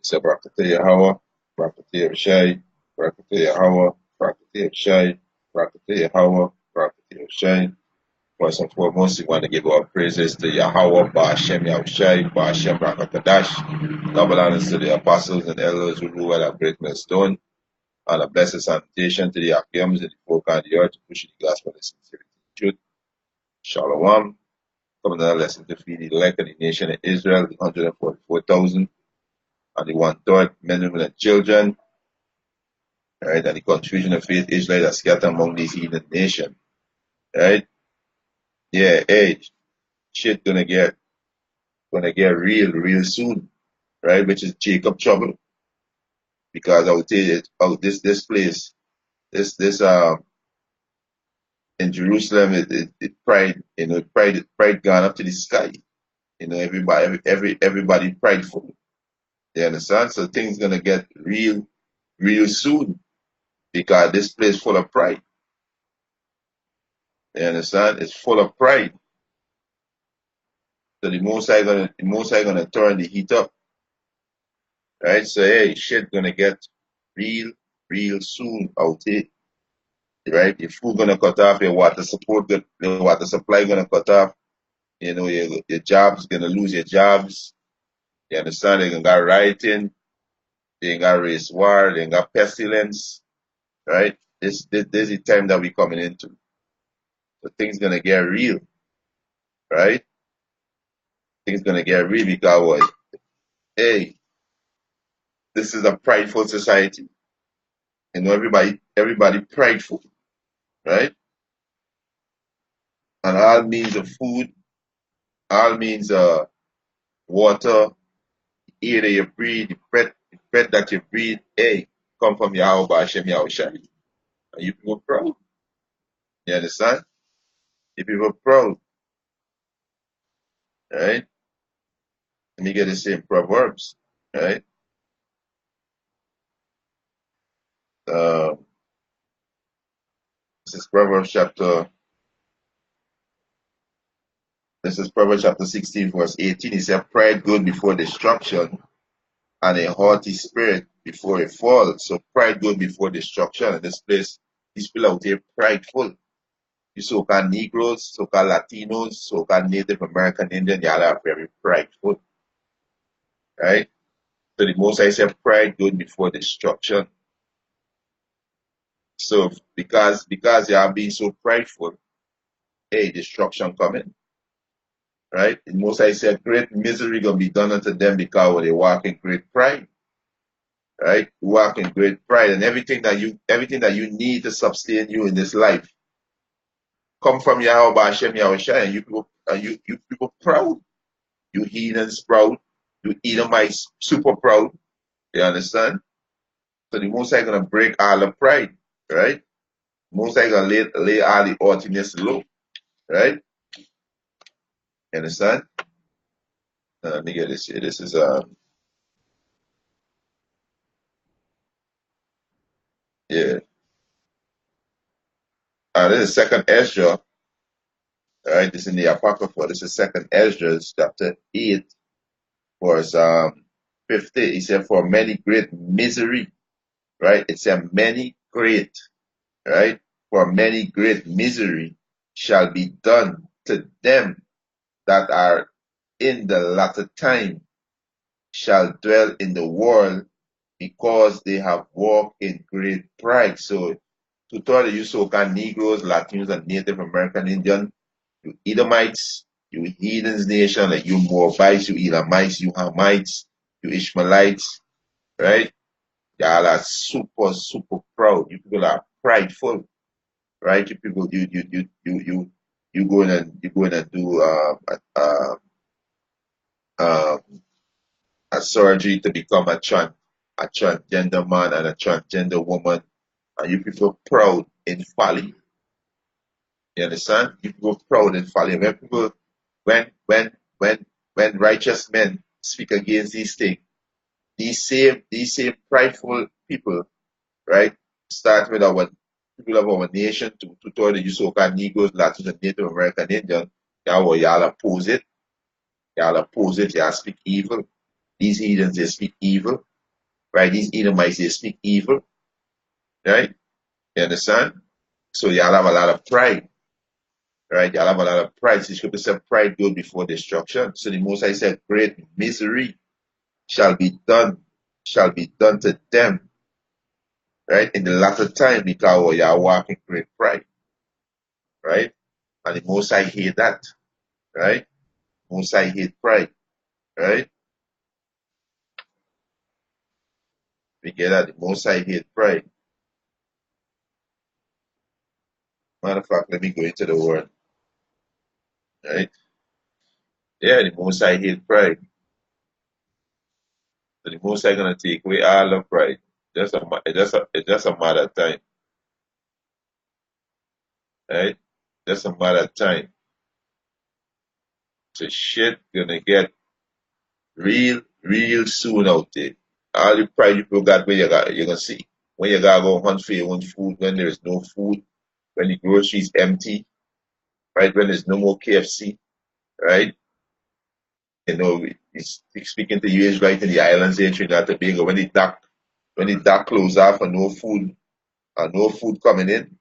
So Barakatah Yahweh, Barakatah Yahshai, Barakatah Yahweh, Barakatah Yahshai, Barakatah Yahweh, Barakatah Yahshai. First and foremost, we want to give our praises to Yahweh, Ba'ashem Yahushai, Ba'ashem Rakakadash. Double honors to the apostles and elders who rule at Great Millstone, and a blessed salutation to the Akims and the folk on the earth to push the gospel in sincerity and truth. Shalom. Coming to another lesson to feed the elect of the nation of Israel, the 144,000, and the one-third men, women, and children, right? And the confusion of faith Israel that scattered among these heathen nations, right? Yeah, hey, shit gonna get real soon, right? Which is Jacob trouble, because I would tell you, this place, this in Jerusalem, it pride, pride gone up to the sky. Everybody prideful. You understand? So things gonna get real soon, because this place full of pride. You understand? It's full of pride. So the Most High gonna turn the heat up, right? So hey, shit gonna get real soon out here, right? Your food gonna cut off, your water supply gonna cut off. Your jobs gonna lose your jobs. You understand? They gonna got rioting, they got race war, they got pestilence, right? This is the time that we coming into. So things gonna get real, right? Things gonna get real because what? Hey, this is a prideful society. Everybody prideful, right? And all means of food, all means water, air that you breathe, the breath that you breathe, hey, come from Yahweh Hashem Yahushai. And you people proud. You understand? You people proud, right? Let me get the same Proverbs, right? Uh, this is Proverbs chapter 16, verse 18. It said, pride goes before destruction, and a haughty spirit before a fall. So pride goes before destruction. And this place, these people out here prideful. You so-called Negroes, so-called Latinos, so-called Native American Indian, y'all are very prideful, right? So the Most High said pride goes before destruction. So because y'all being so prideful, hey, destruction coming, right? The Most High said great misery gonna be done unto them because they walk in great pride, right? You walk in great pride, and everything that you need to sustain you in this life come from Yahweh Hashem Yahushua, and you people proud. You heathens proud. You Edomites super proud. You understand? So the Most High gonna break all the pride, right? Most High gonna lay all the haughtiness low, right? You understand? Let me get this here. This is yeah. This is second Ezra, right? This is in the Apocrypha. This is second Ezra, chapter 8, verse 50. He said, for many great misery, right? It said many great, right? For many great misery shall be done to them that are in the latter time shall dwell in the world, because they have walked in great pride. So to tell you so-called Negroes, Latinos, and Native American Indian, you Edomites, you heathens nation, like you Moabites, you Elamites, you Hamites, you Ishmaelites, right? Y'all are super proud. You people are prideful, right? You people, you going and do uh, a surgery to become a transgender man and a transgender woman, and you people proud in folly. You understand? You people proud in folly. When when when righteous men speak against these things, these same prideful people, right? Start with our people of our nation to tell the so-called Negroes, Latins, and Native American Indian, y'all oppose it, y'all speak evil. These heathens, they speak evil. right? These Edomites, they speak evil, right? You understand? So y'all have a lot of pride, right? Y'all have a lot of pride. So scripture said pride goes before destruction. So the Most High said, great misery shall be done to them, right? In the latter time, because y'all walk in great pride, right? And the Most High hate that, right? Most High hate pride, right? We get that. The Most High hate pride. Matter of fact, let me go into the word, right? Yeah, the Most High hate pride. So the Most High gonna take away all of pride. It's just a matter of time, right? Just a matter of time. So shit gonna get real, real soon out there. All the pride people got where you're gonna see. When you gotta go hunt for your own food, when there is no food, when the groceries empty, right? When there's no more KFC, right? You know, he's speaking to you is right in the islands there in Trinidad and Tobago. When the dock close off and no food coming in,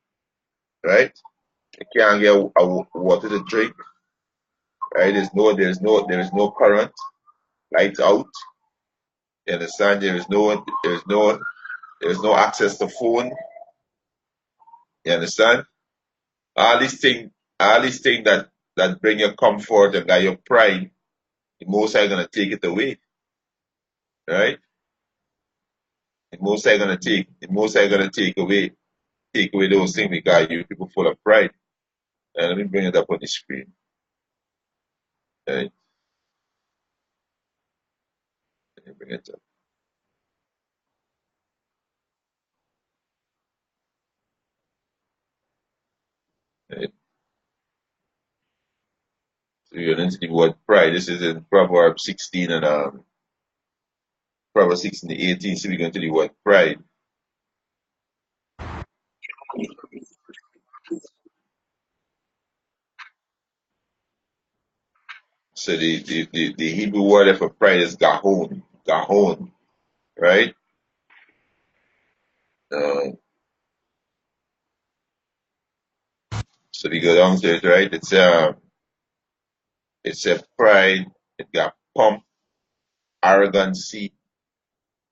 right? You can't get water to drink, right? There is no current, lights out. You understand? There is no access to phone. You understand? All these things, all these things that bring your comfort and that your pride, the Most High gonna take it away, right? The Most High gonna take away those things because you people full of pride. And let me bring it up on the screen. Right? Let me bring it up. Right? So you're into the word pride. This is in Proverbs 16 and Proverbs 16 to 18. So we're going to the word pride. So the Hebrew word for pride is gahon. Gahon, right? Uh, so we go down to it, right? It's a pride. It got pump, arrogancy,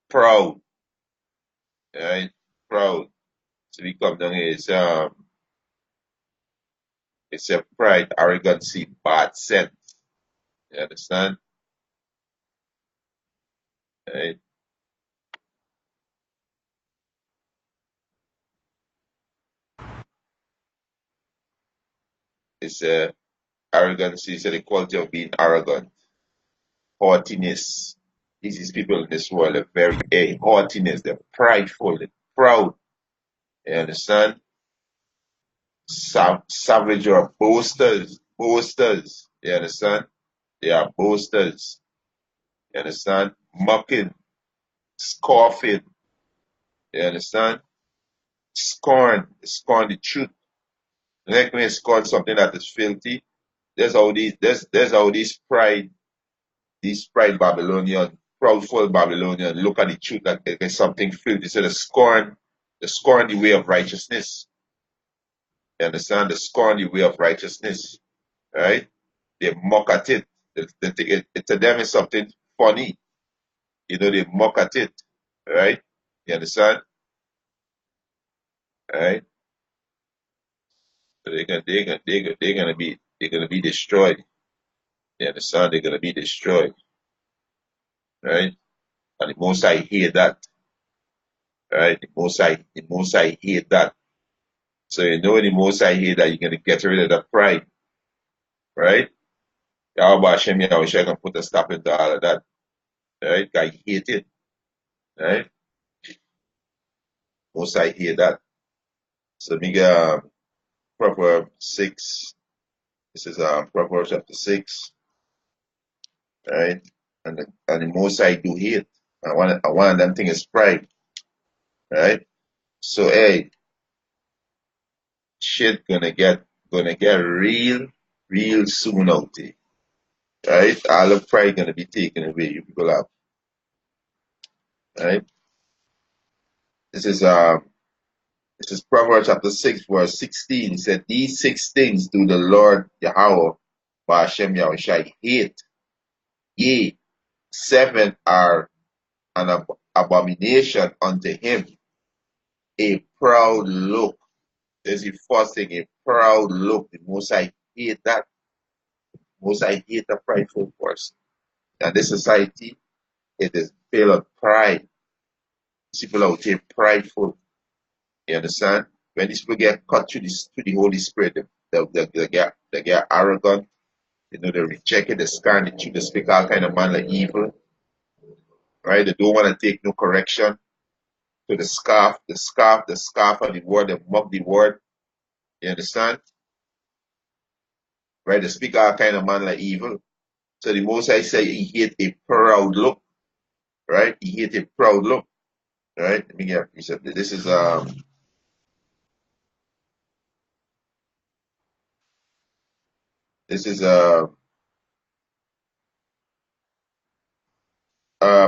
proud, right? Proud. So we come down here. It's a pride, arrogancy, bad sense. You understand? Right? It's a arrogancy. It's the quality of being arrogant, haughtiness. These people in this world are very haughtiness. They're prideful, they're proud. You understand? Savage or boasters, boasters. You understand? They are boasters. You understand? Mocking, scoffing. You understand? Scorn the truth. Like when you scorn something that is filthy, there's how these pride Babylonian, proudful Babylonian look at the truth that there's something filthy. So they scorn the way of righteousness. You understand? They scorn the way of righteousness, right? They mock at it. They think to them is something funny. They mock at it, right? You understand? Right? So they're gonna be destroyed. You understand? They're gonna be destroyed, right? And the Most High hate that, right? The Most High hate that. So the Most High hate that you're gonna get rid of that pride, right? Yahweh Hashem Yahushua can put a stop into all of that, right? I hate it, right? Most High hate that. So we got Proverbs 6. This is Proverbs chapter 6, right? And the Most High do hate. And one of them thing is pride, right? So hey, shit gonna get real, real soon out there, right? All the pride gonna be taken away. You people have, right? This is Proverbs chapter 6, verse 16. He said, "These 6 things do the Lord Yahweh Ba'ashem Yahushai hate. Yea, 7 are an abomination unto him. A proud look." There's the first thing, a proud look. The most I hate that. Most I hate a prideful person. And this society, it is filled of pride. People out here prideful. You understand? When these people get cut through the Holy Spirit, they get arrogant. You know, they reject it, they scorn the truth, they speak all kind of man like evil. Right? They don't want to take no correction. So the scarf of the word, they mock the word. You understand? Right? They speak all kind of man like evil. So the most I say he hate a proud look. Right? He hate a proud look. Right? Let me get he said this is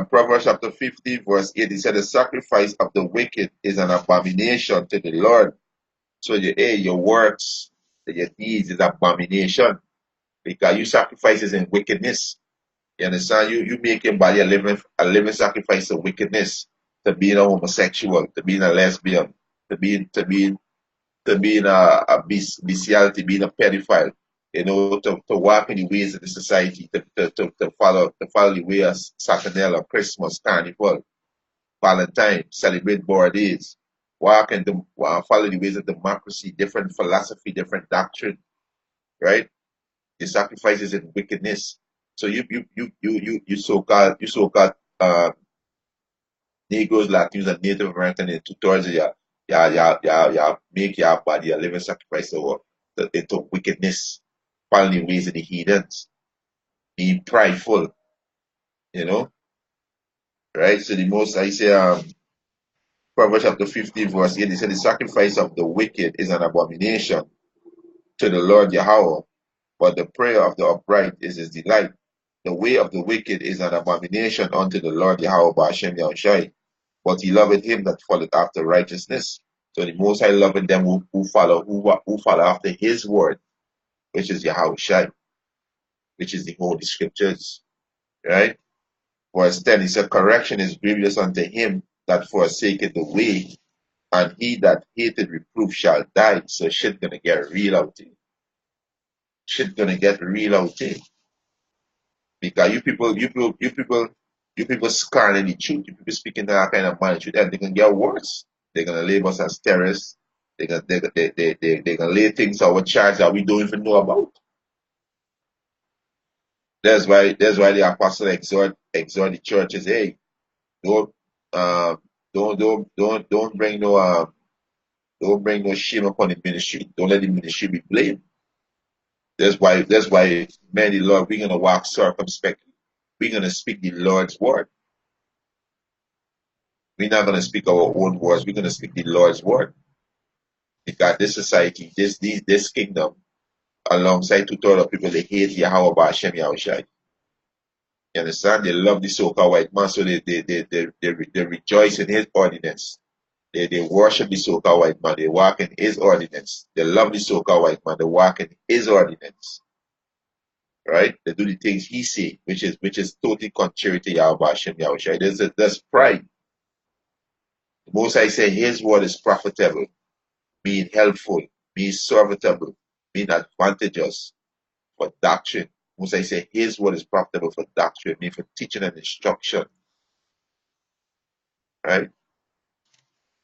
Proverbs chapter 50, verse 8. He said, "The sacrifice of the wicked is an abomination to the Lord." So your works, your deeds is abomination. Because you sacrifices in wickedness. You understand? You make your body a living sacrifice of wickedness, to being a homosexual, to being a lesbian, to being bestiality, being a pedophile, to walk in the ways of the society, to follow the way of Saturnalia, Christmas, Carnival, Valentine, celebrate birthdays, follow the ways of democracy, different philosophy, different doctrine, right? The sacrifices in wickedness. So you so-called Negroes, Latinos, and Native American in 2/3 make your body a living sacrifice into wickedness, following the ways of the heathens, being prideful, you know, right? So the most I say, Proverbs chapter 50, verse 8, he said, "The sacrifice of the wicked is an abomination to the Lord Yahweh, but the prayer of the upright is his delight. The way of the wicked is an abomination unto the Lord Yahweh Ba'ashem Yahushai, but he loveth him that followeth after righteousness." So the Most High loving them who follow after his word, which is Yahushai, which is the Holy Scriptures, right? Verse 10, he said, "Correction is grievous unto him that forsaketh the way, and he that hated reproof shall die." So shit gonna get real out there. Shit gonna get real out there. Because you people scarring the truth. You people speaking to that kind of man truth, and they can get worse. They're gonna label us as terrorists. They're gonna lay things our charge that we don't even know about. That's why the apostle exhort the churches, hey, don't um don't bring no shame upon the ministry. Don't let the ministry be blamed. That's why man the Lord, we're gonna walk circumspectly. We're gonna speak the Lord's word. We're not going to speak our own words. We're going to speak the Lord's word. Because this society, this kingdom, alongside two-thirds of people, they hate Yahweh Ba'ashem Yahushai. You understand? They love the so-called white man, so they rejoice in his ordinance. They worship the so-called white man. They walk in his ordinance. They love the so-called white man. They walk in his ordinance. Right? They do the things he say, which is totally contrary to Yahweh Ba'ashem Yahushai. There's pride. The Most I say his word is profitable, being helpful, being serviceable, being advantageous for doctrine. Most I say his word is profitable for doctrine, mean for teaching and instruction. Right?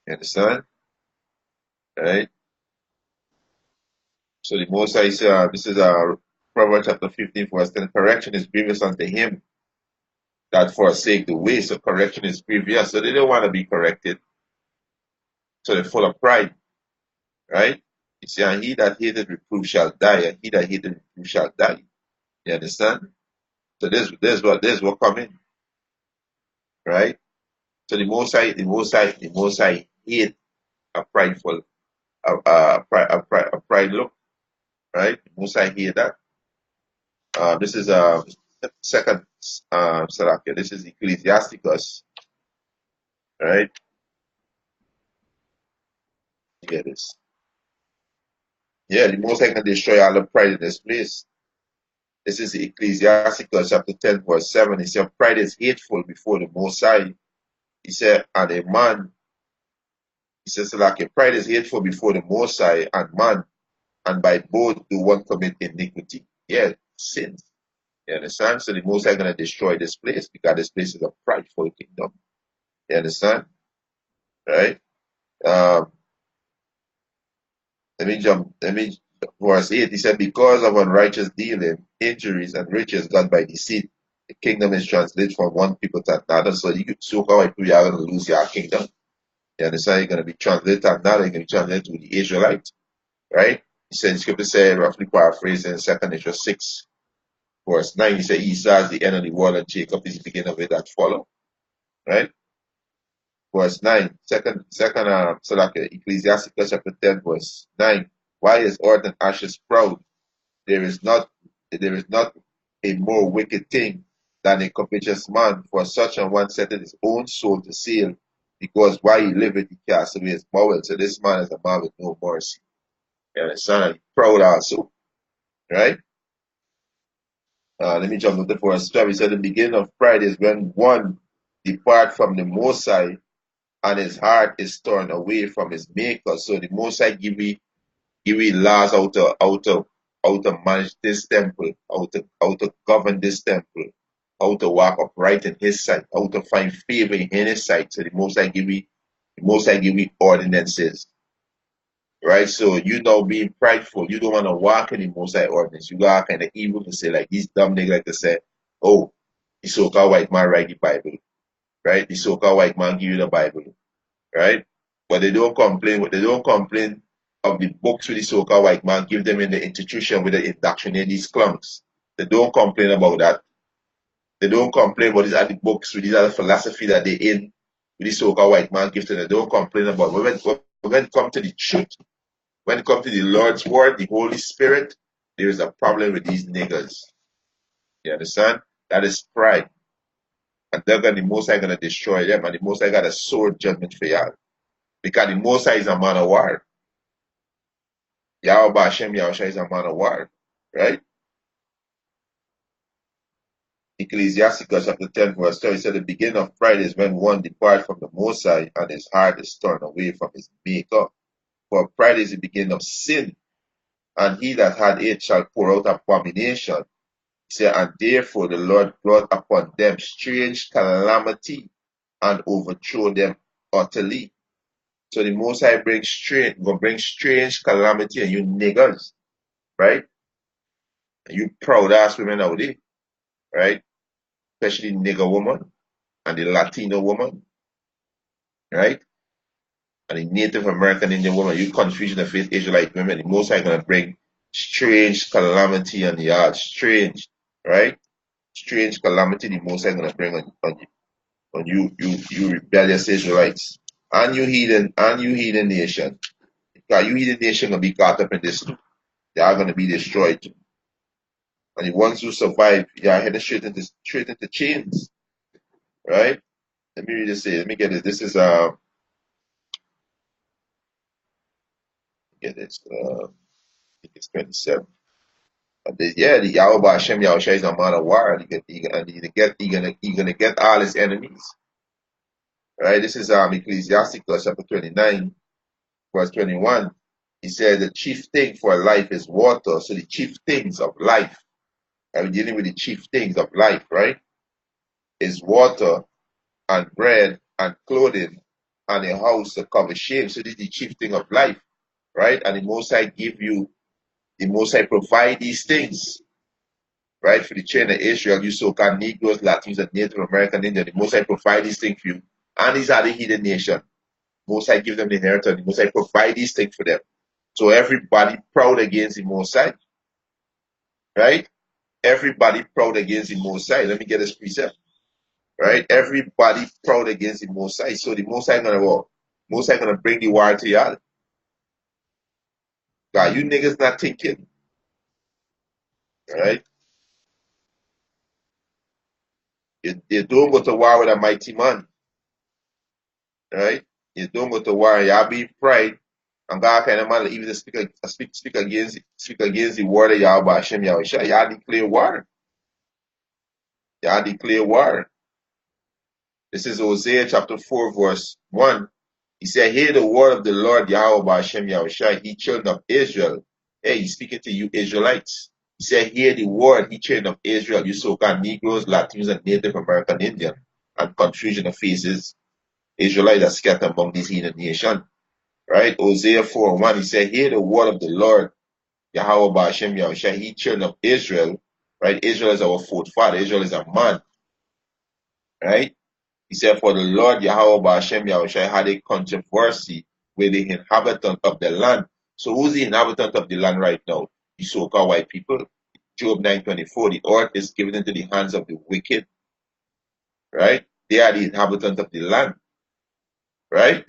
You understand? Right? So the most I say, this is Proverbs chapter 15, verse 10. Correction is grievous unto him that forsake the way. So correction is grievous. So they don't want to be corrected. So they're full of pride. Right? You see, and he that hated reproof shall die, and he that hated reproof shall die. You understand? So this what coming, right? So the most I hate a prideful, a pride look, right? The most I hate that. This is second Salakia. This is Ecclesiasticus, right? You get this? Yeah, the Most High can destroy all the pride in this place. This is Ecclesiasticus chapter 10, verse 7. He said, pride is hateful before the Most High. He said, and a man, he says, like a pride is hateful before the Most High and man, and by both do one commit iniquity. Yeah, sins. You understand? So the Most High gonna destroy this place because this place is a prideful kingdom. You understand? Right? Um, let me verse 8. He said, because of unrighteous dealing, injuries, and riches got by deceit, the kingdom is translated from one people to another. So you could so how you are gonna lose your kingdom. You understand? You're gonna be translated to another, you're gonna be translated to the Israelites, right? He said the scripture said, roughly paraphrasing in 2nd Ezra 6, verse 9, he said Esau is the end of the world and Jacob is the beginning of it that follow. Right? Verse 9, so like Ecclesiasticus chapter 10, verse 9. Why is earth and ashes proud? There is not a more wicked thing than a covetous man, for such an one setteth his own soul to seal, because while he liveth he cast away his bowels. So this man is a man with no mercy. You understand? And proud also. Right? Let me jump to the verse 12. He said the beginning of pride is when one depart from the Most High and his heart is turned away from his maker. So the Most High give you laws how to manage this temple, how to govern this temple, how to walk upright in his sight, how to find favor in his sight. So the Most High give you ordinances. Right? So you don't being prideful, you don't want to walk in the Most High ordinance. You got kind of evil to say, like these dumb niggas like to say, oh, the so-called white man write the Bible. Right? The so-called white man give you the Bible. Right? But they don't complain of the books with the so-called white man give them in the institution with the indoctrinate these clumps. They don't complain about that. They don't complain about these other books with these other philosophy that they in with the so-called white man give to them. They don't complain about. When it comes to the truth, when it comes to the Lord's word, the Holy Spirit, there is a problem with these niggas. You understand? That is pride. And the Most High gonna destroy them, and the Most High got a sword judgment for y'all. Because the Most High is a man of war. Yahweh Hashem Yahushua is a man of war. Right? Ecclesiasticus chapter 10, verse 12, said the beginning of pride is when one departs from the Most High and his heart is turned away from his maker. For pride is the beginning of sin, and he that had it shall pour out abomination. He said, and therefore the Lord brought upon them strange calamity and overthrow them utterly. So the Most High gonna bring strange calamity and you niggas, right? And you proud ass women out there, right? Especially nigger woman and the Latino woman, right? And the Native American Indian woman, you confusion of faith Israelite women, the Most High gonna bring strange calamity on the earth, strange, right? Strange calamity the Most High gonna bring on you rebellious Israelites, and you heathen nation. Because you heathen nation gonna be caught up in this too. They are gonna be destroyed too. And the ones who survive, they are headed straight into chains, right? Let me read this. Let me get it. This is get this. I think it's 27. Yeah, the Yahweh Hashem Yahushua is a man of war. He gonna get all his enemies. Right? This is Ecclesiasticus chapter 29, verse 21. He said the chief thing for life is water. So the chief things of life, I'm dealing with the chief things of life, right? Is water and bread and clothing and a house to cover shame. So this is the chief thing of life, right? And the Most High the Most High provide these things, right? For the children of Israel, you so-called Negroes, Latinos, and Native American Indian, the Most High provide these things for you. And these are the hidden nation. Most High give them the inheritance. The Most High provide these things for them. So everybody proud against the Most High, right? Everybody proud against the Most High. Let me get this precept, right? Everybody proud against the Most High. So the Most High gonna what? Most High gonna bring the war to y'all. God, you niggas not thinking, right? You don't go to war with a mighty man, right? You don't go to war. Y'all be pride. And God kind of man even speak against the word of Yahweh Hashem Yahweh. Y'all declare war. Y'all declare war. This is Hosea chapter 4, verse 1. He said, hear the word of the Lord Yahweh Hashem Yahweh, he children of Israel. Hey, he's speaking to you Israelites. He said, hear the word, he children of Israel, you so-called Negroes, Latinos, and Native American Indian, and confusion of faces, Israelites are scattered among these heathen nations. Right? Hosea 4:1, he said, hear the word of the Lord Yahweh Hashem Yahweh, he children of Israel. Right? Israel is our forefather. Israel is a man. Right? He said, for the Lord Yahweh Hashem Yahushai had a controversy with the inhabitant of the land. So who's the inhabitant of the land right now? The so-called white people. Job 9:24, the earth is given into the hands of the wicked. Right? They are the inhabitant of the land. Right?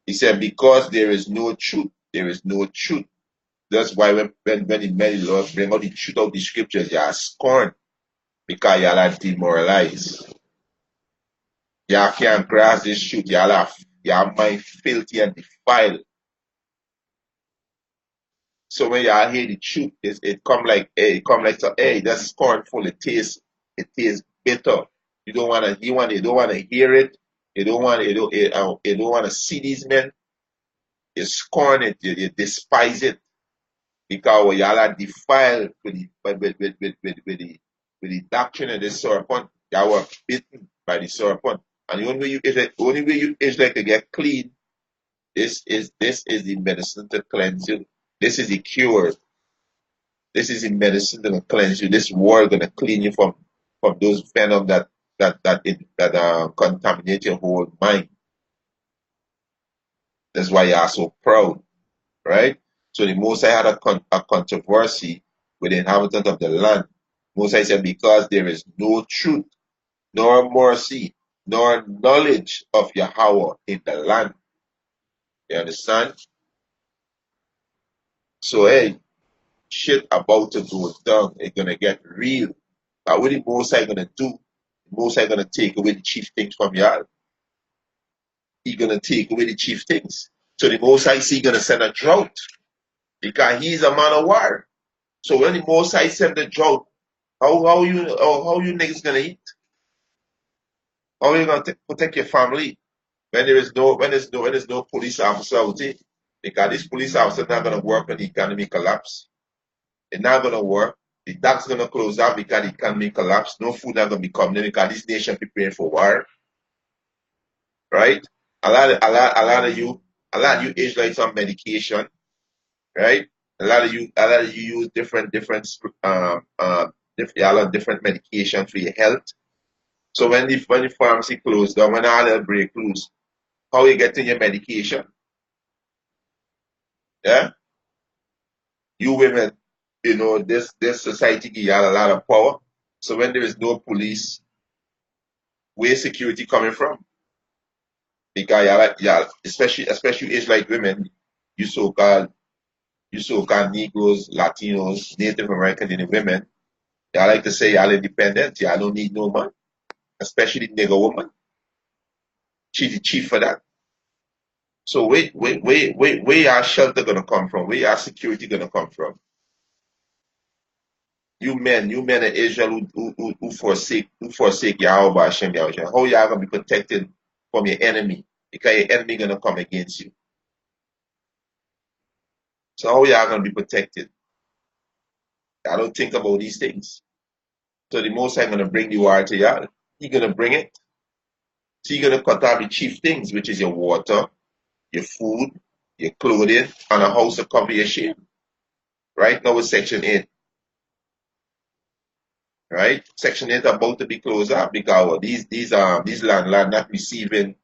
He said, because there is no truth, there is no truth. That's why when the many laws bring out the truth of the scriptures, they are scorned because y'all are demoralized. Y'all can't grasp this truth. Y'all mind filthy and defiled. So when y'all hear the truth, it come like hey, that's scornful. It tastes bitter. You don't wanna hear it. You don't wanna see these men. You scorn it, you despise it because y'all are defiled with the doctrine of the serpent. Y'all were bitten by the serpent. And the only way you Israel can get clean, this is the medicine to cleanse you. This is the cure. This is the medicine that will cleanse you. This word gonna clean you from those venom that contaminate your whole mind. That's why you are so proud, right? So the Most High had a controversy with the inhabitant of the land. Most High said, because there is no truth, nor mercy, nor knowledge of Yahweh in the land. You understand? So hey, shit about to go down. It's gonna get real. Now what the Most High gonna do? The Most High gonna take away the chief things from y'all. He gonna take away the chief things. So the Most High see gonna send a drought because he's a man of war. So when the Most High send the drought, how you niggas gonna eat? How you gonna protect your family when there's no police officer out there? Because this police officer not gonna work when the economy collapse. It's not gonna work. The tax gonna close out because the economy collapse. No food not gonna be coming in because this nation preparing for war. Right? A lot of you Israelites on medication, right? A lot of you use a lot of different medication for your health. So when the pharmacy closed down, when all the break loose, how you getting your medication? Yeah? You women, this society give y'all a lot of power. So when there is no police, where security coming from? Because y'all, especially Israelite women, you so-called Negroes, Latinos, Native American Indian women, y'all like to say y'all independent, y'all don't need no man, especially the nigger woman. She's the chief for that. So where y'all shelter gonna come from? Where y'all security gonna come from? You men of Israel who forsake Yahweh Hashem Yahweh. How y'all gonna be protected from your enemy? Because your enemy gonna come against you. So how y'all gonna be protected? I don't think about these things. So the Most High gonna bring the war to y'all. He gonna bring it. So you're gonna cut out the chief things, which is your water, your food, your clothing, and a house to cover your shame. Right now it's Section 8. Right? Section 8 about to be closed up because these landlords not receiving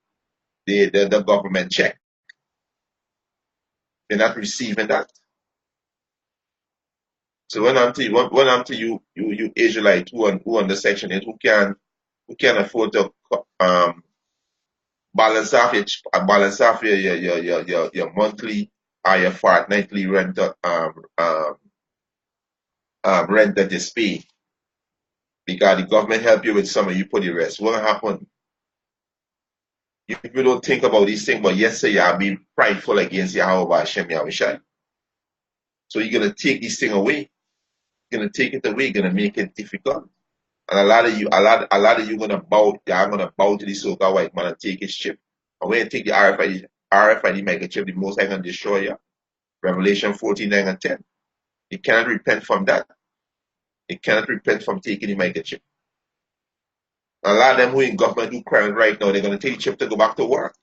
the government check. They're not receiving that. So when I'm to you Israelite who on the Section 8 who can afford to balance off your monthly or your fortnightly rent rent that is paid because the government help you with some of you put the rest. What happen? people don't think about these things, but yes, sir, you're being prideful against Yahweh Hashem Yahushai. So you're gonna take this thing away. You're gonna take it away, you're gonna make it difficult. And a lot of you gonna bow to the so-called white man and take his chip. And when you take the RFID microchip, the most I can destroy you. Revelation 14:9 and 10. You cannot repent from that. You cannot repent from taking the microchip. A lot of them who in government do crime right now, they're gonna take the chip to go back to work.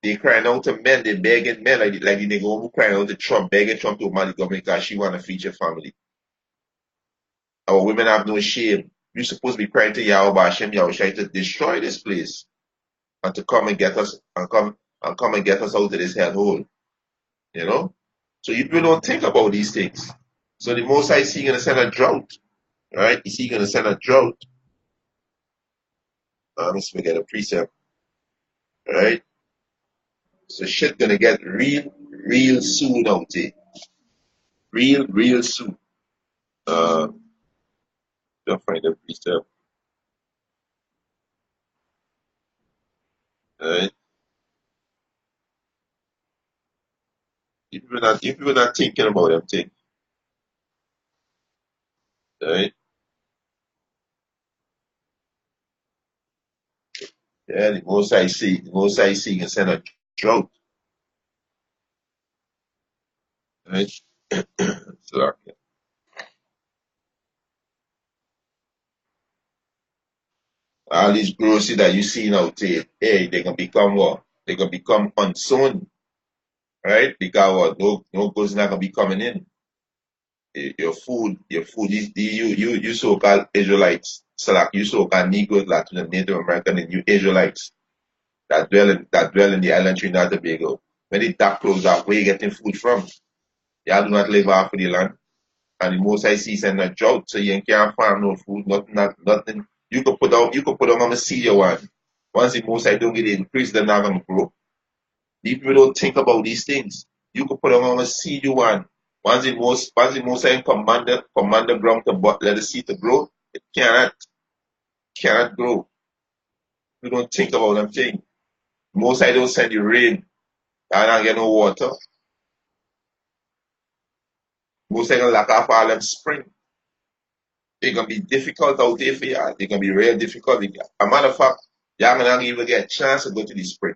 They crying out to men, they begging men like the nigga who crying out to Trump, begging Trump to man the government because she wanna feed your family. Our women have no shame. You're supposed to be crying to Yahweh Hashem Yahushai to destroy this place and to come and get us and get us out of this hellhole. You know? So you people don't think about these things. So the most I see gonna send a drought. Right? You see gonna send a drought. Let me forget a precept. Right? So shit gonna get real soon out there. Real soon. Don't find a precept. Right? If people not thinking about them things. Right? Yeah, the most I see can send a drought. Right? So, all these groceries that you see out there, hey, they can become what? They can become unsown, right? Because what? No goods not gonna be coming in. Your food is you so-called Israelites, Salak, you so-called Negroes, Latin, Native American, and you Israelites that dwell in the island Trinidad and Tobago. When the dark close up, where you getting food from? Y'all do not live off of the land. And the most I see is in a drought, so you can't farm no food, nothing. You could put on a seed you want. Once the most I don't get increase, they're not gonna grow. These people don't think about these things. You could put on a seed you want. Once the most I command the ground to let the seed to grow, it cannot grow. You don't think about them things. Most I don't send you rain, I don't get no water. Most I gonna lack off all them spring. It's gonna be difficult out there for you. It's gonna be real difficult. A matter of fact, you're gonna even get a chance to go to the spring.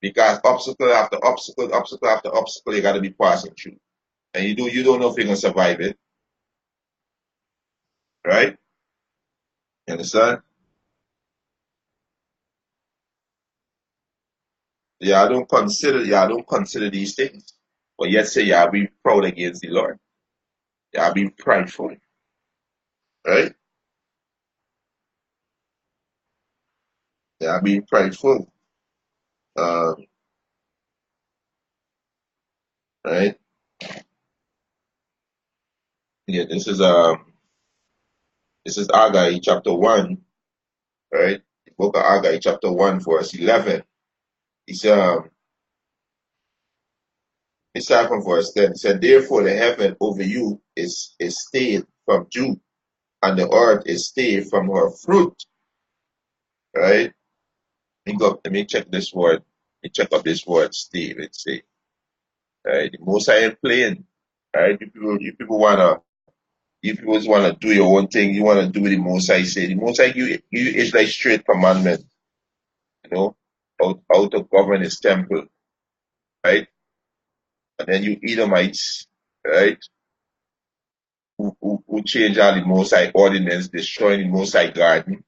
Because obstacle after obstacle after obstacle you gotta be passing through. And you don't know if you're gonna survive it, right? You understand? I don't consider these things. But yet say you are being proud against the Lord. You are being prideful, right? You are being prideful. Um, right? Yeah, this is Haggai chapter 1, right? The book of Haggai chapter 1, verse 11. It's it starts from verse 10. It said, therefore the heaven over you is stayed from dew, and the earth is stayed from her fruit. Right? Let me check this word. Let me check up this word stay. Let's say. Right? The most I am playing. Right? You people just wanna do your own thing, you wanna do the most I say. The most I you is like straight commandment, you know, how to govern his temple, right? And then you Edomites, right? Who change all the most high ordinance, destroying the most high garden,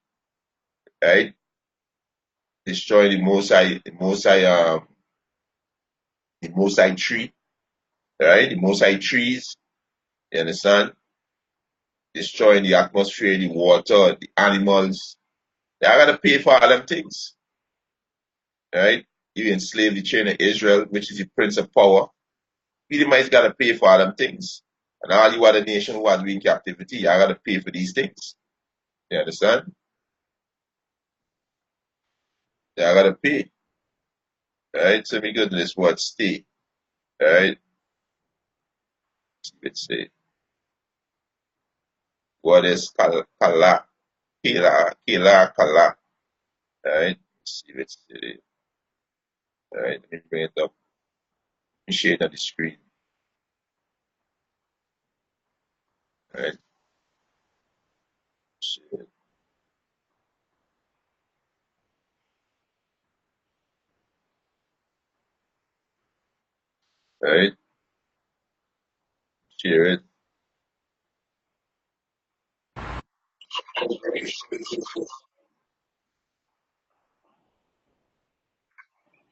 right? Destroy the most high tree, right? The most high trees, you understand? Destroying the atmosphere, the water, the animals. They are gotta pay for all them things, right? You enslave the children of Israel, which is the prince of power. Edomites gotta pay for all them things. And all you other nation who are doing captivity, you gotta pay for these things. You understand? You gotta pay. Right? So we go to this word stay. Right? Let's say what is kala? Kila, Kala. Alright, let's see. Alright, let me bring it up. Let me share it on the screen. Alright, share it. Alright, share it.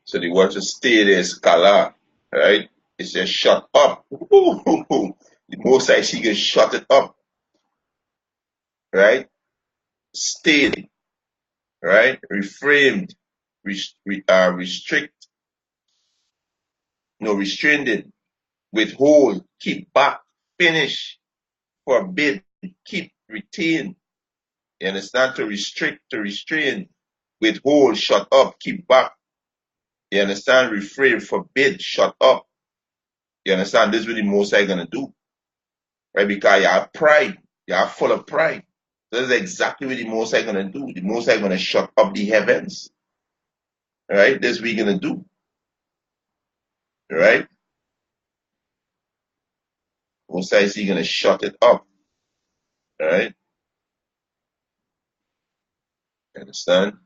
So the word to stay there is Kala. Alright, it says shut up. The most I see is shut it up. Right? Stayed. Right? Reframed. Restrict. No, restrained. Withhold. Keep back. Finish. Forbid. Keep. Retain. You understand? To restrict. To restrain. Withhold. Shut up. Keep back. You understand? Refrain. Forbid. Shut up. You understand? This is what the most I gonna do. Right? Because you have pride. You are full of pride. This is exactly what the most I gonna do. The most I gonna shut up the heavens. Right? This we gonna do. Right? Most I see gonna shut it up. Right? Understand?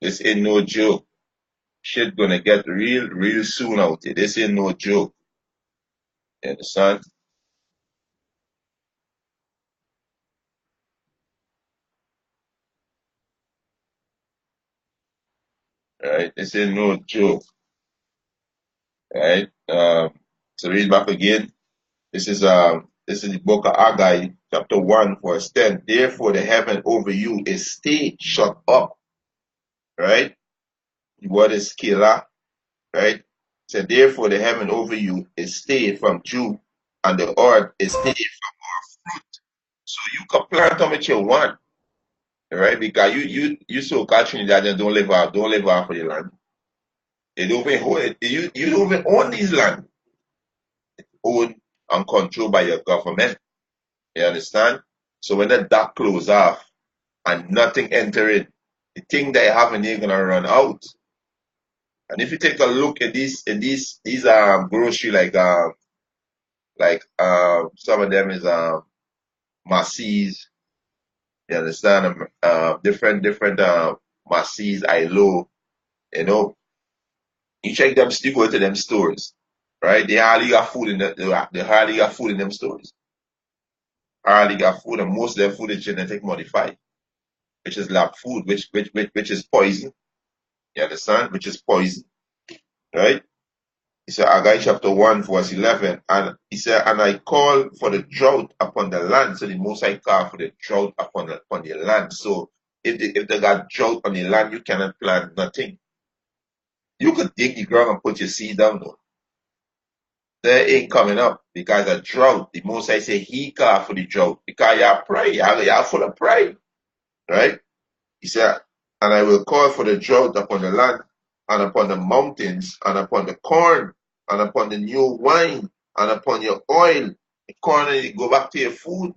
This ain't no joke. Shit gonna get real, real soon out here. This ain't no joke. You understand? Right? This ain't no joke. Right? So read back again. This is the book of Haggai, chapter 1, verse 10. Therefore the heaven over you is stay shut up. Right? The word is kila, right? So therefore the heaven over you is stay from Jew, and the earth is stay from our fruit. So you can plant how much you want, right? Because you so called Trinidadians don't live off of the land. They don't even hold it. You don't even own these land. Owned and controlled by your government. You understand? So when the dock close off and nothing enter in, the thing that you have in there gonna run out. And if you take a look at these grocery some of them is Macy's, you understand? Different Macy's, ILO, you know. You check them still go to them stores, right? They hardly got food in they hardly got food in them stores. Hardly got food, and most of their food is genetic modified, which is lab food, which is poison. You understand? Which is poison, right? He said, Haggai chapter 1, verse 11, and he said, and I call for the drought upon the land. So the Most High call for the drought upon the land. So if they got drought on the land, you cannot plant nothing. You could dig the ground and put your seed down, though. They ain't coming up because of drought. The Most High say he call for the drought because y'all pride, y'all full of pride, right? He said, and I will call for the drought upon the land, and upon the mountains, and upon the corn, and upon the new wine, and upon your oil. The corn, and you go back to your food.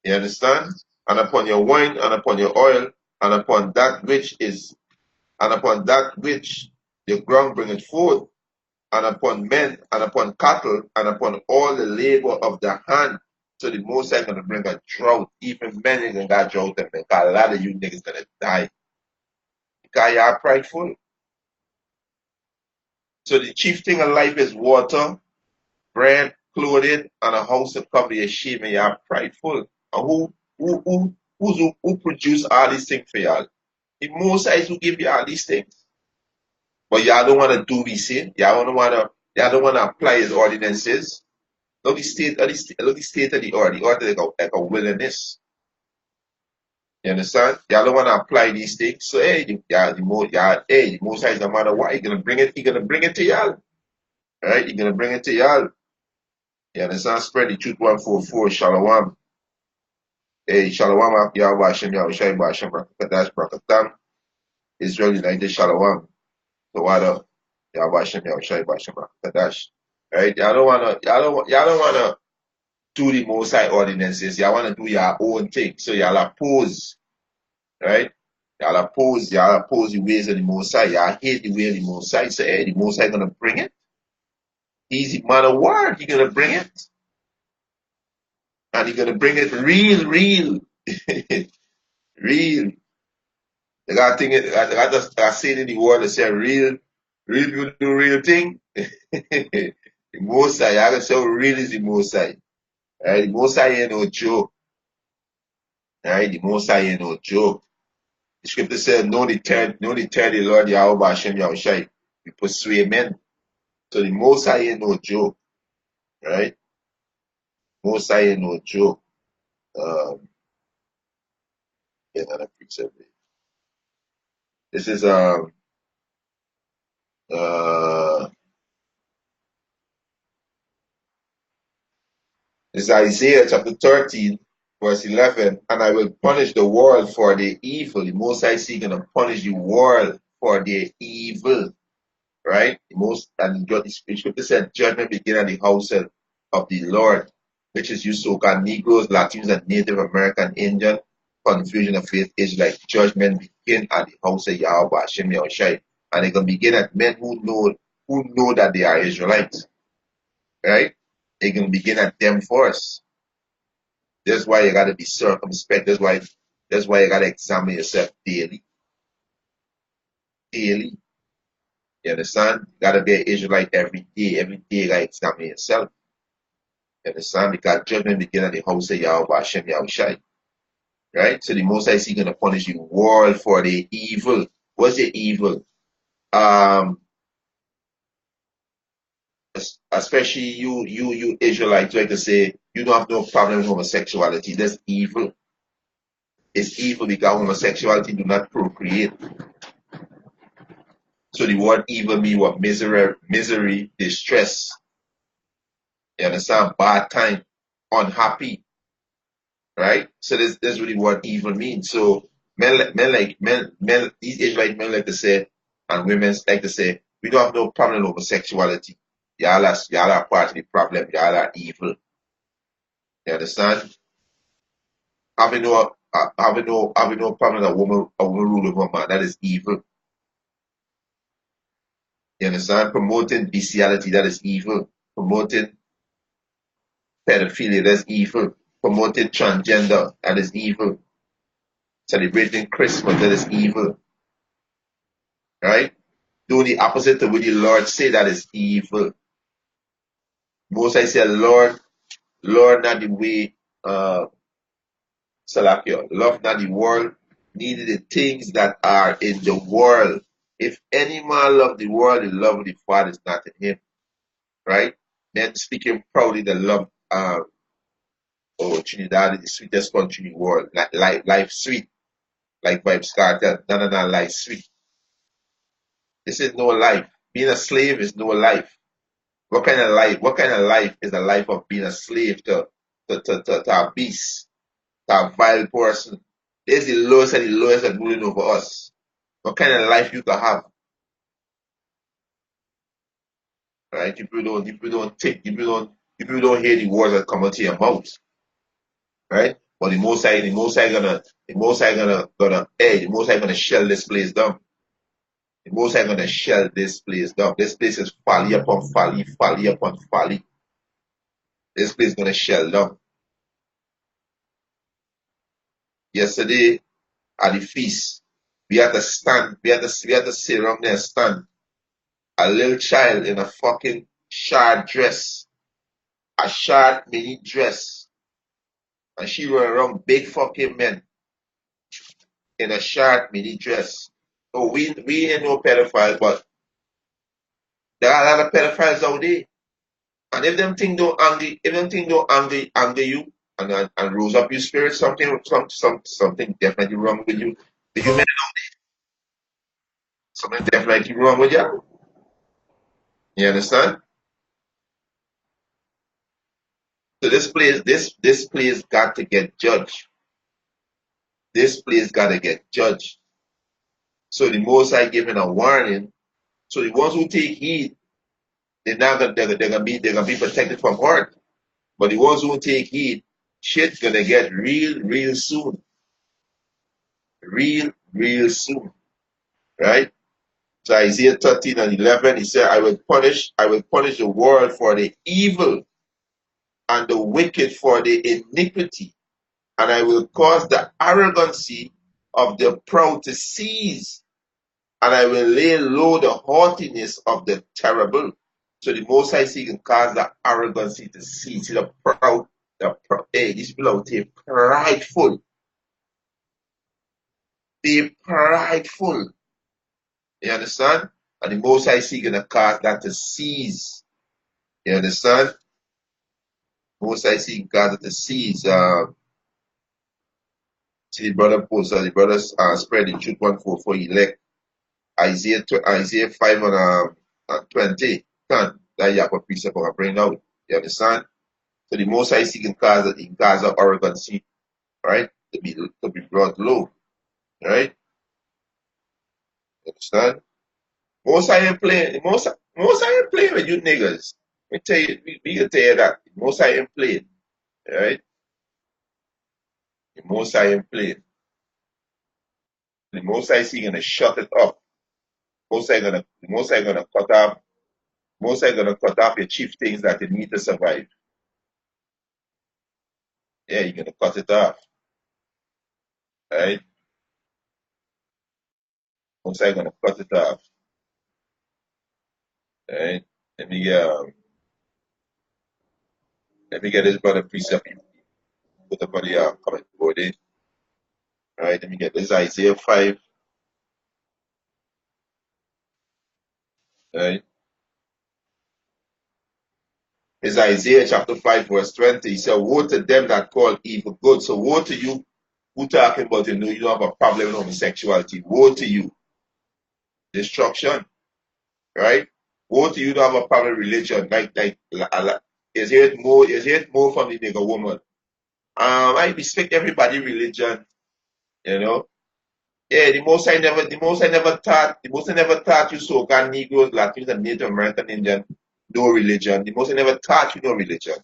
You understand? And upon your wine, and upon your oil, and upon that which is, and upon that which the ground bringeth forth, and upon men, and upon cattle, and upon all the labor of the hand. So the Most High gonna bring a drought. Even men ain't gonna got drought, and a lot of you niggas gonna die. Because you are prideful. So the chief thing in life is water, bread, clothing, and a house to cover your shame, and you are prideful. And who produce all these things for y'all? The Most High who give you all these things. But y'all don't want to do these things. Y'all don't wanna apply his ordinances. Look the state of the earth. The earth is like a wilderness. You understand? Y'all don't want to apply these things. So hey, the most high, no matter what, he gonna bring it to y'all. Right? He gonna bring it to y'all. You understand? Spread the truth 144, Shalom. Hey, Shalom, Yahweh Hashem, Yahweh Shai, Hashem, Rakadash, Brakatam, Israel United, Shalom. So what up? Yahweh Hashem, Yahweh Shai, Hashem, Rakadash. right? Y'all don't wanna do the Most High ordinances. Y'all wanna do your own thing. So y'all oppose, right? Y'all oppose the ways of the Most High. Y'all hate the way of the Most High. So hey, the Most High gonna bring it. He's the man of war. He gonna bring it, and he gonna bring it real, real. They got thing. I say it in the word. They say real people do real thing. The Most High. I can say how real is the Most High. Right? The Most High ain't no joke. Right? The Most High ain't no joke. The scripture said, no the the Lord Yahweh Hashem Yahushai. We persuade men. So the Most High ain't no joke. Right? Most High ain't no joke. Yeah, another precept. This is uh this is Isaiah chapter 13, verse 11. And I will punish the world for their evil. The Most High is gonna punish the world for their evil. Right? The most and God, the scripture said judgment begin at the house of the Lord, which is you so-called Negroes, Latinos, and Native American Indian, confusion of faith is like judgment begin at the house of Yahweh Hashem Yahushai. And it can begin at men who know that they are Israelites. Right? It can begin at them first. That's why you gotta be circumspect. That's why you gotta examine yourself daily. Daily. You understand? You gotta be an Israelite every day. Every day you gotta examine yourself. You understand? Because judgment begin at the house of Yahweh Hashem Yahushai. Right? So the Most High is gonna punish the world for the evil. What's the evil? Um, Especially you Israelites like to say you don't have no problem with homosexuality. That's evil. It's evil because homosexuality do not procreate. So the word evil means what? Misery, distress. You understand? Bad time, unhappy, right? So this really what evil means. So men, these Israelite men like to say, and women like to say, we don't have no problem with homosexuality. Y'all are part of the problem. Y'all are evil. You understand? Having no problem with a woman ruling over a man. That is evil. You understand? Promoting bestiality. That is evil. Promoting pedophilia. That's evil. Promoting transgender. That is evil. Celebrating Christmas. That is evil. Right? Doing the opposite of what the Lord say, that is evil. Most I say, Lord, not the way, Salakio, love not the world, neither the things that are in the world. If any man love the world, the love of the Father is not in him. Right? Men speaking proudly the love, Trinidad is the sweetest country in the world. Life sweet. Like Vibes Carter, no, life sweet. This is no life. Being a slave is no life. What kind of life? What kind of life is the life of being a slave to a beast, to a vile person? This is the lowest that's ruling over us. What kind of life you can have, right? If you don't hear the words that come out of your mouth, right? But the Most High gonna shell this place down. The Most High gonna shell this place down. This place is folly upon folly, folly upon folly. This place gonna shell down. Yesterday, at the feast. We had to stand. We had to sit around there and stand. A little child in a fucking short dress, a short mini dress, and she run around big fucking men in a short mini dress. Oh, we ain't no pedophiles, but there are a lot of pedophiles out there. And if them thing don't angry, if them thing don't anger you and rose up your spirit, something definitely wrong with you. If you men, something definitely wrong with you. You understand? So this place got to get judged. This place got to get judged. So the Most High giving a warning. So the ones who take heed, they're gonna be protected from hurt. But the ones who take heed, shit's gonna get real soon. Real soon. Right? So Isaiah 13 and 11, he said, I will punish the world for the evil and the wicked for the iniquity, and I will cause the arrogancy of the proud to cease, and I will lay low the haughtiness of the terrible. So the Most High can cause the arrogancy to cease. See hey, these people out here prideful. They're prideful. You understand? And the Most High gonna cause that to cease. You understand? Most High can cause it to cease. See the brother post, the brothers spread the truth 144 elect. Isaiah 5 and 20. Can that you have a precept I bring out. You understand? So the Most High can cause it, he can cause the arrogancy, right? To be brought low. Right? You understand? Most High ain't playing. Most High ain't playing with you niggas. Let me tell you, we can tell you that. Most High ain't playing. Right? The Most High ain't playing. The Most High gonna shut it up. The Most High gonna cut off. Most High gonna cut off your chief things that you need to survive. Yeah, you're gonna cut it off. Right? Most High gonna cut it off. Right? Let me let me get this brother precept. Put up on the comment board. Right? Let me get this Isaiah 5. Right? It's Isaiah chapter 5, verse 20. He said, woe to them that call evil good. So woe to you who talking about you don't have a problem with homosexuality. Woe to you. Destruction. Right? Woe to you don't have a problem with religion. Is it more from the nigga woman? I respect everybody religion, you know. Yeah, the most I never taught you so-called Negroes, Latinos, and Native American Indian no religion. The most I never taught you no religion.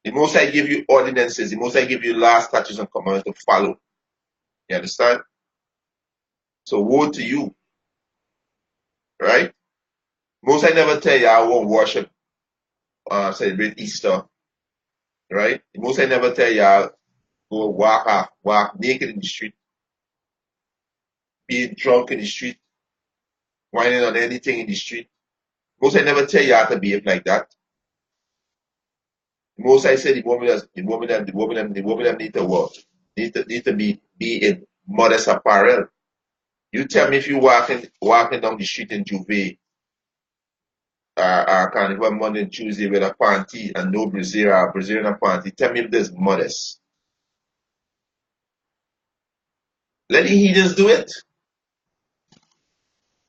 The most I give you ordinances, the most I give you laws, statutes, and commandments to follow. You understand? So woe to you, right? Most I never tell you I won't worship, celebrate Easter, right? The most I never tell you I go walk naked in the street, being drunk in the street, whining on anything in the street. Most I never tell you how to behave like that. Most I say the woman need to work. Need to be in modest apparel. You tell me if you walking down the street in Juve Carnival Monday and Tuesday with a panty and no brazier or brazier and a panty. Tell me if there's modest. Let the heathens do it.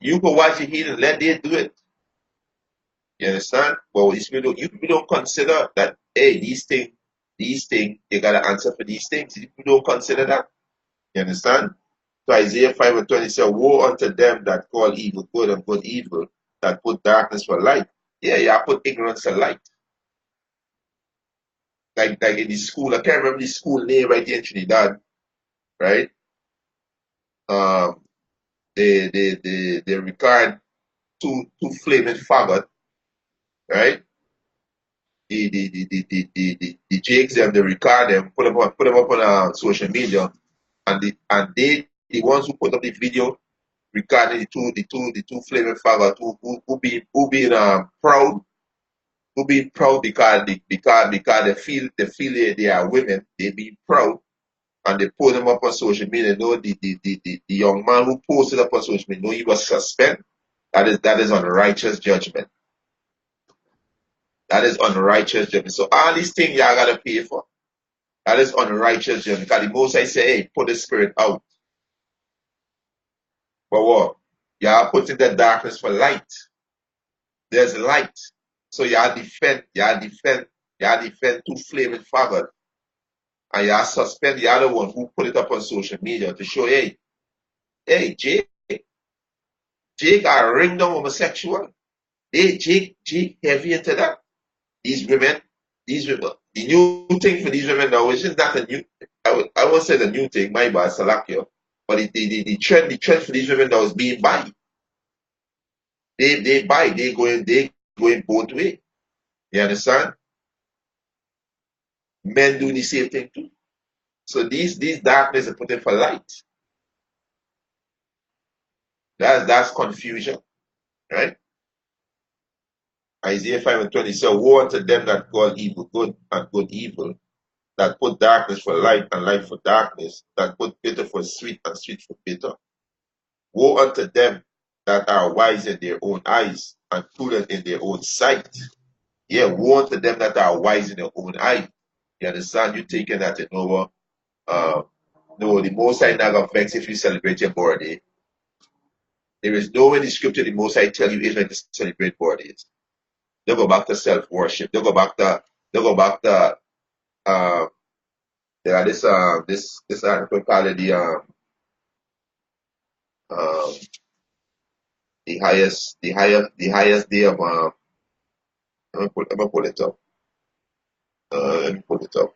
You go watch the heathens, let they do it. You understand? But you people don't consider that, hey, these things, you gotta answer for these things. You people don't consider that. You understand? So Isaiah 5 and 20 says, woe unto them that call evil good and good evil, that put darkness for light. Yeah, yeah, I put ignorance for light. Like in the school, I can't remember the school name right there in Trinidad, right? Um, they record two flaming faggot, right? The Jakes them, they record them, put them up on social media, and the ones who put up the video regarding the two flaming faggot who being proud, who being proud because they are women, they be proud, and they put them up on social media. You know, the young man who posted up on social media, you know, he was suspended. That is unrighteous judgment. That is unrighteous judgment. So all these things y'all gotta pay for. That is unrighteous judgment. Because the most I say, hey, put the spirit out. But what? Y'all putting the darkness for light. There's light. So y'all defend two flaming faggots. And y'all suspend the other one who put it up on social media to show, hey, Jake got ringed down homosexual. Jake heavy into that. These women, the new thing for these women now, which is not a new, I won't say the new thing, my bad, Salakio, but the trend for these women now is being bi. They buy, they going both way. You understand? Men do the same thing too. So these darkness are put in for light. That's confusion, right? Isaiah 5:20 says, woe unto them that call evil good and good evil, that put darkness for light and light for darkness, that put bitter for sweet and sweet for bitter. Woe unto them that are wise in their own eyes and prudent in their own sight. Yeah, woe unto them that are wise in their own eyes. You understand? You taking that in over. No, the Most High not gonna vex if you celebrate your birthday. There is nowhere in the scripture the Most High tell you Israel to celebrate birthdays. They go back to self worship. They go back to um yeah, this article called it um the highest day of let me pull it up. Let me pull it up.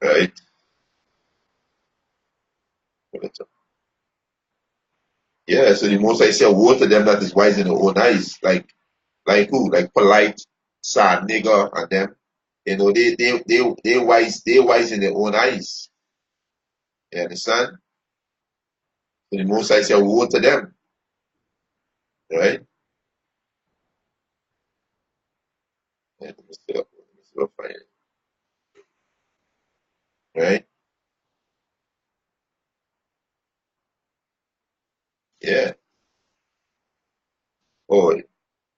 Right? Pull it up. Yeah, so the Most High said, woe to them that is wise in their own eyes. Like who? Like polite, sad nigger and them. You know, they wise in their own eyes. You understand? So the Most High said, woe to them. Right? Yeah, let me still find it. Right? Yeah. Oh,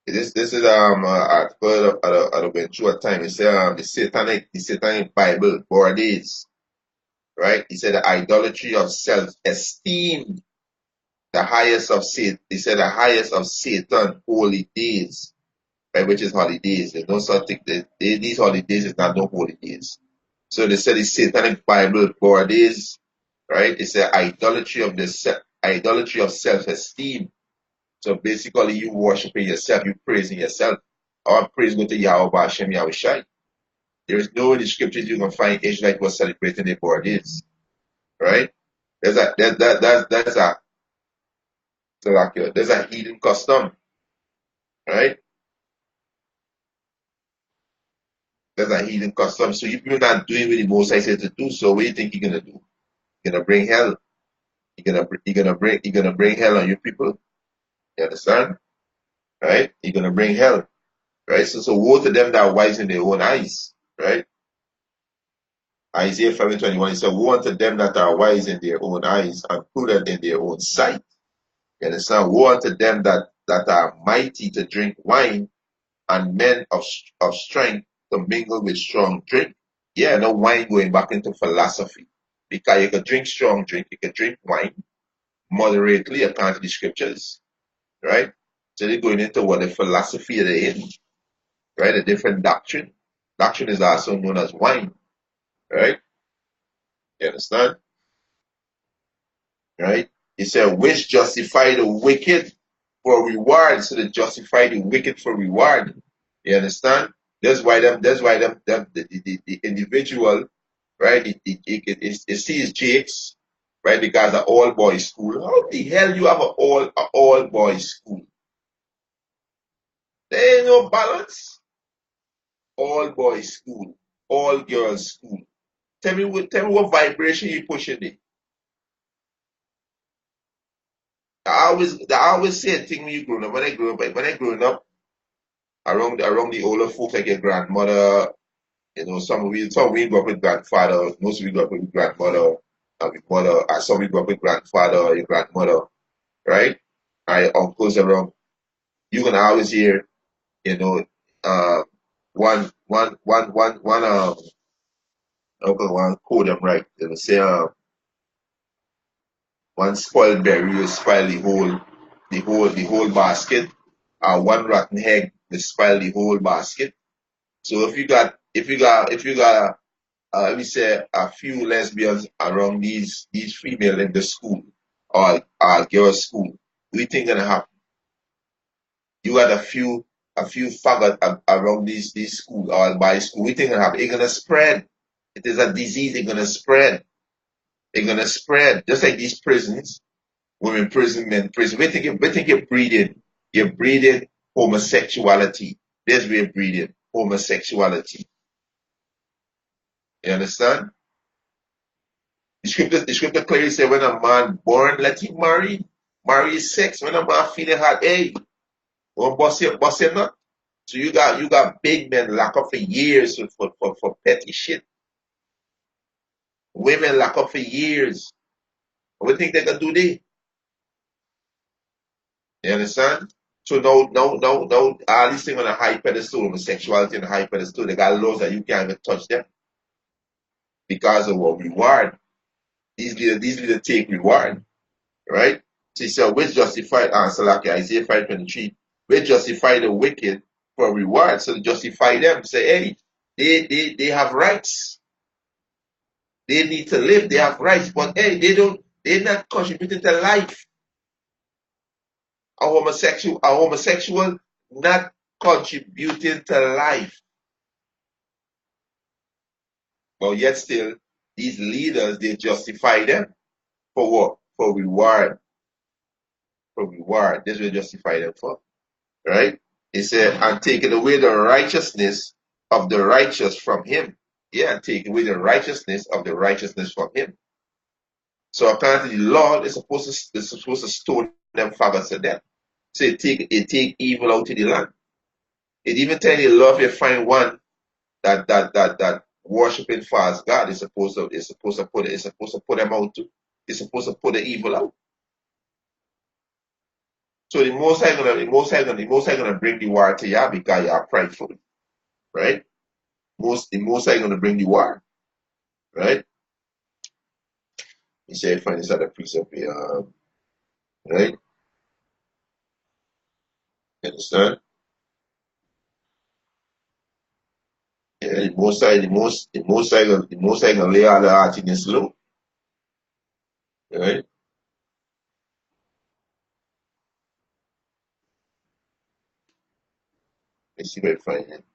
this is article that went through a time. It said the satanic Bible days, right? He said the idolatry of self-esteem, the highest of Satan. He said the highest of Satan holy days, right? Which is holidays. There's no such thing. These holidays is not no holy days. So they said the satanic Bible days, right? It's the idolatry of self-esteem. So basically, you worshiping yourself, you praising yourself. All praise go to Yahweh Hashem Yahushai. There is no in the scriptures you can find Israelites was celebrating their birthdays, right? There's a there's a heathen custom, right? There's a heathen custom. So if you're not doing what the Most High said to do, so what do you think you're gonna do? You're gonna bring hell. You're gonna bring hell on your people. You understand? Right? You're gonna bring hell, right? So woe to them that are wise in their own eyes, right? Isaiah 5:21, it said, woe unto them that are wise in their own eyes and prudent in their own sight. You understand? Woe unto them that are mighty to drink wine and men of strength to mingle with strong drink. Yeah, no wine going back into philosophy. Because you can drink strong drink, you can drink wine moderately according to the scriptures, right? So they're going into what the philosophy they're in, right? A different doctrine. Doctrine is also known as wine, right? You understand? Right? He said, which justify the wicked for reward. So they justify the wicked for reward. You understand? That's why the individual, right? It sees Jakes, right? Because of all boys school. How the hell you have a all boys school? There ain't no balance. All boys school, all girls school. Tell me what vibration you pushing it. I always say a thing when you growing up. When I growing up, around the older folks like your grandmother, some we grew up with grandfather, most we grew up with grandmother, with mother, some we grew up with grandfather, your grandmother, right? My uncles around. You can always hear, you know, uh, one uncle one quote them right. They will say, one spoiled berry will spoil the whole basket. One rotten egg will spoil the whole basket. So if you got let me say a few lesbians around these female in the school or girls school, we think gonna happen. You got a few a few faggot around these school or by school, we think it's gonna spread. It is a disease, it's gonna spread. It's gonna spread. Just like these prisons, women prison, men prison. We think you're breeding homosexuality. There's where you're breeding homosexuality. You understand? The scripture clearly says when a man born, let him marry. Marry is sex. When a man feeling hot, hey, don't bust your nut. So you got big men locked up for years for petty shit. Women locked up for years. What do you think they're gonna do there? You understand? So no, all these things on a high pedestal, homosexuality on a high pedestal, they got laws that you can't even touch them because of what reward. These leaders take reward, right? So which justified answer like Isaiah 5:23, which justify the wicked for reward. So to justify them, say, hey, they have rights. They need to live, they have rights, but hey, they're not contributing to life. A homosexual not contributing to life. But yet still, these leaders, they justify them for what? For reward. For reward. This will justify them for. Right? He said, and taking away the righteousness of the righteous from him. Yeah, and take away the righteousness of the righteousness from him. So according to the law, they're supposed to stone them fathers to death. So it take evil out of the land. It even tell you love you find one that worshiping false God is supposed to put them out too. It's supposed to put the evil out. So the most High gonna bring the war to you because you are prideful, right? The most High gonna bring the war, right? You say find this other precept here, right? You understand? Yeah, the most High gonna lay all the art in this low, right? Let's see if I find it.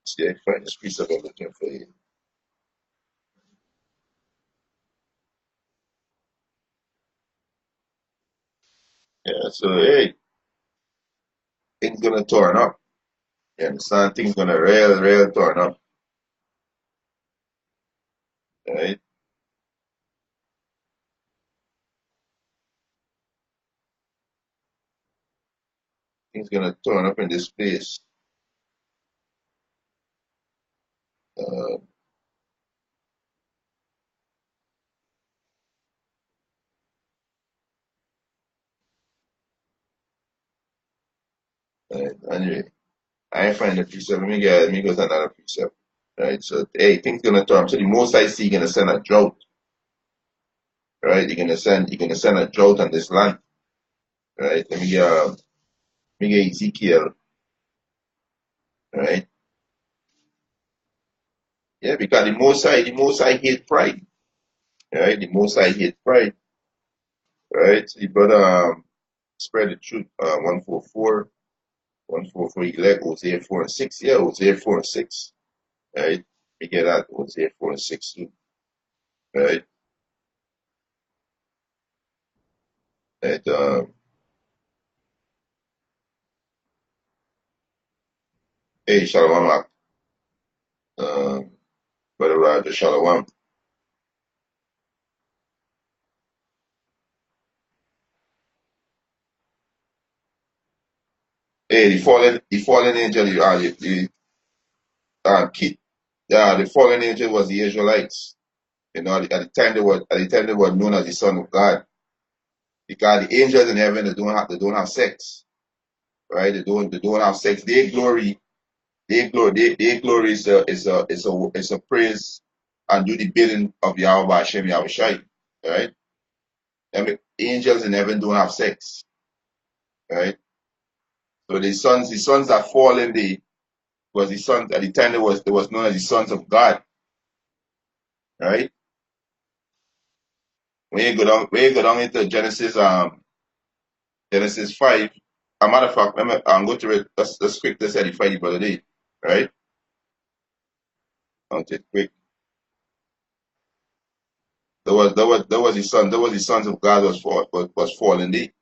See if I find this precept I'm looking for you. Yeah, so hey, things gonna turn up. You understand? Things gonna real turn up, right? Things gonna turn up in this place. Uh, right. Anyway, I ain't find the precept. Let me go to another precept. Right. So hey, things gonna turn. So the most I see gonna send a drought. Right. You're gonna send a drought on this land. Right. Let me get Ezekiel. Right. Yeah, because the most I hate pride. Right. The most I hate pride. Right. So the brother spread the truth. 144 elect Hosea 4 and 6. Yeah, Hosea 4 and 6. Right. We get that Hosea 4 and 6 too. Right. And hey, Shalom, um, Brother Roger, Shalom. Hey, the fallen angel, kid, the fallen angel was the Israelites. You know, at the time they were known as the Son of God, because the angels in heaven they don't have sex, right? They don't have sex. Their glory is a praise and do the bidding of Yahweh Hashem Yahweh Shai, right? I mean, angels in heaven don't have sex, right? So the sons that fall in the was the sons at the time there was known as the sons of God, right? When you go down into Genesis 5. A matter of fact, I'm going to read let's quick this edify the brother day, right? I'll take quick. There was the sons of God was fallen day,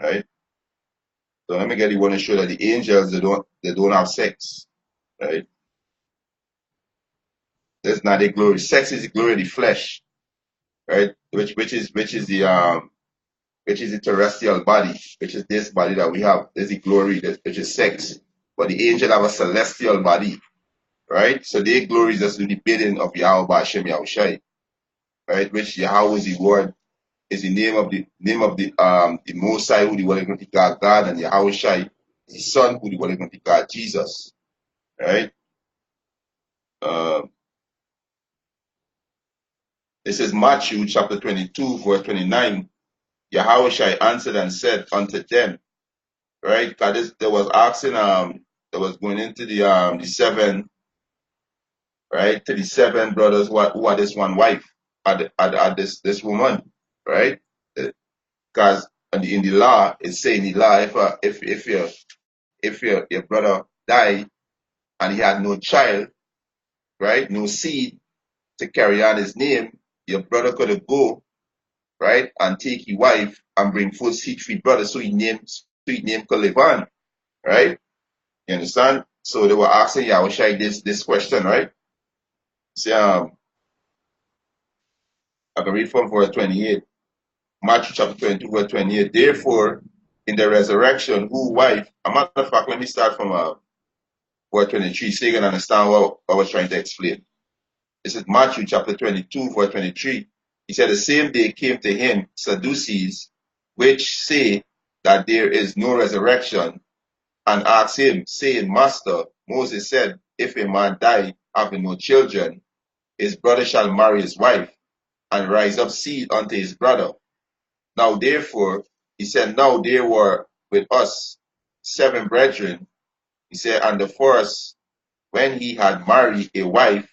right? So let me get you one to show that the angels they don't have sex, right? That's not their glory. Sex is the glory of the flesh, right? Which is the terrestrial body, which is this body that we have. There's the glory, which is sex. But the angel have a celestial body, right? So their glory is just the bidding of Yahweh Hashem Yahushai, right? Which Yahweh is the word, is the name of the Most High, who the one going to God, and Yahweh Shai, the Son, who the one going to God Jesus, right? This is Matthew chapter 22, verse 29. Yahweh Shai answered and said unto them, right? Because there was asking, there was going into the seven, right? To the seven brothers who had this one wife, at this woman, right? Because in the law, it's saying in the law, if your brother died and he had no child, right, no seed to carry on his name, your brother could go, right, and take his wife and bring forth seed for his brother, so his name could live on, right? You understand? So they were asking Yahushua this question, right? See, I can read from verse 28, Matthew chapter 22, verse 28. Therefore, in the resurrection, who wife? A matter of fact, let me start from verse 23, so you can understand what I was trying to explain. This is Matthew chapter 22, verse 23. He said, the same day came to him Sadducees, which say that there is no resurrection, and asked him, saying, Master, Moses said, if a man die having no children, his brother shall marry his wife, and rise up seed unto his brother. Now therefore, he said, now there were with us 7 brethren. He said, and the first, when he had married a wife,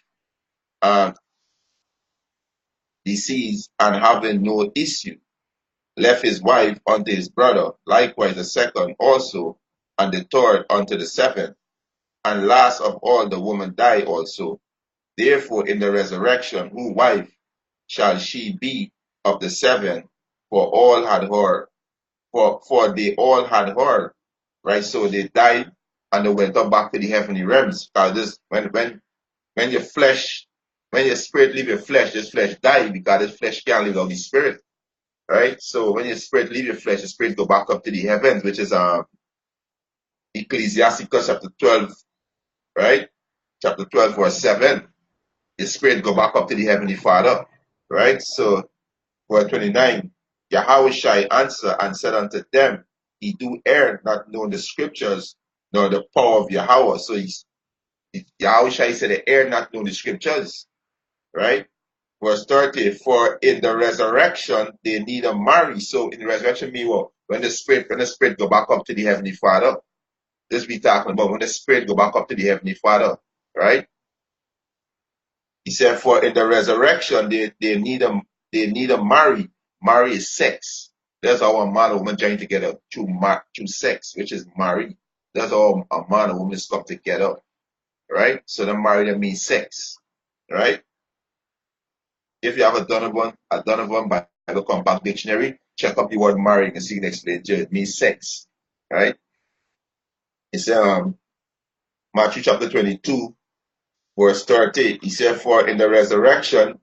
and deceased, and having no issue, left his wife unto his brother, likewise the second also, and the third unto the seventh. And last of all, the woman died also. Therefore, in the resurrection, whose wife shall she be of the 7? For all had heard, for they all had heard, right? So they died and they went up back to the heavenly realms. Because this, when your flesh, when your spirit leave your flesh, this flesh die because this flesh can't live out the spirit, right? So when your spirit leave your flesh, the spirit go back up to the heavens, which is Ecclesiasticus chapter 12, right? Chapter 12, verse 7. The spirit go back up to the heavenly Father, right? So verse 29, Yahweh Shai answered and said unto them, he do err, not knowing the scriptures, nor the power of Yahweh. So Yahweh Shai said, they err, not knowing the scriptures, right? Verse 30, for in the resurrection they need a marry. So in the resurrection, mean what? When the spirit go back up to the heavenly Father. This we talking about when the spirit go back up to the heavenly Father, right? He said, for in the resurrection they need a marry. Marry is sex. That's how a man and woman join together through sex, which is marry. That's how a man and woman come together, right? So the marry that means sex, right? If you have a Donovan Bible Compact Dictionary, check up the word marrying and see it explained to you. It means sex, right? It's Matthew chapter 22, verse 30. He said, for in the resurrection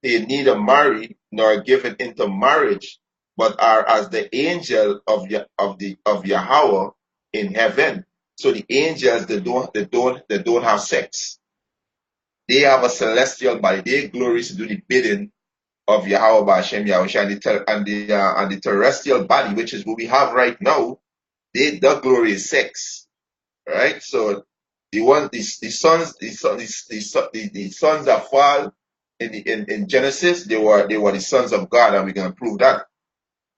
they neither marry nor given into marriage, but are as the angel of Yahweh in heaven. So the angels they don't have sex. They have a celestial body. Their glory is to do the bidding of Yahweh Hashem Yahushua and the terrestrial body, which is what we have right now. The glory is sex, right? So the sons that fall in Genesis, they were the sons of God, and we're gonna prove that,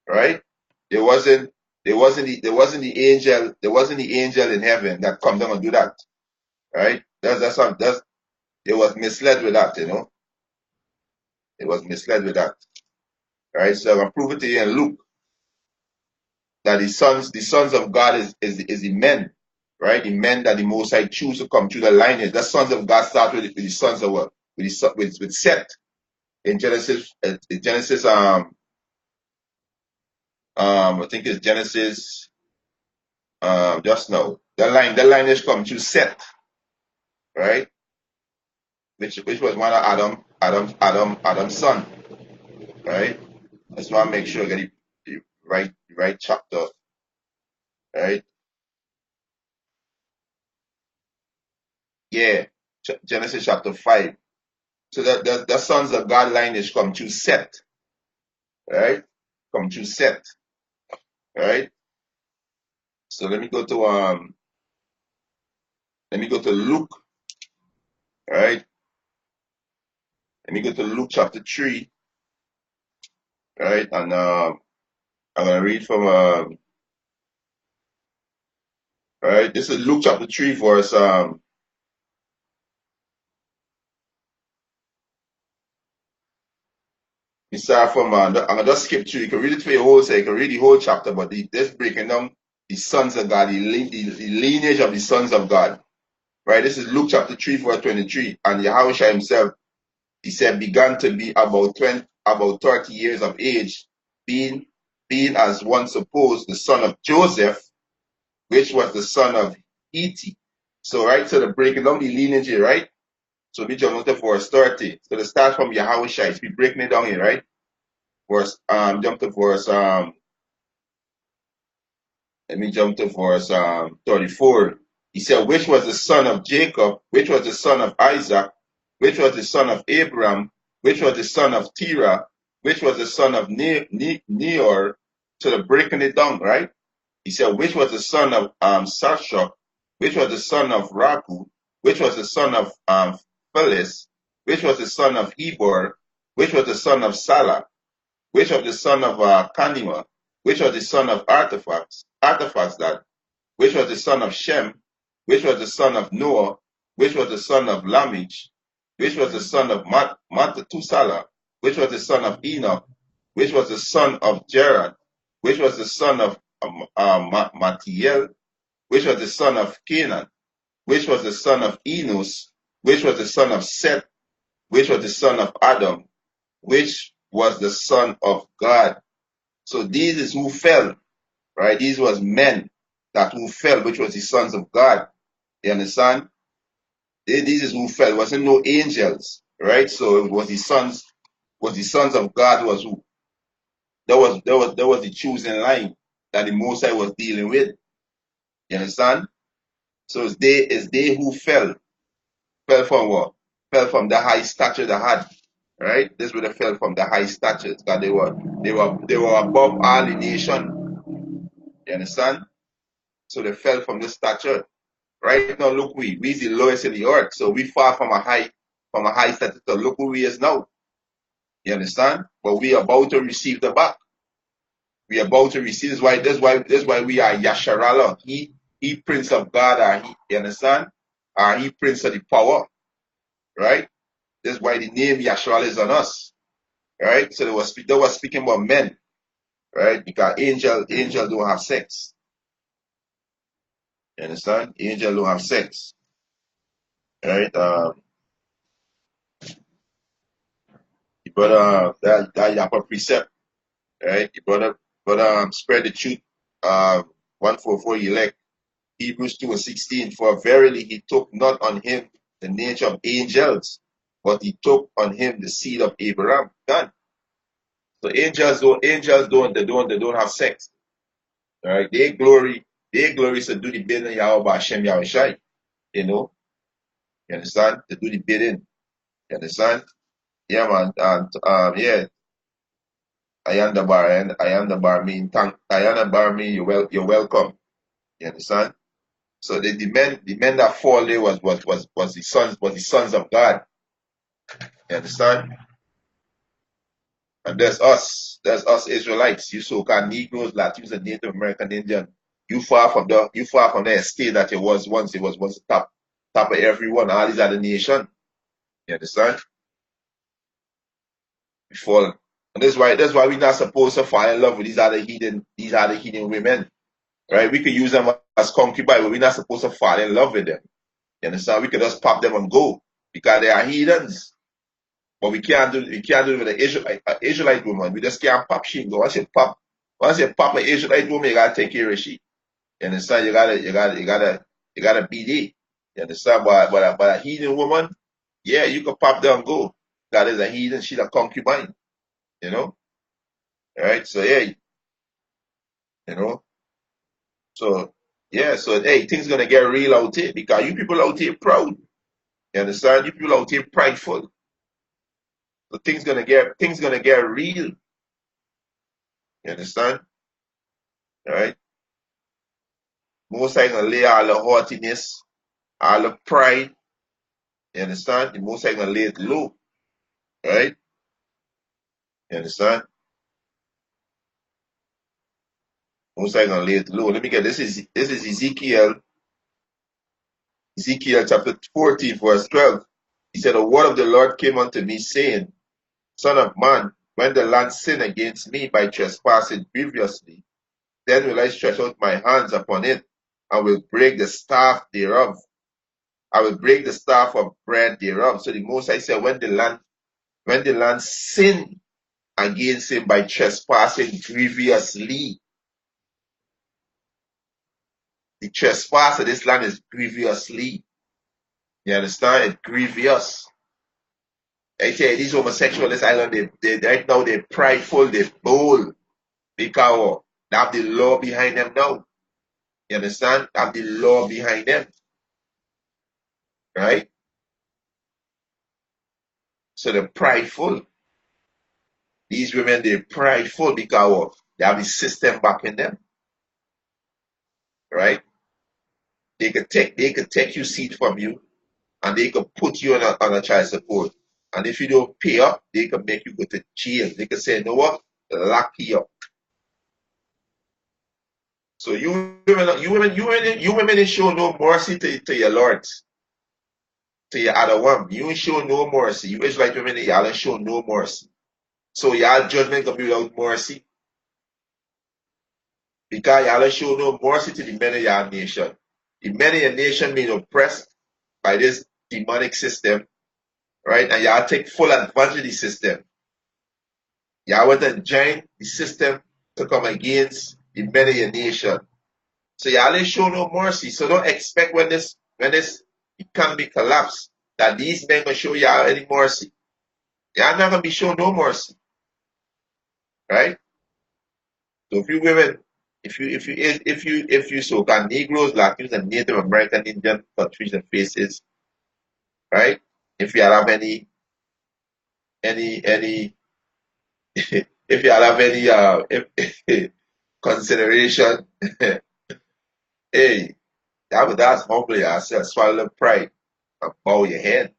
right? There wasn't There wasn't the angel in heaven that come down and do that. Right? It was misled with that, It was misled with that. Right? So I'm gonna prove it to you in Luke that the sons of God is the men, right? The men that the Most High choose to come through the lineage. The sons of God start with the sons of what? With Seth in Genesis. In Genesis, I think it's Genesis, just now. The lineage come through Seth, right? Which was one of Adam's son, right? I just want to make sure I get the right chapter, right? Yeah, Genesis chapter 5. So the sons of God lineage come through Seth, right? Come through Seth, right? So let me go to Luke, right? Let me go to Luke chapter 3, right? And I'm gonna read from right. This is Luke chapter 3, verse we start from I'm gonna just skip through. You can read it for your whole so you can read the whole chapter, but this breaking down the sons of God, the lineage of the sons of God. Right? This is Luke chapter 3, verse 23. And Yahweh himself, he said, began to be about 30 years of age, being as one supposed the son of Joseph, which was the son of Heti. So, right, so the breaking down the lineage here, right? So we jump to verse 30. So the start from Yahweh Shai, we breaking it down here, right? Jump to verse let me jump to verse 34. He said, which was the son of Jacob, which was the son of Isaac, which was the son of Abraham, which was the son of Terah, which was the son of Neor, to the breaking it down, right? He said, which was the son of Sashok, which was the son of Ragu, which was the son of Philis, which was the son of Hebor, which was the son of Salah, which was the son of Kanima, which was the son of Artaphazad, which was the son of Shem, which was the son of Noah, which was the son of Lamech, which was the son of Mattusala, which was the son of Enoch, which was the son of Jared, which was the son of Mattiel, which was the son of Canaan, which was the son of Enos, which was the son of Seth, which was the son of Adam, which was the son of God. So these is who fell, right? These was men that who fell, which was the sons of God. You understand? These is who fell. It wasn't no angels, right? So it was the sons of God was who that was the choosing line that the Most High was dealing with. You understand? So it's they who fell. Fell from what? Fell from the high stature they had. Right? This would have fell from the high stature because they were above all the nation. You understand? So they fell from the stature. Right now, look, we's the lowest in the earth, so we far from a high status. So look who we is now. You understand? But we are about to receive the back. We are about to receive. That's why we are Yasharala. He Prince of God, you understand? He Prince of the power, right? That's why the name Yasharala is on us, right? So they were speaking about men, right? Because angel don't have sex. You understand? Angel don't have sex, right? But that Yapa precept. Right? But spread the truth. 144 elect. Hebrews 2 and 16. For verily he took not on him the nature of angels, but he took on him the seed of Abraham. Done. So angels don't have sex. Right? Their glory is to do the bidding of Yahweh Hashem Yahweh Shai. You know? You understand? To do the bidding. You understand? Yeah, man. And yeah, I am the bar, and I am the bar mean I am the bar mean you're welcome. You understand? So the men that fall there was the sons of God. You understand? And there's us Israelites, you so-called Negroes, Latinos, and Native American Indian. You far from the estate that it was once. It was once the top of everyone. All these other nation. You understand? We fall. And that's why we're not supposed to fall in love with these other heathen women. Right? We could use them as concubines, but we're not supposed to fall in love with them. You understand? We could just pop them and go because they are heathens. But we can't do it with an Israelite woman. We just can't pop she and go. Once you pop an Israelite woman, you gotta take care of she. You understand? You gotta be there. You understand? But a heathen woman, yeah, you can pop them and go. That is a heathen, she's a concubine, you know? Right? So yeah, you know. So yeah, so hey, things gonna get real out here because you people out here proud. You understand? You people out here prideful. So things gonna get real. You understand? Right? Most I gonna lay all the haughtiness, all the pride. You understand? The most I gonna lay it low. Right? You understand? Most I gonna lay it low. Let me get this is Ezekiel chapter 14, verse 12. He said, the word of the Lord came unto me, saying, Son of man, when the land sin against me by trespassing grievously, then will I stretch out my hands upon it, and will break the staff thereof. I will break the staff of bread thereof. So the Most High said, when the land sin against him by trespassing grievously, the trespass of this land is grievously. You understand? It's grievous. I tell you, these homosexuals on this island, they right now they're prideful, they're bold, because they have the law behind them now. You understand? They have the law behind them, right? So they're prideful. These women, they're prideful because they have the system backing them, right? They could take your seat from you, and they could put you on a child support. And if you don't pay up, they can make you go to jail. They can say, you know what? Lock you up. So you women ain't show no mercy to your lords, to your other one. You ain't show no mercy. You Israelite women, y'all ain't show no mercy. So y'all judgment gonna be without mercy because y'all ain't show no mercy to the men of your nation. The men of your nation being oppressed by this demonic system, right? And y'all take full advantage of the system. Y'all went and joined the system to come against the men of your nation. So y'all ain't show no mercy. So don't expect when this economy collapse that these men gonna show y'all any mercy. Y'all not gonna be shown no mercy, right? So if you women, if you so-called Negroes, Latinos, and Native American Indian countries and faces, right? If you have any if you have any consideration, hey, that's humble yourself, swallow pride, and bow your head.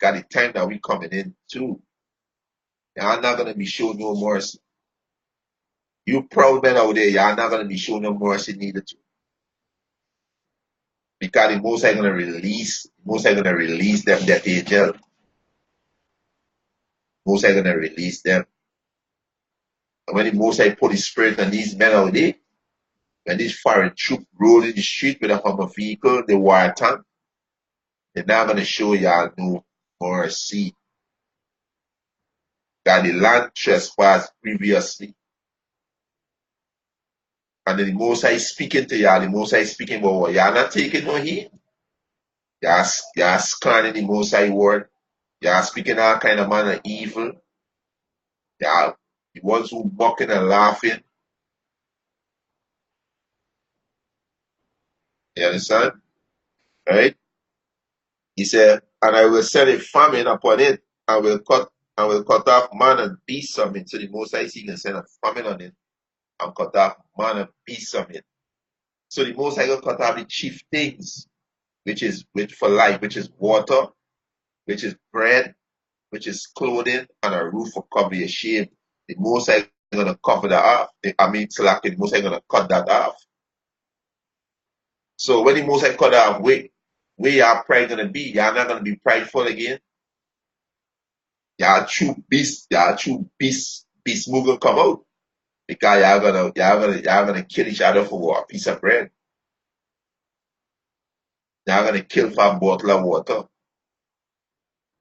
Got the time that we coming in too. Y'all not gonna be shown no mercy. You proud men out there, y'all not gonna be shown no mercy neither too. Because the most are gonna release them that angel. Most are gonna release them. And when the most I put his spirit on these men out there, when this foreign troop roll in the street with a Hummer vehicle, the war tank, they're not gonna show y'all no mercy. That the land trespassed previously. And then the most I speaking to y'all, the most I speaking about what y'all not taking no heed. Y'all scanning the most I word. Y'all speaking all kind of manner of evil. Y'all the ones who mocking and laughing. You understand? Right? He said, and I will send a famine upon it, and will cut off man and beast from it. So the most I see can send a famine on it and cut off man and beast from it. So the most I will cut off the chief things, which for life, which is water, which is bread, which is clothing, and a roof to cover your shame. the Most High gonna cover that off. I mean, selected, the Most High gonna cut that off. So when the Most High cut off, where your pride gonna be? You're not gonna be prideful again. Your true beast move gonna come out because y'all gonna kill each other for a piece of bread. Y'all gonna kill for a bottle of water.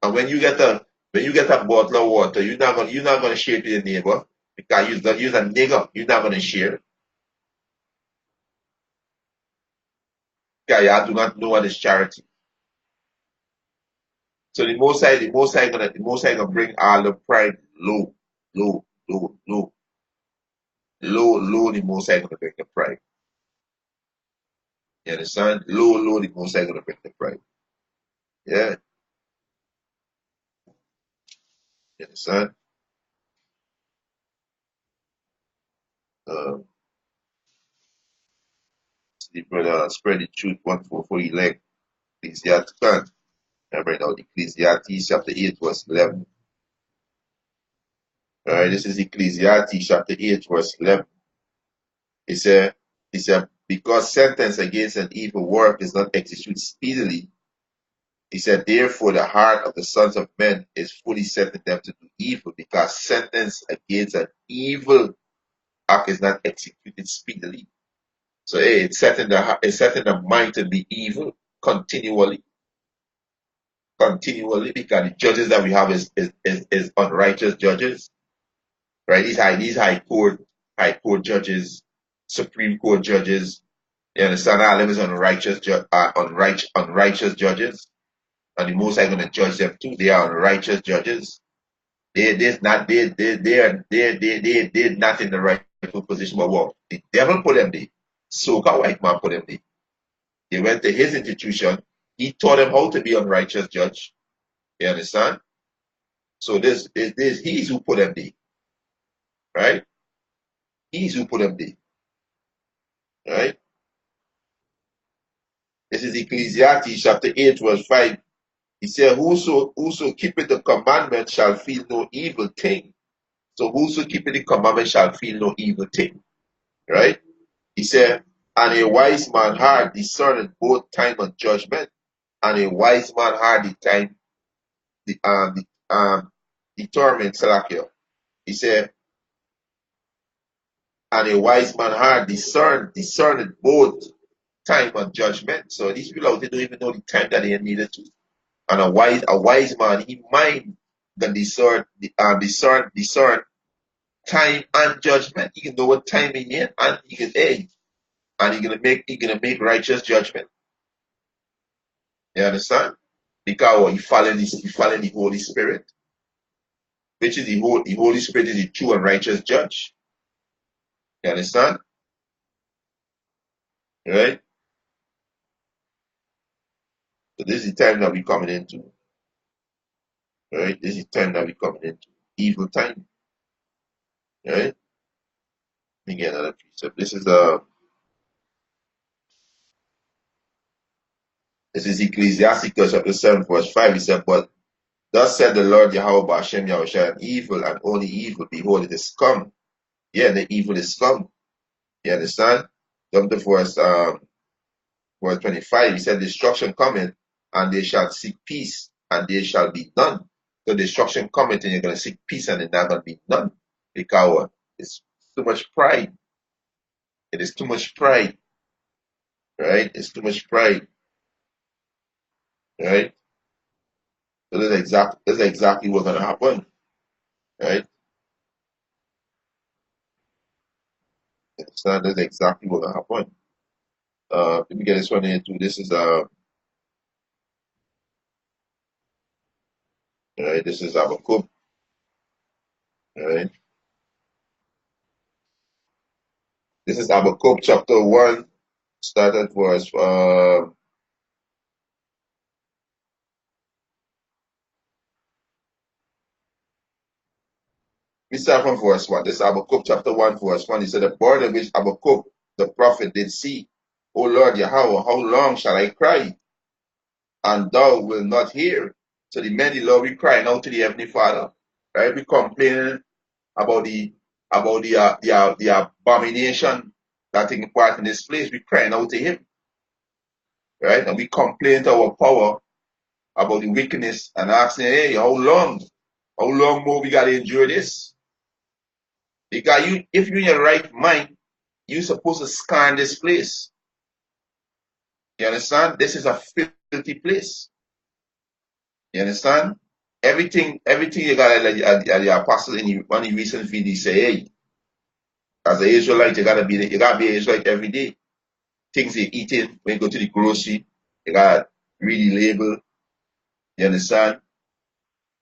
And when you get a bottle of water, you're not gonna share it with your neighbor because you're a nigger. You're not gonna share because y'all do not know what is charity. So the Most High gonna bring all the pride low, low, low, low, low, low. The Most High gonna bring the pride. You understand? Low, low. The Most High gonna bring the pride. Yeah, you understand? Um, the brother spread the truth one for elect. Ecclesiastes. Remember now, Ecclesiastes chapter 8 verse 11. All right, this is Ecclesiastes chapter 8 verse 11. It said, because sentence against an evil work is not executed speedily, he said, therefore the heart of the sons of men is fully set in them to do evil, because sentence against an evil act is not executed speedily. So hey, it's setting the mind to be evil continually, because the judges that we have is unrighteous judges, right? These high court judges, Supreme Court judges. You understand? Our limits on unrighteous judges, and the Most High going to judge them too. They are unrighteous judges. They're not in the rightful position. But what the devil put them there. Soka white man put them there. They went to his institution. He taught them how to be unrighteous judge. You understand? So this he's who put them there, right? He's who put them there, right? This is Ecclesiastes chapter 8, verse 5. He said, whoso keepeth the commandment shall feel no evil thing. So whoso keepeth the commandment shall feel no evil thing. Right? He said, and a wise man heart discerneth both time and judgment, and a wise man heart determined Salakia. He said, and a wise man heart discerneth both time and judgment. So these people out there don't even know the time that they needed to. And a wise man, he mind can discern time and judgment. He can know what time he in, and he can and he gonna make righteous judgment. You understand? Because he following the Holy Spirit, which is the Holy Spirit is the true and righteous judge. You understand? Right? So this is the time that we're coming into. Right? This is the time that we're coming into. Evil time. Right? Let me get another precept. This is Ecclesiasticus chapter 7, verse 5. He said, but thus said the Lord Yahweh Hashem Yahushua, evil and only evil, behold, it is come. Yeah, the evil is come. You understand? Jump to verse 25. He said, destruction cometh, and they shall seek peace, and there shall be none. So destruction cometh, and you're going to seek peace, and there's not going to be none. Because it's too much pride. It is too much pride. Right? It's too much pride. Right? So that's exactly what's going to happen. Right? That's exactly what's going to happen. Let me get this one here too. This is Habakkuk. Right? This is Habakkuk chapter 1, start at verse we start from verse 1. This is Habakkuk chapter 1, verse 1. He said, the burden which Habakkuk the prophet did see, O Lord Yahweh, how long shall I cry, and thou wilt not hear? So the men, the Lord, we crying out to the Heavenly Father. Right? We complaining about the abomination that taking part in this place. We crying out to him, right? And we complain to our power about the wickedness and asking, hey, how long? How long more we gotta endure this? Because if you're in your right mind, you're supposed to scan this place. You understand? This is a filthy place. You understand? Everything you got at the apostle in one of the recent videos say, hey, as an Israelite, you gotta be an Israelite every day. Things you're eating when you go to the grocery, you gotta read the label, you understand?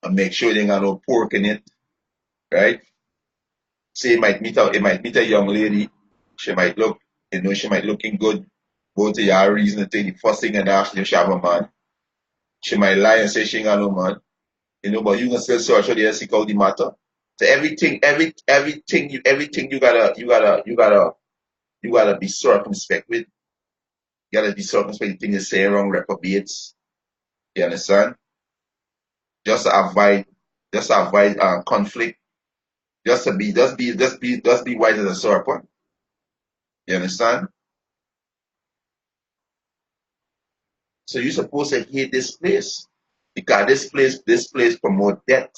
And make sure you ain't got no pork in it, right? Say it might meet a young lady, she might look, she might looking good, go to your reason to take the first thing and ask if she have a man. She might lie and say she ain't got no man, but you can still search out there and seek out the matter. So everything you gotta be circumspect with. You gotta be circumspect with things you say wrong reprobates. You understand? Just to avoid conflict. Just be wise as a serpent. You understand? So you're supposed to hate this place because this place promote death.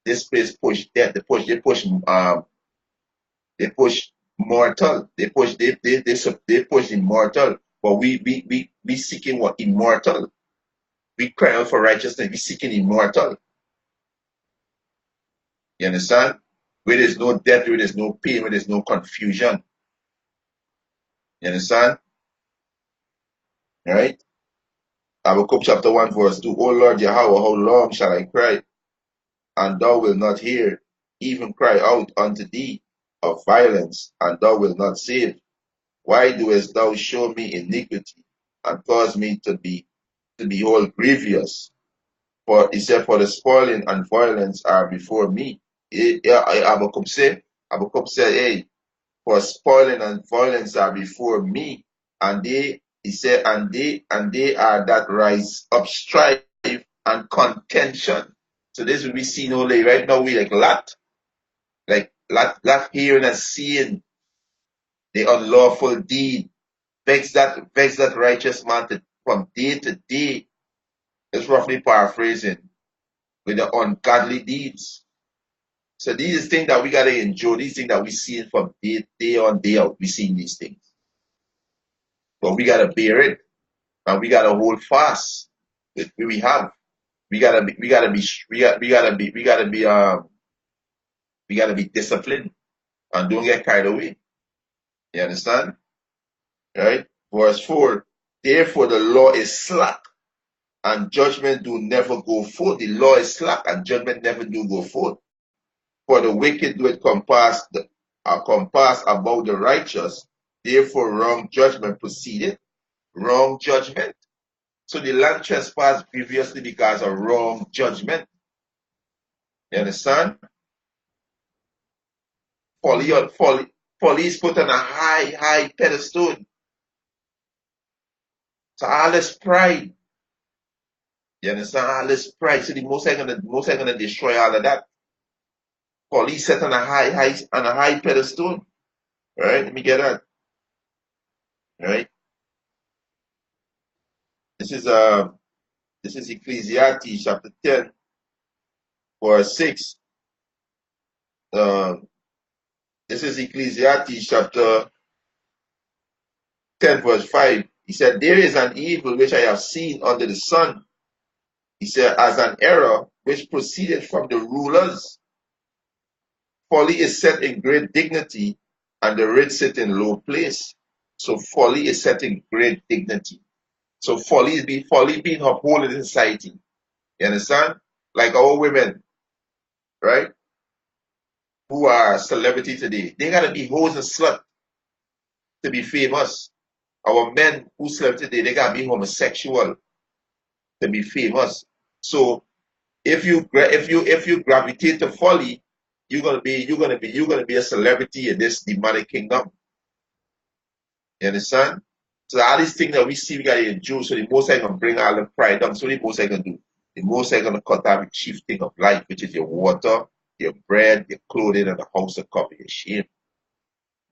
This place push death. They push mortal. They push immortal. But we seeking what immortal. We cry out for righteousness. We seeking immortal. You understand? Where there's no death, where there's no pain, where there's no confusion. You understand? Right? Habakkuk chapter 1 verse 2. O Lord Yahweh, how long shall I cry, and thou wilt not hear? Even cry out unto thee of violence, and thou wilt not save. Why doest thou show me iniquity, and cause me to behold grievous? For he said, for the spoiling and violence are before me. Habakkuk said, hey, for spoiling and violence are before me, and he said, and they are that rise up strife and contention. So this will be seen only right now. We like lot hearing and seeing the unlawful deed, vex that righteous man from day to day. It's roughly paraphrasing with the ungodly deeds. So these things that we gotta enjoy, these things that we see from day on day out, we seeing these things. But we gotta bear it and we gotta hold fast with what we have. We gotta be disciplined and don't get carried away. You understand? Right? Verse 4. Therefore the law is slack and judgment do never go forth. The law is slack and judgment never do go forth. For the wicked do it compass about the righteous. Therefore wrong judgment proceeded. Wrong judgment. So the land trespassed previously because of wrong judgment. You understand? Folly is put on a high pedestal. So all this pride. You understand? All this pride. So the most are gonna destroy all of that. Folly set on a high pedestal. Right? Let me get that. Right? This is Ecclesiastes chapter 10, verse 6. This is Ecclesiastes chapter 10, verse 5. He said, there is an evil which I have seen under the sun. He said, as an error which proceeded from the rulers. Folly is set in great dignity, and the rich sit in low place. So folly is set in great dignity. So folly being upheld in society. You understand? Like our women, right? Who are celebrity today. They gotta be hoes and slut to be famous. Our men who slept today, they gotta be homosexual to be famous. So if you gravitate to folly, you're gonna be a celebrity in this demonic kingdom. You understand? So all these things that we see, we gotta endure. So the most I can bring all the pride down. So the most I can do. The most I gonna cut out the chief thing of life, which is your water, your bread, your clothing, and the house to cover your shame.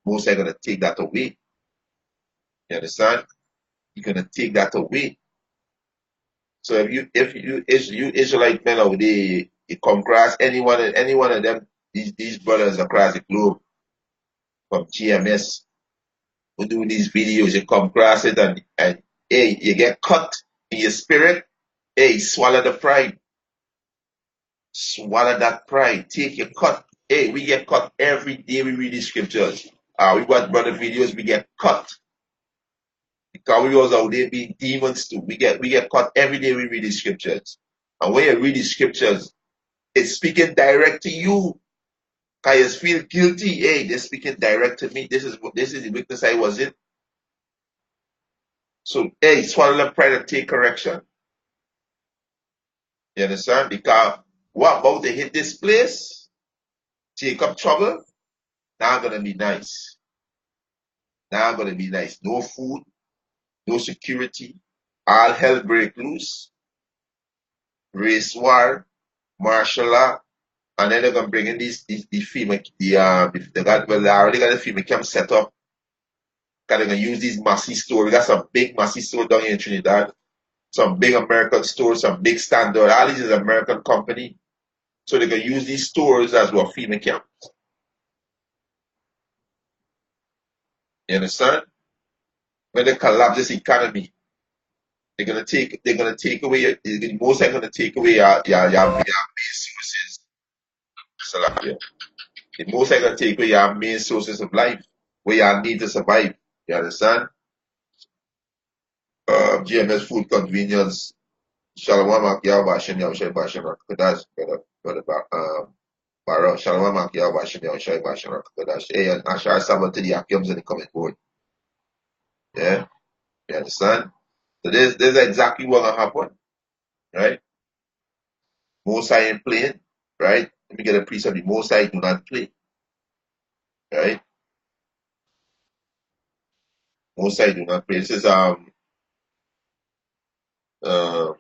Most are gonna take that away. You understand? You're gonna take that away. So if you Israelite men out there, you come across any one of them, these brothers across the globe from GMS who do these videos, you come across it and hey, you get cut in your spirit, hey, swallow the pride. Swallow that pride. Take your cut. Hey, we get cut every day we read the scriptures. We watch brother videos, we get cut. Because we was out there being demons too. We get cut every day we read the scriptures. And when you read the scriptures, it's speaking direct to you. Cause you feel guilty. Hey, they're speaking direct to me. This is the weakness I was in. So hey, swallow the pride and take correction. You understand? Because what about to hit this place? Take up trouble? Now I'm gonna be nice. Now I'm gonna be nice. No food, no security. All hell break loose. Race war, martial law, and then they're gonna bring in these female they got well they already got the female camp set up. Cause they're gonna use these massy stores. We got some big massy stores down here in Trinidad. Some big American stores, some big standard. All these is American company. So they're gonna use these stores as well female camp. You understand? When they collapse this economy, they're gonna take away most are gonna take away your main sources. Salakia. The most are gonna take away your main sources of life where you need to survive. You understand? GMS food convenience. Shalom Makia Bashan Yawshay Bashan Kadash Bara Shalom Makia Bashan Yawshay Bashan Kadash. Hey, and Ashar Sabbath to the Akims in the coming board. Yeah? You understand? So this is exactly what gonna happen. Right? Most I ain't playing. Right? Let me get a precept. The most I do not play. Right? Most I do not play. Uh,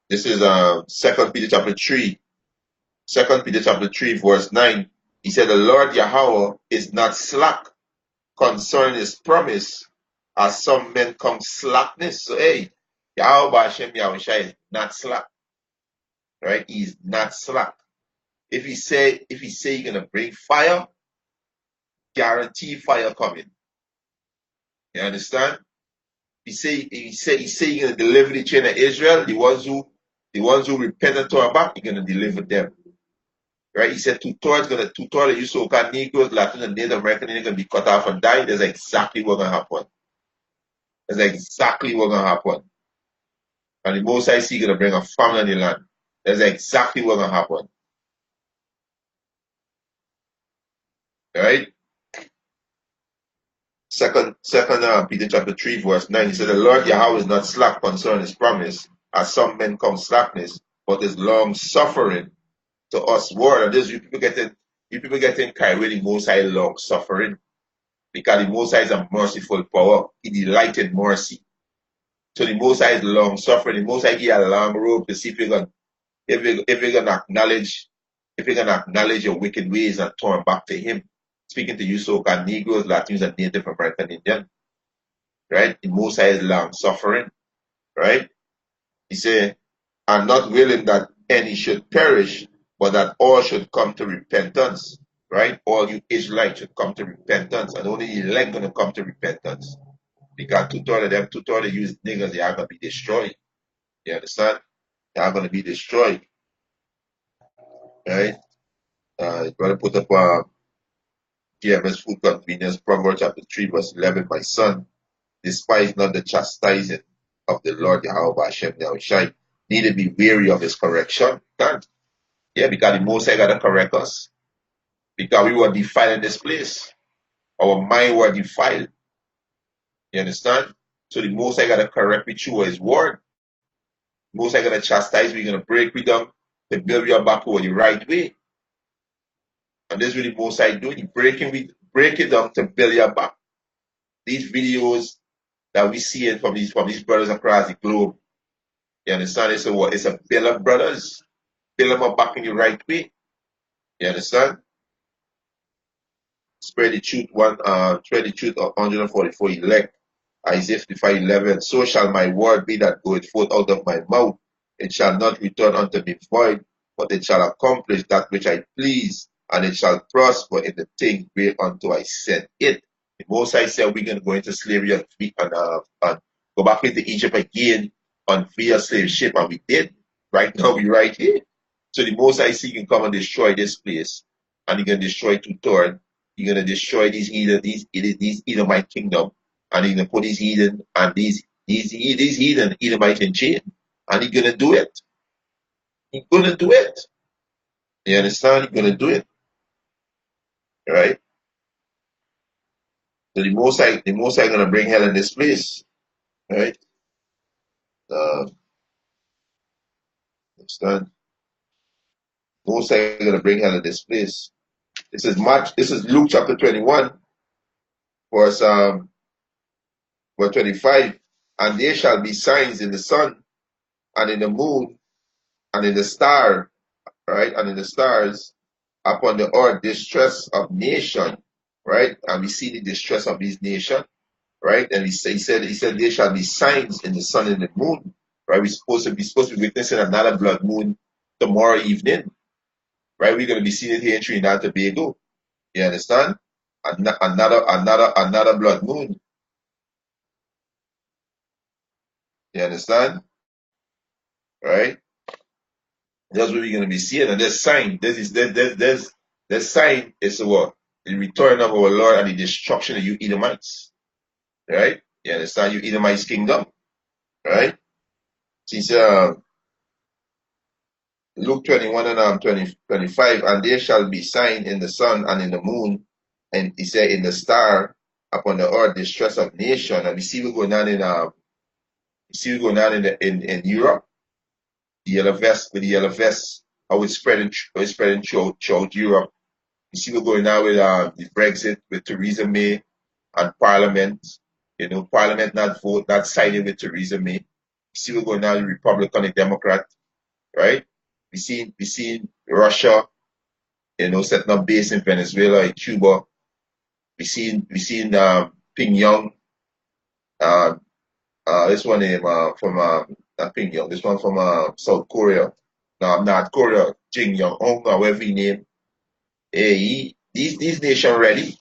this is Second Peter chapter 3. Second Peter chapter 3, verse 9. He said, the Lord Yahweh is not slack concerning his promise, as some men come slackness. So hey, Yahweh Hashem Yahushua is not slack. Right? He's not slack. If he say he's gonna bring fire, guarantee fire coming. You understand? He say he's gonna deliver the children of Israel, the ones who repent and turn back, he's gonna deliver them. Right? He said two-thirds of you so-called Negroes, Latin and Native American, they're gonna be cut off and die. That's exactly what's gonna happen. That's exactly what's gonna happen. And the Most High is gonna bring a famine in the land. That's exactly what's gonna happen. Right? Second Peter chapter 3, verse 9. He said, the Lord Yahweh is not slack concerning his promise, as some men come slackness, but is long suffering to us word. And this you people getting carried with the Most High long suffering. Because the Most High is a merciful power. He delighted mercy. So the Most High is long suffering. The Most High give you a long rope to see if you're gonna acknowledge your wicked ways and turn back to him. Speaking to you so-called Negroes, Latinos, and Native American Indian. Right? The Most High is long suffering. Right? He said, I'm not willing that any should perish, but that all should come to repentance. Right? All you Israelites should come to repentance, and only the elect gonna come to repentance. Because two-thirds of you niggas, they are gonna be destroyed. You understand? They are gonna be destroyed. Right? Brother put up GMS food convenience, Proverbs chapter 3, verse 11. My son, despise not the chastising of the Lord Yahweh Hashem Yahushai, neither be weary of his correction. Can't. Yeah, because the Most High gotta correct us. Because we were defiled in this place. Our mind were defiled. You understand? So the Most High gotta correct me through his word. The Most High gonna chastise me, gonna break me down to build you back over the right way. And this is what the Most High doing. He break it down to build you back. These videos that we see it from these brothers across the globe. You understand? It's a bill of brothers. build them up back in the right way. You understand? Spread the truth of 144 elect. Isaiah 55:11. So shall my word be that goeth forth out of my mouth. It shall not return unto me void, but it shall accomplish that which I please, and it shall prosper in the thing whereunto I sent it. The Most High said we're going to go into slavery and go back into Egypt again on via slave ship, and we did. Right now, we right here. So the Most High see can come and destroy this place, and he can destroy Tutor. You're gonna destroy these heathen, these Edomite kingdom, and you're gonna put these heathen and these heathen Edomite in chain, and he's gonna do it. He's gonna do it. You understand? He's gonna do it, right? So the Most High gonna bring hell in this place, right? Understand? Most High gonna bring hell in this place. This is March. This is Luke chapter 21, verse 25. And there shall be signs in the sun and in the moon and in the star, right? And in the stars upon the earth, distress of nation, right? And we see the distress of these nation, right? And he said there shall be signs in the sun and the moon, right? We're supposed to be witnessing another blood moon tomorrow evening, right? We're gonna be seeing it here in Trinidad and Tobago. You understand? Another blood moon. You understand? Right? That's what we're gonna be seeing. And this sign, this sign is what? The return of our Lord and the destruction of you Edomites. Right? You understand? You Edomites kingdom. Right? Since Luke 21 and 25, and there shall be sign in the sun and in the moon, and he said in the star upon the earth distress of nation. And we see what's going on in Europe, the yellow vest with the yellow vest, how it's spreading throughout Europe. You see what's going on with the Brexit with Theresa May and Parliament. You know, Parliament not siding with Theresa May. You see what's going on with Republican and Democrat, right? We seen Russia, you know, setting up base in Venezuela and Cuba. We seen Pyongyang, uh, this one from not Pyongyang, this one from South Korea, no, North Korea, Jin Young Hong, or whatever he name. Hey, these nation ready.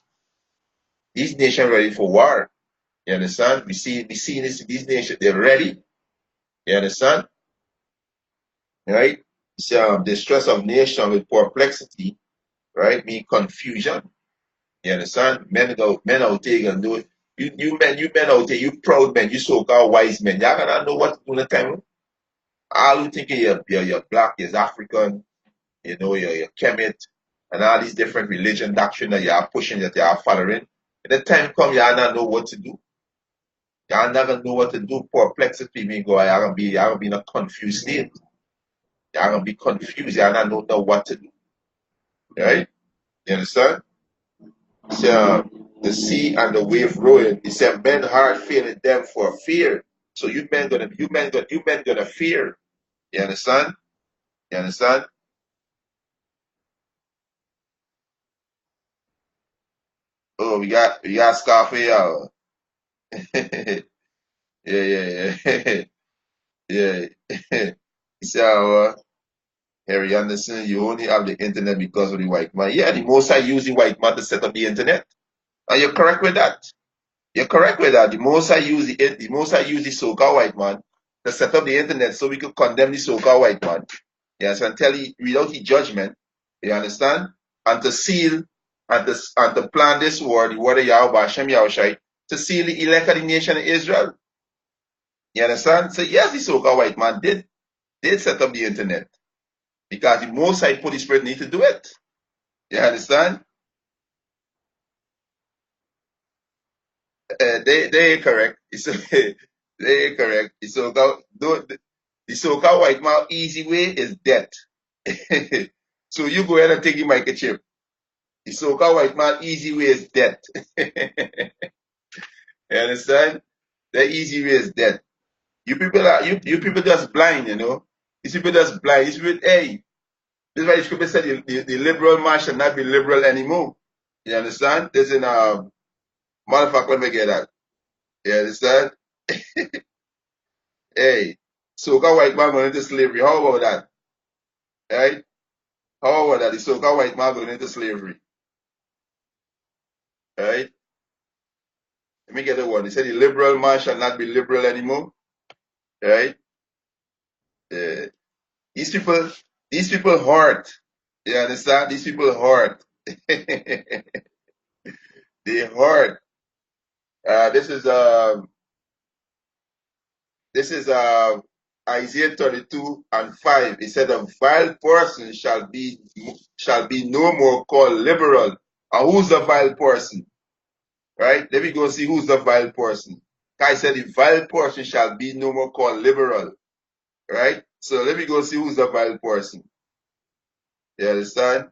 These nation ready for war. You understand? We see these nations, they're ready. You understand? Right? It's distress of nation with perplexity, right? Mean confusion. You understand? Men out there gonna do it. You men out there, you proud men, you so-called wise men, y'all gonna know what to do in the time. All you think you're black, you're African, you know, you're Kemet, and all these different religion doctrine that you are pushing, that you are following. When the time come, y'all not know what to do. Y'all not gonna know what to do. Perplexity mean go, y'all gonna be in a confused state. Y'all gonna be confused, y'all not know what to do. Right? You understand? So the sea and the wave roaring. He said, "Men heart failing them for fear." So you men gonna fear. You understand? You understand? Oh, we got Scarface out. Yeah, yeah, yeah, yeah. He said, Harry Anderson, you only have the internet because of the white man. Yeah, the most I use the white man to set up the internet. And you're correct with that. You're correct with that. The most I use the so-called white man to set up the internet so we could condemn the so-called white man. Yes, and tell you without the judgment. You understand? And to seal and to plan this war, the war of Yahweh Hashem Yahushai, to seal the elect of the nation of Israel. You understand? So yes, the so-called white man did set up the internet. Because the most I put the spirit need to do it. You understand? They ain't correct. They ain't correct. The so-called white man easy way is death. So you go ahead and take the microchip. The so-called white man easy way is death. You understand? The easy way is death. You people just blind, you know. These people just blind. These people, hey, This is why the scripture said the liberal man shall not be liberal anymore. You understand? This in motherfucker, let me get that. You understand? Hey, soca white man going into slavery. How about that? Right? How about that? The soca white man going into slavery. Right? Let me get the one. He said the liberal man shall not be liberal anymore. Right? Uh, these people hurt. You understand? These people hurt. They hurt. This is Isaiah 32:5. It said, "A vile person shall be no more called liberal." And who's the vile person? Right? Let me go see who's the vile person. I said, "The vile person shall be no more called liberal." Right? So let me go see who's the vile person. You understand?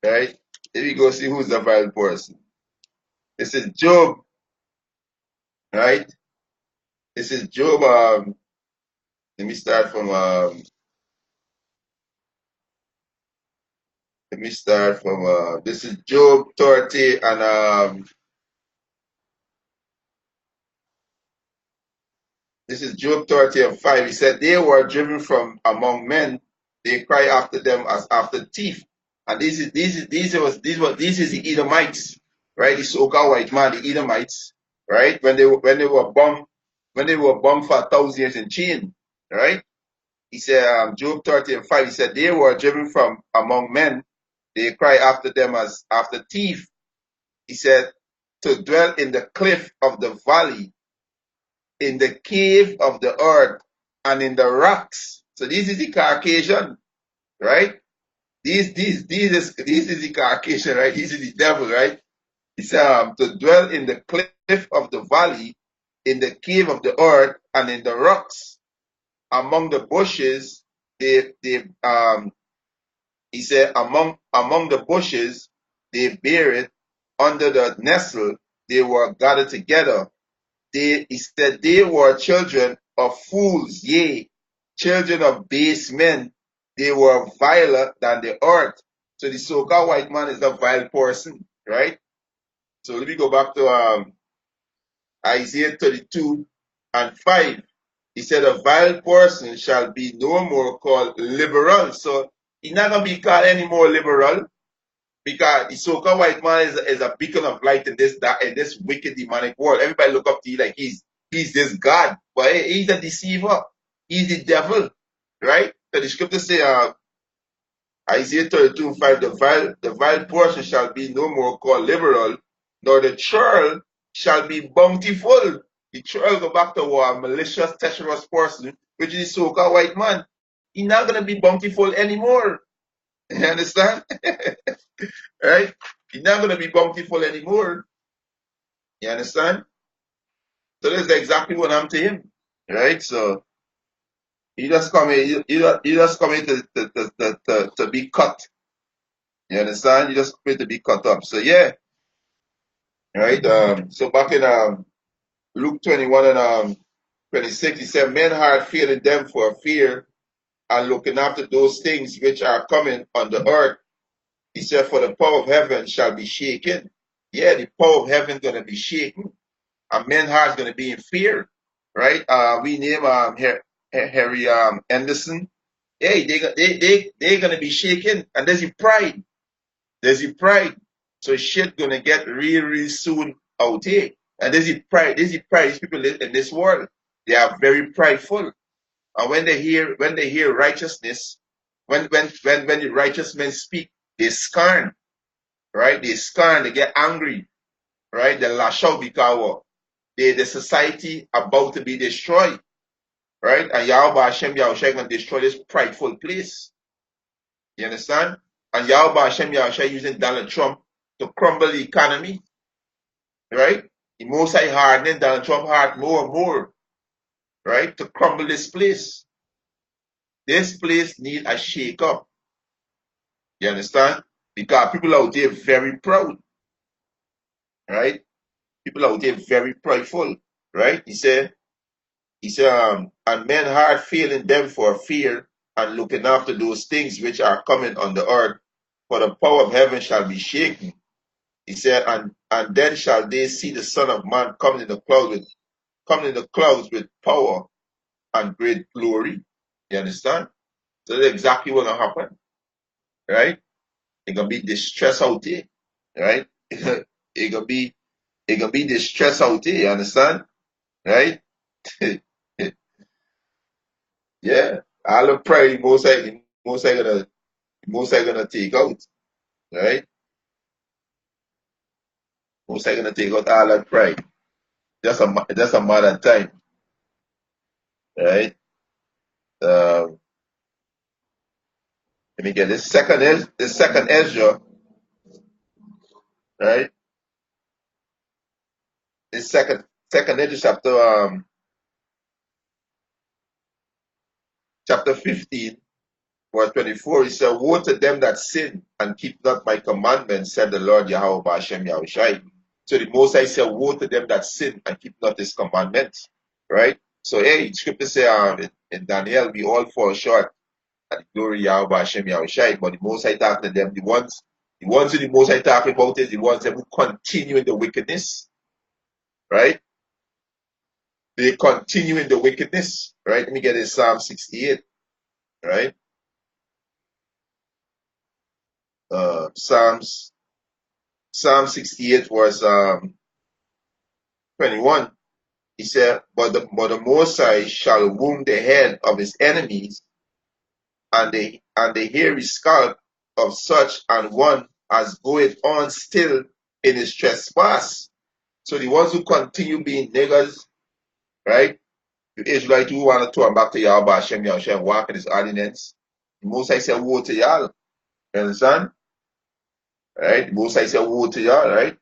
Right? Let me go see who's the vile person. This is Job. Right? This is Job. Let me start from this is Job 30 and this is Job 30 and 5. He said, "They were driven from among men, they cry after them as after thief." And this is the Edomites, right? The so-called white man, the Edomites, right? When they were bombed for 1,000 years in chain, right? He said, Job 30 and 5, he said, "They were driven from among men, they cry after them as after thief." He said, "To dwell in the cliff of the valley, in the cave of the earth, and in the rocks." So this is the Caucasian, right? This is the Caucasian, right? This is the devil, right? He said, to dwell in the cliff of the valley, in the cave of the earth, and in the rocks, among the bushes. He said, among the bushes they buried, under the nestle they were gathered together. He said, "They were children of fools, yea, children of base men. They were viler than the earth." So the so-called white man is a vile person, right? So let me go back to Isaiah 32 and 5. He said, "A vile person shall be no more called liberal." So he's not going to be called any more liberal, because the so-called white man is a beacon of light in this wicked demonic world. Everybody look up to you like he's this God, but he's a deceiver. He's the devil, right? So the scripture say, Isaiah 32:5, the vile portion shall be no more called liberal, nor the churl shall be bountiful. The churl go back to a malicious, treacherous person, which is the so-called white man. He's not gonna be bountiful anymore. You understand? Right? He's not going to be bountiful anymore. You understand? So that's exactly what happened to him. Right? So he just come in, he just come in to be cut. You understand? He just come in to be cut up. So yeah. Right? So back in Luke 21 and 26, he said, "Men heart fearing them for fear, and looking after those things which are coming on the earth." He said, "For the power of heaven shall be shaken." Yeah, the power of heaven gonna be shaken. A man's heart is going to be in fear, right? We name Harry Anderson. Hey, they're going to be shaken, and there's the pride. There's the pride. So shit going to get real, real soon out here. And there's the pride. There's the pride. These people in this world, they are very prideful. And when they hear righteousness, when the righteous men speak, they scorn, right? They scorn. They get angry, right? They lash out because the society about to be destroyed, right? And Yahweh Hashem Yahushua going to destroy this prideful place. You understand? And Yahweh Hashem Yahushua using Donald Trump to crumble the economy, right? The Most High hardening Donald Trump heart more and more, right? To crumble this place. This place need a shake up. You understand? Because people out there very proud, right? People out there very prideful, right? He said, and men heart failing them for fear, and looking after those things which are coming on the earth, for the power of heaven shall be shaken. He said, and then shall they see the Son of Man coming in the clouds with power and great glory. You understand? So that's exactly what's gonna happen, right? It's gonna be distress out there, right? It gonna be distress out there, you understand? Right? Yeah. All the pride most I gonna take out, right? Most I gonna take out all that pride. Just a matter of time, right? Um, let me get this second Ezra, right? This second Ezra chapter 15, verse 24. He said, "Woe to them that sin and keep not my commandments," said the Lord Yahweh Bashem Yahushai. So the Most High said, "Woe to them that sin and keep not His commandments." Right? So hey, scripture say in Daniel, we all fall short at the glory Yahweh Hashem Yahushai, but the Most High talking to them, the ones who the Most High talking about is the ones that who continue in the wickedness, right? They continue in the wickedness, right? Let me get this Psalm 68, right? Psalm 68 verse 21. He said, but the Most High shall wound the head of his enemies, and the hairy scalp of such an one as goeth on still in his trespass. So the ones who continue being niggers, right? The Israelites who want to turn back to Yahweh Hashem Yahushua and walk in his ordinance. The Most High said, woe to y'all. You understand? Right? The Most High said, woe to y'all, right?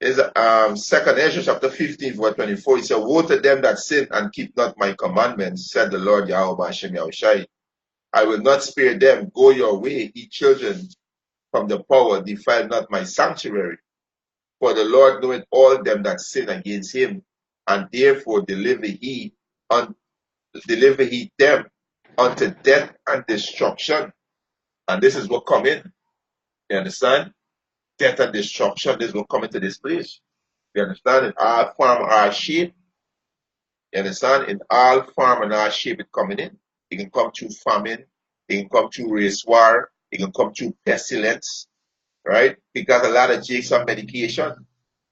Is second Ezra chapter 15, verse 24. He said, woe to them that sin and keep not my commandments, said the Lord Yahweh Hashem Yahushua. I will not spare them. Go your way, ye children, from the power, defile not my sanctuary. For the Lord knoweth all them that sin against him, and therefore deliver he them unto death and destruction. And this is what come in. You understand? Death and destruction, this will come into this place. You understand? In all form, all shape. You understand? In all form and all shape it coming in. It can come through famine, it can come through race war, it can come through pestilence, right? Because a lot of jakes on medication.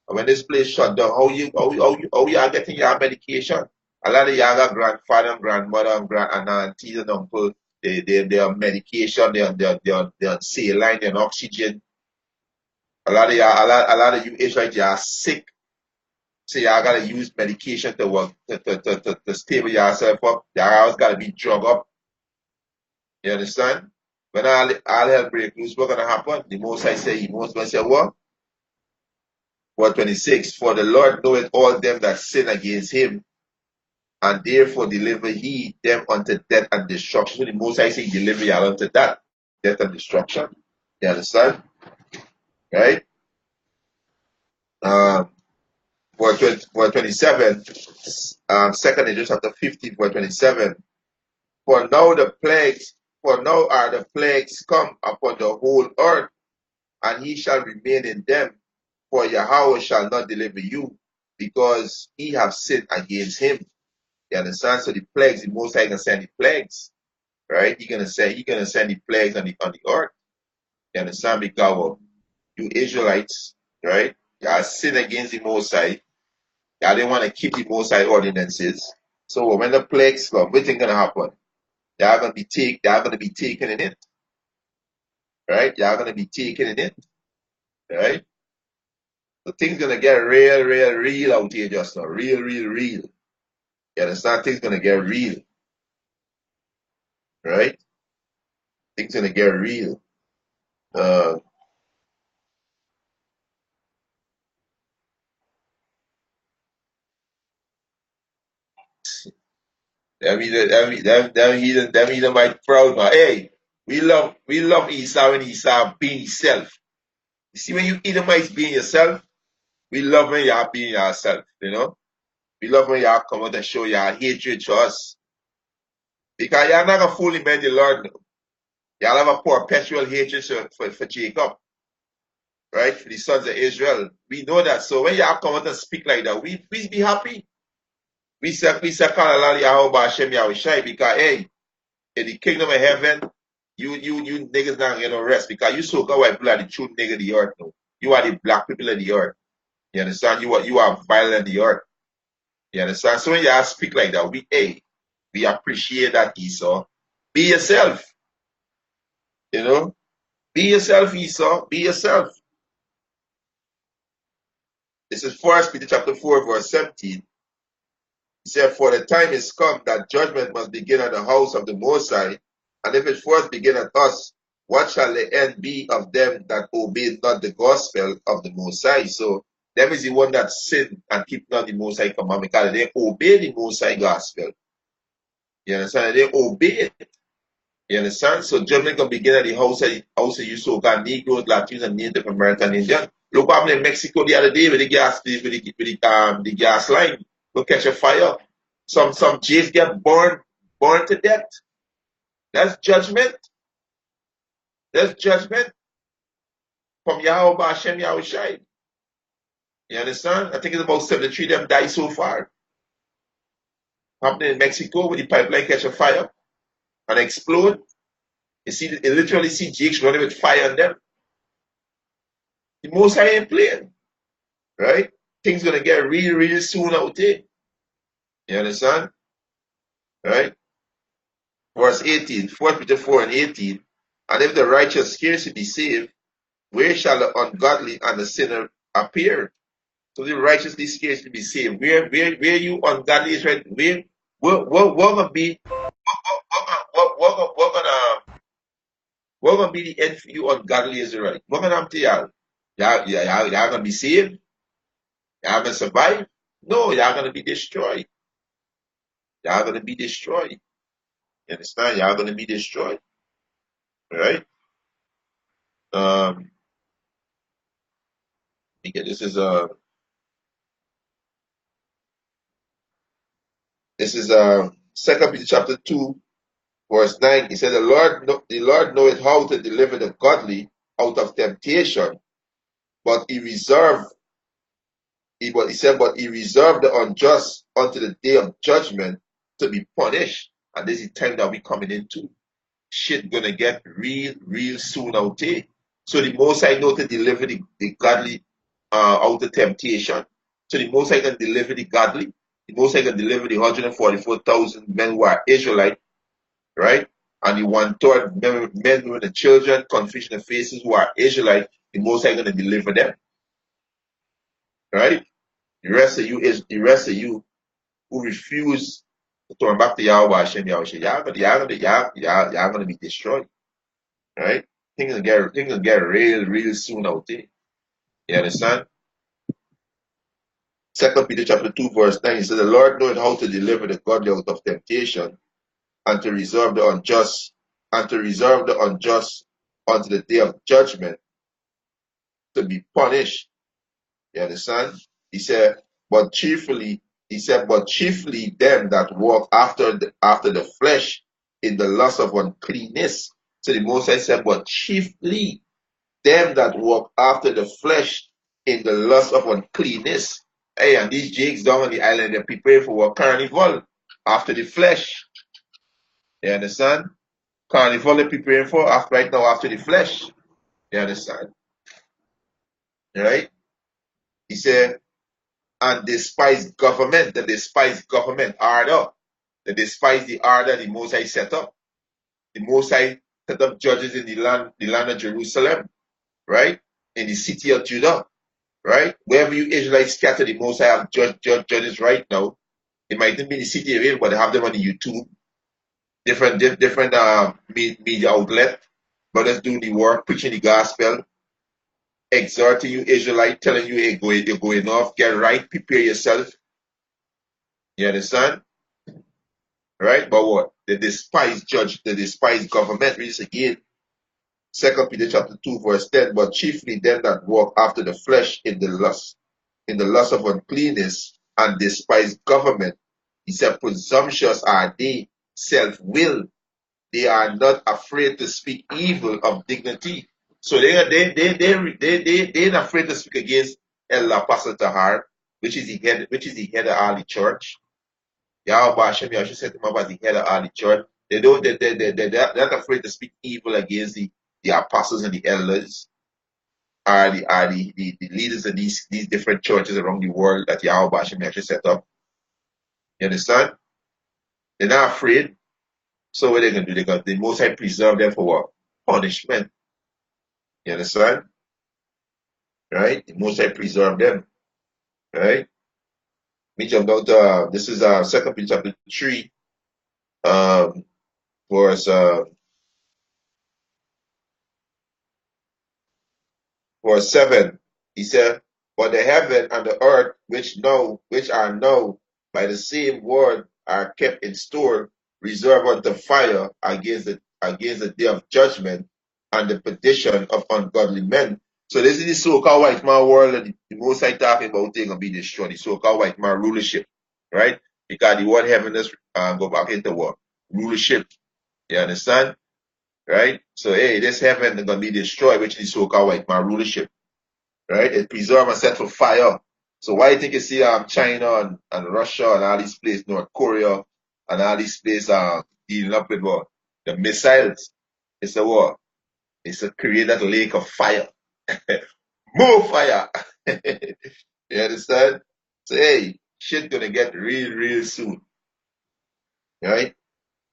And when this place shut down, how you are getting your medication? A lot of y'all got grandfather and grandmother and aunties and uncle. They on medication, they on saline, they on oxygen. A lot of you Israelites are sick. So y'all gotta use medication to work to stable yourself up. Y'all always gotta be drug up. You understand? When all hell break loose, what's gonna happen? The most I say, most I say what? Verse 26, for the Lord knoweth all them that sin against him, and therefore deliver he them unto death and destruction. So the most I say deliver y'all unto that, death and destruction. You understand? Right? Um, verse 27, second Edges chapter 15, verse 27. For now are the plagues come upon the whole earth, and he shall remain in them, for Yahweh shall not deliver you, because he have sinned against him. You understand? So the plagues, the Most High gonna send the plagues, right? He gonna send the plagues on the earth. You understand? Because of you Israelites, right? Y'all sin against the Most High. Y'all didn't want to keep the Most High ordinances. So when the plagues come, what's gonna happen? Y'all gonna be taken in it, right? Y'all gonna be taken in it, right? So things gonna get real, real, real out here just now. Real, real, real. You understand? Things gonna get real, right? Things gonna get real. Uh, them heathen might proud man. Hey, we love Esau when Esau being himself. You see when you Edomites being yourself, we love when y'all being yourself, you know? We love when y'all come out and show y'all hatred to us. Because you're not gonna fully man the Lord. Y'all have a perpetual hatred for Jacob, right? For the sons of Israel. We know that. So when y'all come out and speak like that, we please be happy. We say Kalalali Yahweh Hashem Yahushai because hey, in the kingdom of heaven, you niggas not gonna rest because you so called white people are the true nigga of the earth now. You are the black people of the earth. You understand? You are violent in the earth. You understand? So when y'all speak like that, we appreciate that Esau. Be yourself, you know. Be yourself, Esau. Be yourself. This is First Peter chapter 4, verse 17. He said, for the time is come that judgment must begin at the house of the Most High, and if it first begin at us, what shall the end be of them that obey not the gospel of the Most High? So, them is the one that sin and keep not the Most High commandment, because they obey the Most High gospel. You understand? They obey it. You understand? So judgment can begin at the house of you so-called Negroes, Latinos, and Native American Indians. Look what happened in Mexico the other day with the gas line. Go catch a fire. Some Jays get burned to death. That's judgment. That's judgment from Yahweh Hashem Yahushai. You understand? I think it's about 73 of them die so far. Happening in Mexico with the pipeline catch a fire and explode. You literally see Jakes running with fire on them. The Most High ain't playing. Right? Things gonna get really, really soon out there. You understand? Right? Verse 18, 4 Peter 4 and 18. And if the righteous scarcely be saved, where shall the ungodly and the sinner appear? So the righteously scarcely be saved. Where you ungodly is right? We're gonna be we're gonna be the end for you ungodly Israelite. We're gonna tell y'all. Y'all gonna be saved? Y'all gonna survive? No, y'all gonna be destroyed. Y'all gonna be destroyed. You understand? Y'all gonna be destroyed. Right? Because this is Second Peter chapter 2, verse 9. He said, the Lord knoweth how to deliver the godly out of temptation, but he said, but he reserved the unjust unto the day of judgment to be punished. And this is the time that we coming into. Shit gonna get real, real soon out there. So the most I know to deliver the godly out of temptation. So the most I can deliver the godly. The most I can deliver the 144,000 men who are Israelite, right? And the one-third men, women, and children, confusion of faces who are Israelite. The most I gonna deliver them, right? The rest of you who refuse to turn back to Yahweh Hashem Yahushua, y'all gonna be destroyed, right? Things will get real, real soon out there. You understand? Second Peter chapter 2, verse 9, he says, the Lord knoweth how to deliver the godly out of temptation, and to reserve the unjust, unto the day of judgment to be punished. You understand? He said, but chiefly them that walk after the flesh in the lust of uncleanness. So the Most High said, but chiefly them that walk after the flesh in the lust of uncleanness. Hey, and these jigs down on the island, they prepare for a carnival after the flesh. You understand? Carnival they preparing for right now after the flesh. You understand? Right? He said, and despise government, the despise government order. They despise the order the Most High set up. The Most High set up judges in the land of Jerusalem, right? In the city of Judah, right? Wherever you Israelites scatter, the Most High have judges right now. It might not be in the city of Israel, but they have them on the YouTube, different media outlet. Brothers doing the work, preaching the gospel, exhorting you Israelite, telling you, hey, you're going off, get right, prepare yourself. You understand? Right? But what? The despised judge, the despised government. Read this again. Second Peter chapter 2, verse 10. But chiefly them that walk after the flesh in the lust of uncleanness, and despise government. He said, presumptuous are they, self-will. They are not afraid to speak evil of dignity. So they're not afraid to speak against El Apostle Tahar, which is the head of all the church. Yahweh Hashem Yahshua set him up as the head of all the church. They're not afraid to speak evil against the apostles and the elders, the leaders of these different churches around the world that Yahweh Hashem Yahshua set up. You understand? They're not afraid. So what they're gonna do? The Most High preserve them for what? Punishment. You understand? Right? The Most High preserve them. Right? We jump down to this is 2 Peter chapter 3, verse verse 7. He said, "For the heaven and the earth which are now by the same word are kept in store, reserved unto fire against the day of judgment and the perdition of ungodly men." So this is the so-called white man world that the Most High talking about thing gonna be destroyed, the so-called white man rulership, right? Because the word heaven is go back into what? Rulership. You understand? Right? So hey, this heaven is gonna be destroyed, which is the so-called white man rulership. Right? It preserved and set for fire. So why you think you see China and Russia and all these places, North Korea and all these places dealing up with what? The missiles. It's a what? It's a create that lake of fire. More fire. You understand? So hey, shit gonna get real soon. Right?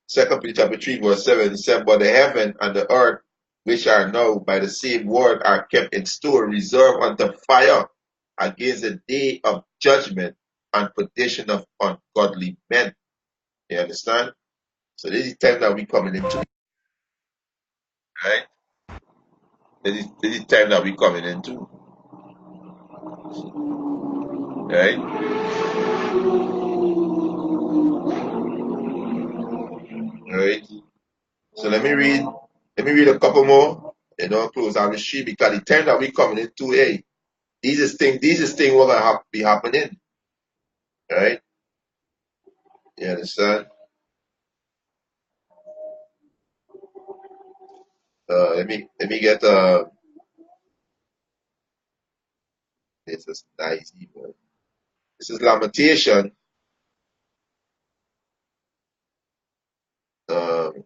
2 Peter chapter 3, verse 7 said, "But the heaven and the earth, which are now by the same word, are kept in store, reserved unto fire against the day of judgment and perdition of ungodly men." You understand? So this is the time that we coming into, right? This is the time that we coming into, right? Right. So let me read a couple more, close out the sheet because the time that we coming into, hey, these is things what gonna be happening, right? You understand? Let me get this is nice email. This is Lamentation. Um,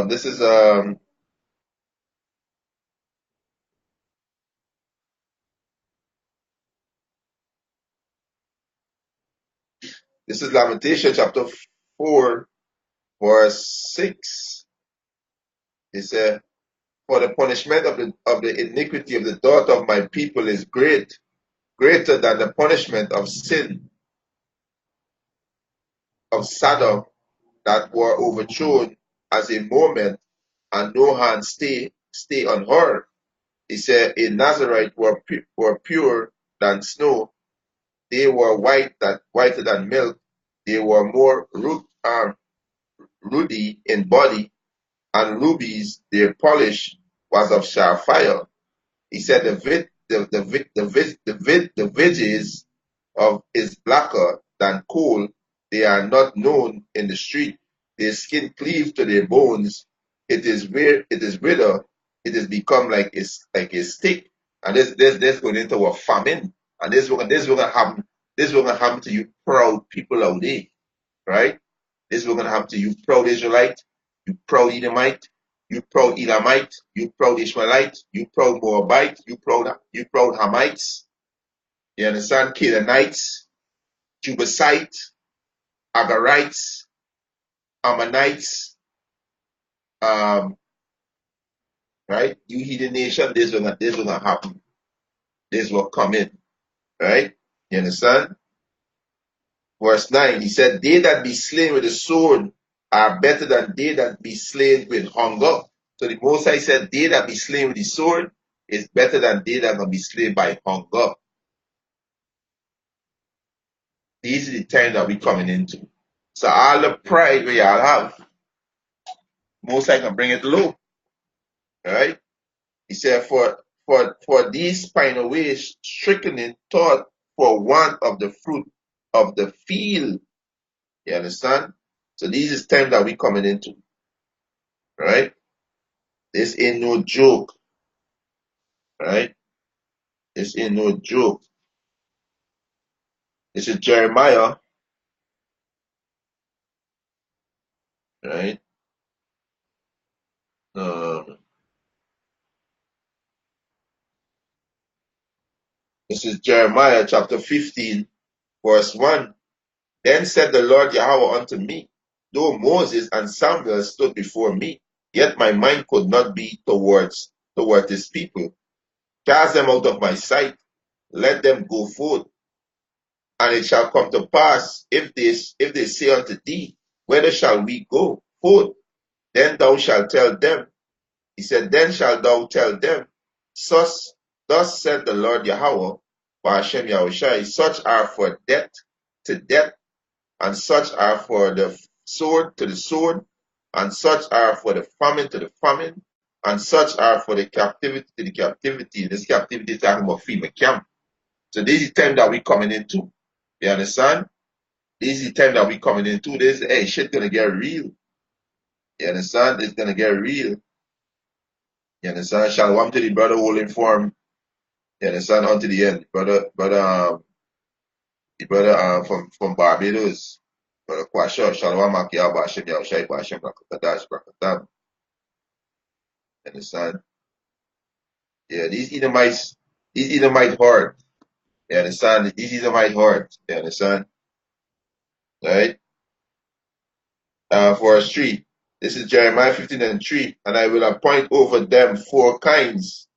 this is Lamentation chapter 4, verse 6. It said, "For the punishment of the iniquity of the daughter of my people is greater than the punishment of sin of Sodom, that were overthrown as a moment, and no hand stay on her." He said, "In Nazareth were pure than snow. They were whiter than milk. They were more ruddy in body, and rubies, their polish was of sapphire." He said, the vidges of is blacker than coal. They are not known in the street. Their skin cleaves to their bones. It is withered. It is become like a stick. And this going into a famine. And this will gonna happen. This will gonna happen to you proud people out there, right? This will gonna happen to you proud Israelite, you proud Edomite, you proud Elamite, you proud Ishmaelite, you proud Moabite, you proud Hamites, you understand? Canaanites, Jebusite, Agarites, Ammonites, right? You heathen nation, this will not happen. This will come in, right? You understand? Verse 9, he said, "They that be slain with the sword are better than they that be slain with hunger." So the Most High said, "They that be slain with the sword is better than they that gonna be slain by hunger." These are the time that we coming into. So all the pride we all have, Most High can bring it low, right? He said, for these pine away stricken in thought for want of the fruit of the field. You understand? So this is time that we coming into, right? This ain't no joke, right? This ain't no joke. This is Jeremiah, right? Um, this is Jeremiah chapter 15, verse 1. Then said the Lord Yahweh unto me, though Moses and Samuel stood before me, yet my mind could not be toward this people. Cast them out of my sight, let them go forth. And it shall come to pass, if they say unto thee, whither shall we go forth? Then thou shalt tell them. He said, then shalt thou tell them, thus said the Lord Yahweh, by Hashem Yahushai, such are for death to death, and such are for the sword to the sword, and such are for the famine to the famine, and such are for the captivity to the captivity. This captivity is talking about FEMA camp. So this is the time that we coming into. You understand? This is the time that we coming into. This, hey, shit gonna get real. You understand? It's gonna get real. You understand? Shalom to the brother holding form. You understand? Unto the end. The brother from Barbados. Brother Kwasha, Shalom Makia, Bashem Yahushai, Bashem Rakatadash, Rakatam. You understand? Yeah, these Edomite hard. You understand? These Edomite hard. You understand? Right? For us 3. This is Jeremiah 15:3. And I will appoint over them 4 kinds.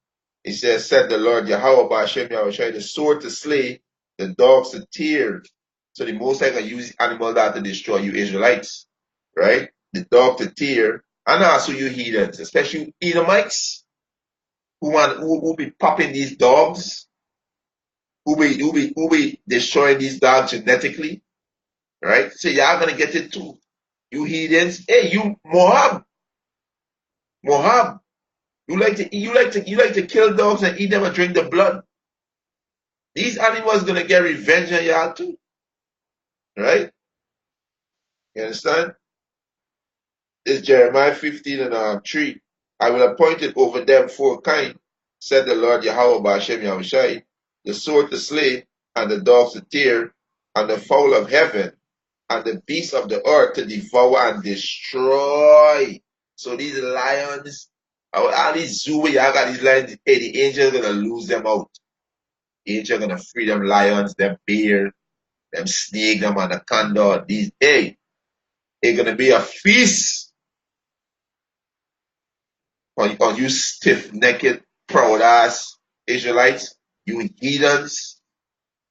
He says, said the Lord Yahweh Ba'ashem Yahushai, the sword to slay, the dogs to tear. So the Most High can use animal that to destroy you Israelites. Right? The dog to tear. And also you heathens, especially you Edomites, who be popping these dogs, who be destroying these dogs genetically. Right? So y'all gonna get it too. You heathens. Hey, you Moab. You like to kill dogs and eat them and drink the blood. These animals gonna get revenge on y'all too, right? You understand? This Jeremiah 15:3. I will appoint it over them 4 kinds, said the Lord Yahweh Ba'ashem Yahushai, the sword to slay, and the dogs to tear, and the fowl of heaven, and the beasts of the earth to devour and destroy. So these lions, all these zoo where y'all got these lions, hey, the angels gonna lose them out. The angels gonna free them lions, them bear, them snake, them anaconda, these, hey, it's gonna be a feast on you stiff-necked, proud-ass Israelites, you heathens,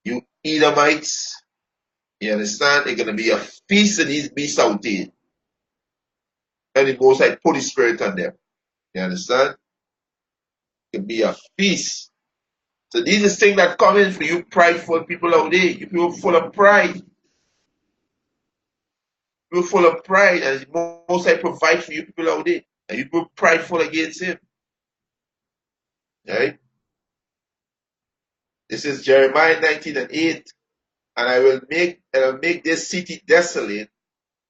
you Edomites. You understand? It's gonna be a feast of these beasts out there. And the Most High put His Spirit on them. You understand? It can be a feast. So these is things that coming for you prideful people out there. You people full of pride. You're full of pride, and the Most High provide for you people out there. And you people prideful against Him. Right? This is Jeremiah 19:8. And I'll make this city desolate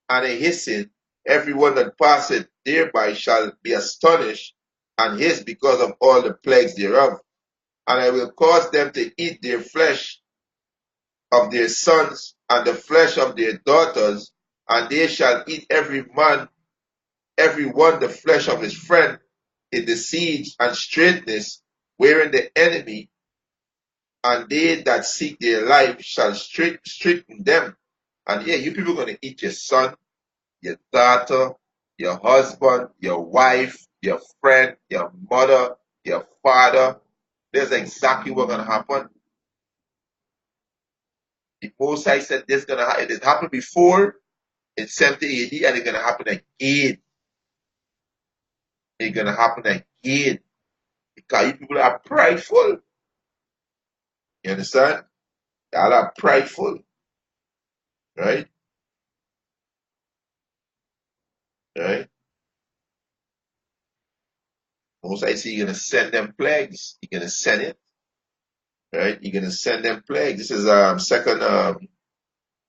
and a hissing. Everyone that passeth thereby shall be astonished and hiss because of all the plagues thereof. And I will cause them to eat their flesh of their sons and the flesh of their daughters, and they shall eat every one the flesh of his friend in the siege and straitness wherein the enemy and they that seek their life shall straighten them. And yeah, you people are going to eat your son, your daughter, your husband, your wife, your friend, your mother, your father. That's exactly what's going to happen. The Most High said this is going to happen. It happened before in 70 AD and it's going to happen again. It's going to happen again. Because you people are prideful. You understand? Y'all are prideful. Right? Right? Most I see you're gonna send them plagues. You're gonna send it, right? You're gonna send them plagues. This is second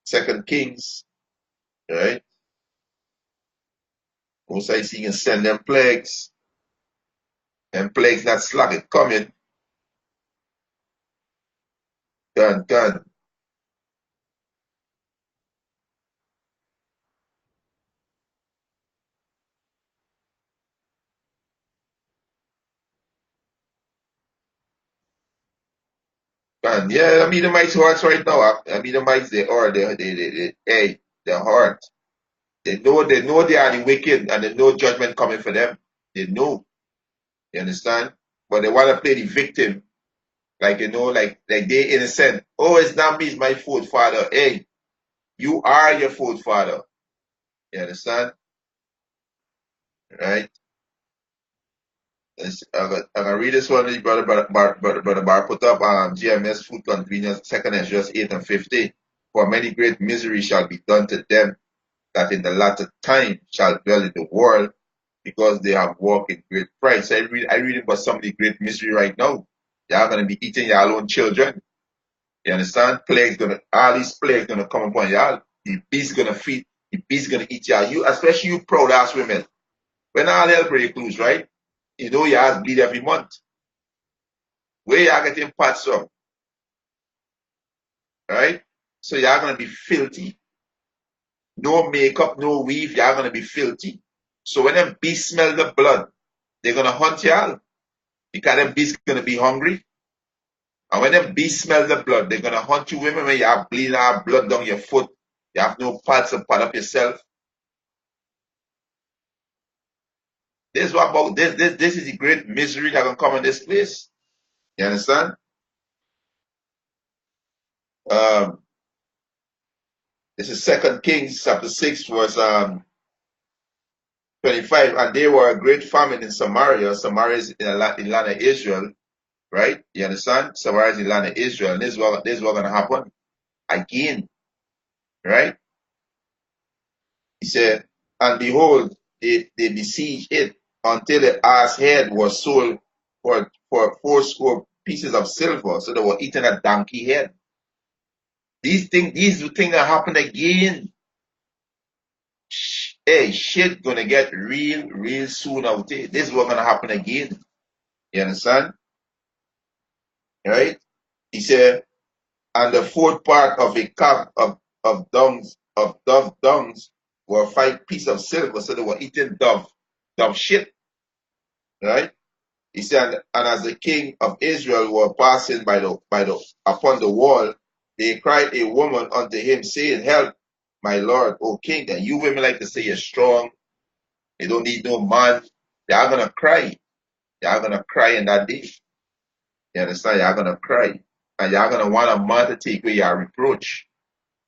Second Kings, right? Most I see can send them plagues, and plagues not slack it coming. Done. And yeah, I mean the mighty hearts right now. I mean the mighty they are hey, their heart. They know they are the wicked and they know judgment coming for them. They know. You understand? But they want to play the victim. Like like they innocent. Oh, it's not me, it's my fault, father. Hey, you are your fault, father. You understand? Right? I'm gonna read this one, brother Bar put up GMS food convenience, second is just 8 and 50. For many great misery shall be done to them that in the latter time shall dwell in the world, because they have walked in great pride. So I read about some of the great misery right now. Y'all gonna be eating your own children. You understand? All these plagues gonna come upon y'all. The beast gonna feed, the beast gonna eat y'all. You, especially you proud ass women. When all hell break loose, right? You know your ass bleed every month. Where y'all getting parts from, right? So y'all gonna be filthy. No makeup, no weave, y'all gonna be filthy. So when them beasts smell the blood, they're gonna hunt y'all because them beasts gonna be hungry. And when them beasts smell the blood, they're gonna hunt you women when you have bleeding out blood down your foot. You have no parts to pad up yourself. This is what about this is the great misery that gonna come in this place. You understand? Um, this is Second Kings chapter 6 verse 25. And there were a great famine in Samaria. Samaria is in the land of Israel, right? You understand? Samaria is in the land of Israel. And this is what gonna happen again, right? He said, and behold, they besieged it until the ass head was sold for 80 pieces of silver. So they were eating a donkey head. These things that happen again. Hey, shit gonna get real soon out there. This is what gonna happen again. You understand? Right? He said, and the fourth part of a cup of dove dungs were 5 pieces of silver. So they were eating dove shit. Right? He said, and as the king of Israel were passing by the upon the wall, they cried a woman unto him, saying, help, my lord, O king. And you women like to say you're strong. They don't need no man. They are gonna cry. They are gonna cry in that day. You understand? You are gonna cry. And you are gonna want a man to take away your reproach.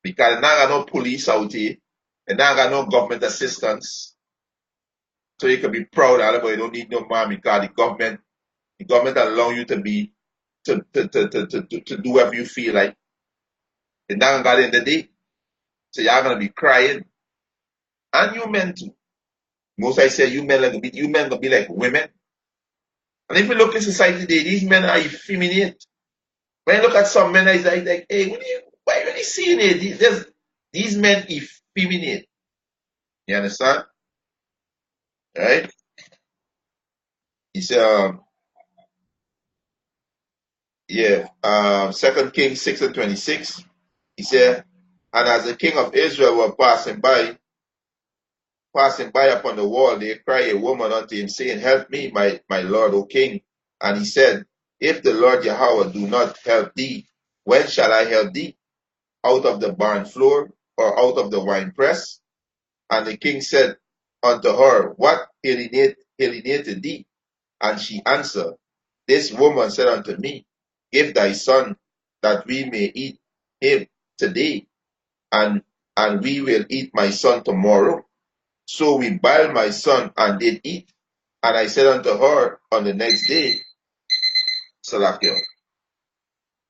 Because they not got no police out here. They not got no government assistance. So you can be proud of it, but you don't need no man because the government allow you to be to do whatever you feel like. They not got in the day. So you are gonna be crying. And you men too. Most I say you men gonna be like women. And if you look in society today, these men are effeminate. When you look at some men, it's like hey, why are you seeing it? These men effeminate. You understand? Right? He said, yeah, Second Kings 6 and 26. He said, and as the king of Israel were passing by upon the wall, they cried a woman unto him, saying, help me, my lord, O king. And he said, if the Lord Yahweh do not help thee, when shall I help thee? Out of the barn floor, or out of the winepress? And the king said unto her, what alienated thee? And she answered, this woman said unto me, give thy son, that we may eat him today, and we will eat my son tomorrow. So we boiled my son and did eat. And I said unto her on the next day, Salakia.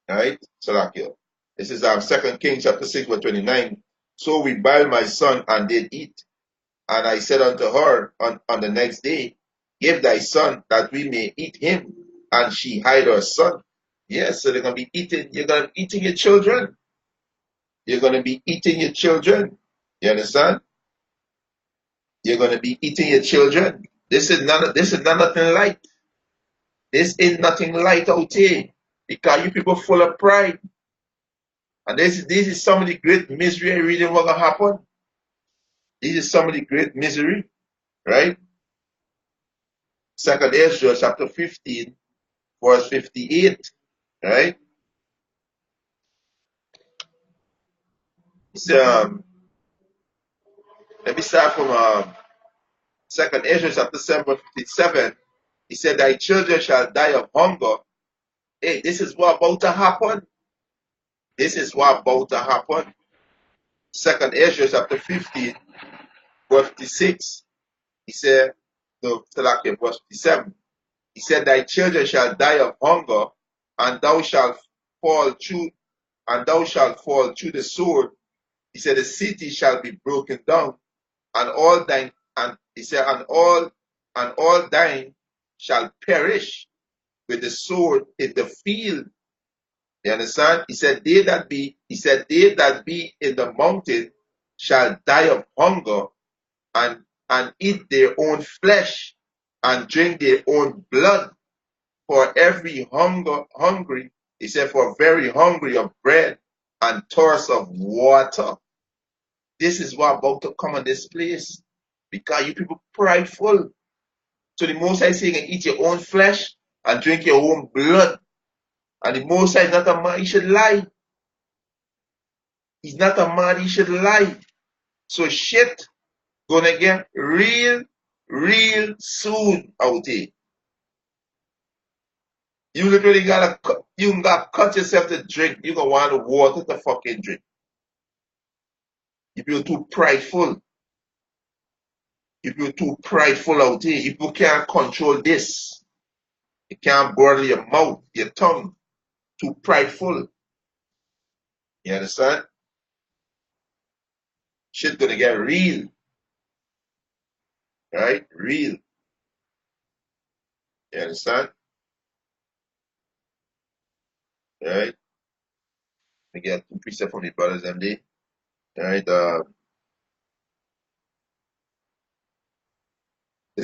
Right? Salakia. This is Second Kings chapter 6, verse 29. So we boiled my son and did eat. And I said unto her on the next day, give thy son that we may eat him. And she hid her son. Yes, so they're gonna be eating, you're gonna be eating your children. You're going to be eating your children. You understand? You're going to be eating your children. This is not nothing light. This ain't nothing light out here. Because you people full of pride. And this is some of the great misery reading what gonna happen. This is some of the great misery, right? Second Ezra chapter 15, verse 58, right? So let me start from Second Ezra chapter 7, verse 57. He said, "Thy children shall die of hunger." Hey, this is what about to happen. This is what about to happen. Second Ezra chapter 15, verse 56. He said, no, verse 57. He said, "Thy children shall die of hunger, and thou shalt fall through, the sword." He said, "The city shall be broken down, and all thine, and he said, and all thine shall perish with the sword in the field." You understand? They that be in the mountain shall die of hunger, and eat their own flesh, and drink their own blood. For every hungry, he said, for very hungry of bread and thirst of water. This is what about to come in this place. Because you people prideful. So the Most High saying, eat your own flesh and drink your own blood. And the Most High is not a man, he should lie. He's not a man, he should lie. So shit gonna get real, real soon out here. You literally gotta cut yourself to drink. You gonna want the water to fucking drink. If you're too prideful, out here, if you can't control this, you can't bridle your mouth, your tongue, too prideful. You understand? Shit gonna get real, right? Real. You understand? Right? We get two precepts from the brothers and they, right? The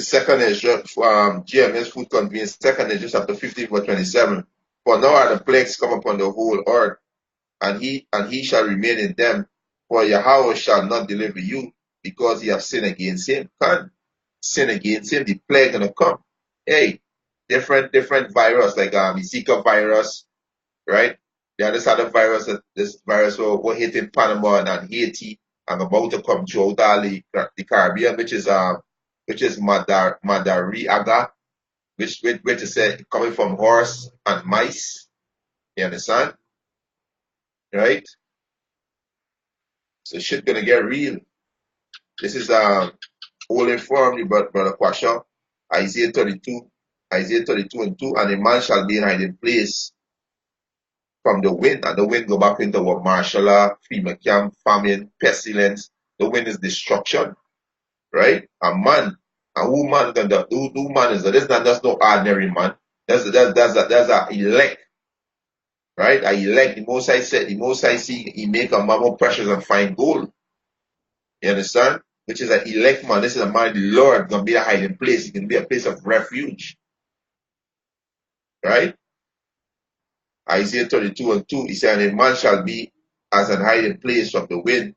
second is just GMS food convenience. Second is just chapter 15 verse 27. For now are the plagues come upon the whole earth, and he shall remain in them. For Yahweh shall not deliver you, because ye have sinned against him. Can sin against him, the plague gonna come. Hey, different virus like Zika virus, right? The other side of virus, this virus will hit in Panama and Haiti, and about to come throughout all the Caribbean, which is Madariaga, which is coming from horse and mice. You understand? Right? So shit gonna get real. This is all informed you, brother Kwasha. Isaiah 32, Isaiah 32 and 2, and a man shall be in hiding place from the wind, and the wind go back into what martial law, FEMA camp, famine, pestilence. The wind is destruction, right? A woman, who man is that? This is not just no ordinary man. That's a elect, right? A elect. The Most High see, he make a man more precious than fine gold. You understand? Which is an elect man. This is a man, the Lord, gonna be a hiding place. It can be a place of refuge, right? Isaiah 32 and 2, he said, "And a man shall be as an hiding place from the wind,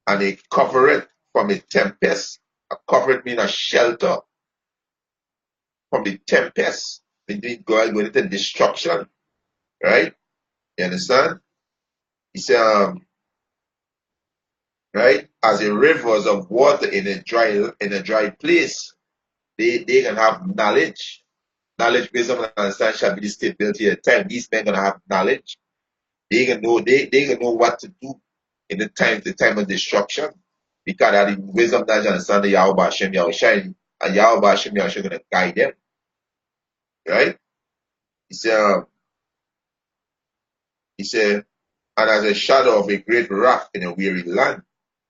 and a covereth from a tempest." A covereth means a shelter from the tempest. Between God going into destruction, right? You understand? He said, right, as a rivers of water in a dry place, they can have knowledge. Knowledge, wisdom, and understanding shall be the stability of the time. These men gonna have knowledge. They can know what to do in the time of destruction. Because of the wisdom, knowledge, and understanding Yahweh Hashem Yahushai, and Yahweh Hashem Yahushai gonna guide them. Right? He said, and as a shadow of a great rock in a weary land.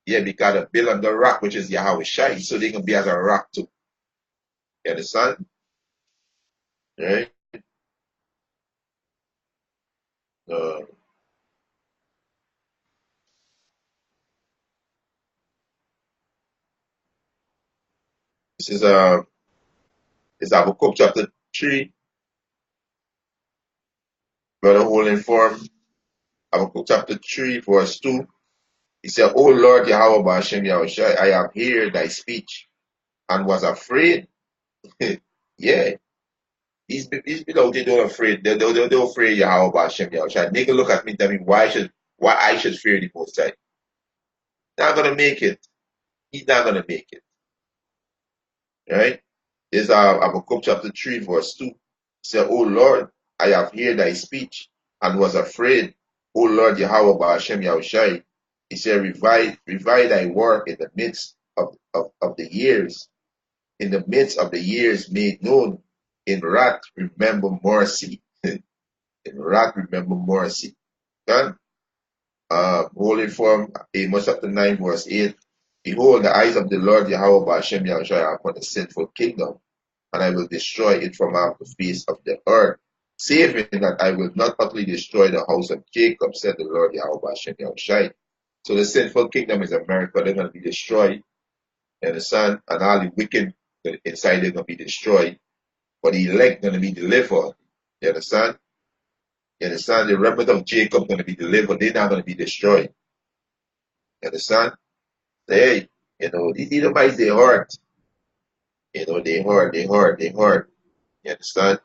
Yeah, because they build on the rock, which is Yahweh Shai, so they can be as a rock too. You understand? Right? Uh, This is Habakkuk chapter 3, Brother Whole informed. Habakkuk chapter 3, verse 2. He said, O Lord Yahweh Ba'ashem Yahushai, I have heard thy speech and was afraid. Yeah, these people they don't afraid. They're afraid Yahweh Ba'ashem Yahushai. Take a look at me, tell me why I should fear the Most High. Not gonna make it. He's not gonna make it. Right? This is Habakkuk chapter 3, verse 2. He said, O Lord, I have heard thy speech and was afraid. O Lord Yahweh Ba'ashem Yahushai. He said, revive thy work in the midst of the years. In the midst of the years made known. In wrath, remember mercy. In wrath, remember mercy. Okay? Holy form, Amos chapter 9, verse 8. Behold, the eyes of the Lord Yahweh Ba'ashem Yahushua are upon the sinful kingdom, and I will destroy it from off the face of the earth, saving that I will not utterly destroy the house of Jacob, said the Lord Yahweh Ba'ashem Yahushua. So the sinful kingdom is America, they're going to be destroyed, you understand? And all the wicked inside they're going to be destroyed, but the elect going to be delivered, you understand? You understand? The remnant of Jacob going to be delivered, they're not going to be destroyed, you understand? Hey, these Edomites, they hurt. They hurt. You understand?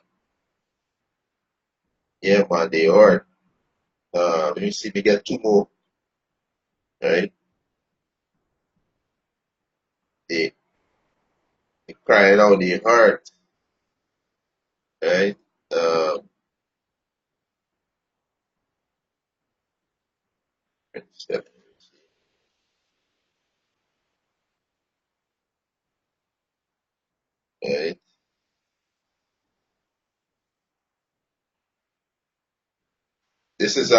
Yeah, man, they hurt. Let me see if we get two more. Right? They, they crying out, they hurt. Right? Um, right? This is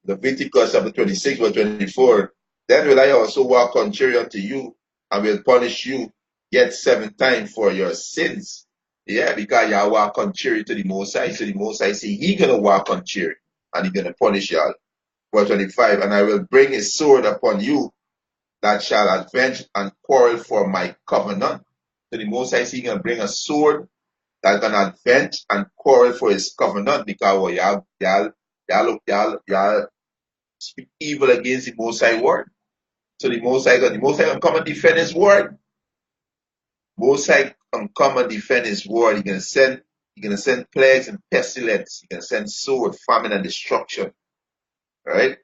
Leviticus chapter 26 verse 24. Then will I also walk contrary unto you and will punish you yet 7 times for your sins. Yeah, because y'all walk contrary to the Most High. So the Most High say he gonna walk contrary and he gonna punish y'all. Verse 25, and I will bring a sword upon you that shall avenge and quarrel for my covenant. So the Most High he gonna bring a sword that's gonna avenge and quarrel for his covenant because well, y'all speak evil against the Most High word. So the Most High gonna come and defend his word. Most High gonna come and defend his word. He gonna send plagues and pestilence. He gonna send sword, famine, and destruction. Right?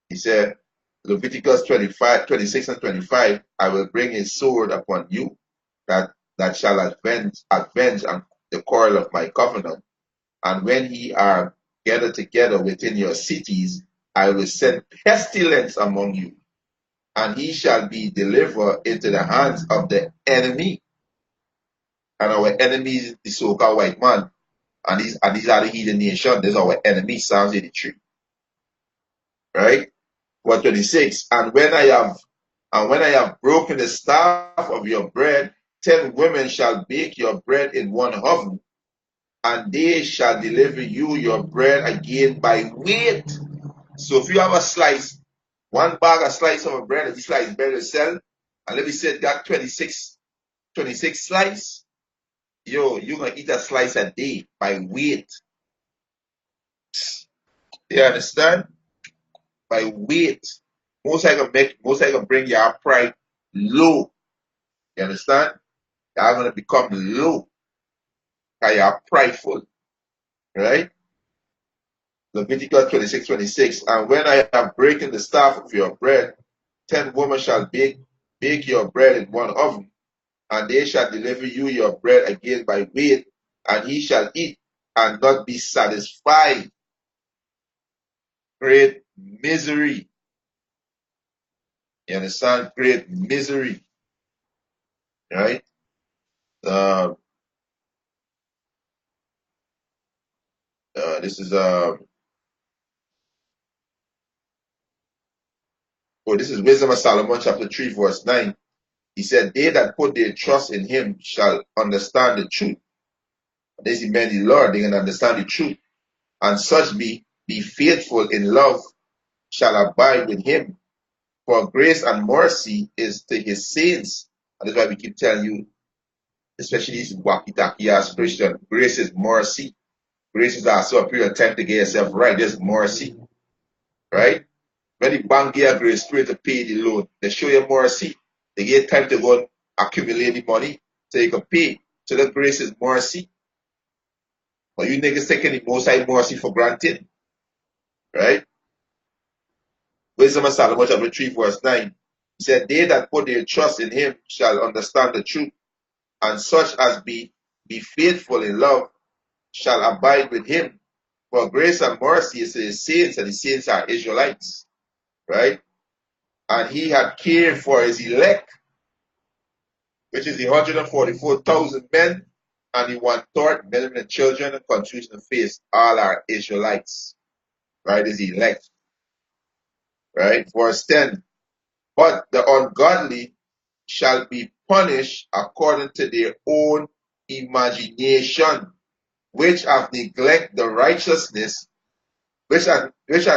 He said, Leviticus 25, 26 and 25, I will bring a sword upon you that shall avenge and the quarrel of my covenant. And when ye are gathered together within your cities, I will send pestilence among you, and he shall be delivered into the hands of the enemy. And our enemy is the so-called white man. And these are the heathen nation. These are our enemies, Psalms 83. Right? Verse 26. And when I have broken the staff of your bread, 10 women shall bake your bread in one oven, and they shall deliver you your bread again by weight. So if you have a slice, one bag, a slice of a bread, and this slice bread to sell, and let me say it got 26 slice, you're gonna eat a slice a day by weight. You understand? By weight. Most I can bring your pride low. You understand? You're gonna become low because you're prideful. Right? Leviticus 26:26. And when I have broken the staff of your bread, 10 women shall bake your bread in one oven, and they shall deliver you your bread again by weight, and he shall eat and not be satisfied. Great misery. You understand? Great misery. Right? This is this is Wisdom of Solomon chapter 3 verse 9. He said, they that put their trust in him shall understand the truth. This is meant the Lord, they can understand the truth. And such be faithful in love shall abide with him. For grace and mercy is to his saints, And that's why we keep telling you, especially these wacky-tacky ass Christian, grace is mercy. Grace is also a period of time to get yourself right. There's mercy, right? When the bank give you grace period to pay the loan, they show you mercy. They get time to go and accumulate the money so you can pay. So that grace is mercy. But you niggas taking the most high mercy for granted, right? Wisdom of Solomon chapter 3 verse 9. He said, they that put their trust in him shall understand the truth, and such as be faithful in love shall abide with him. For grace and mercy is to the saints, and the saints are Israelites, right? And he had cared for his elect, which is the 144,000 men, and the 1/3 million children and confusion of faith, all are Israelites, right? Is elect, right? Verse 10. But the ungodly shall be punished according to their own imagination, which have neglected the righteousness, which has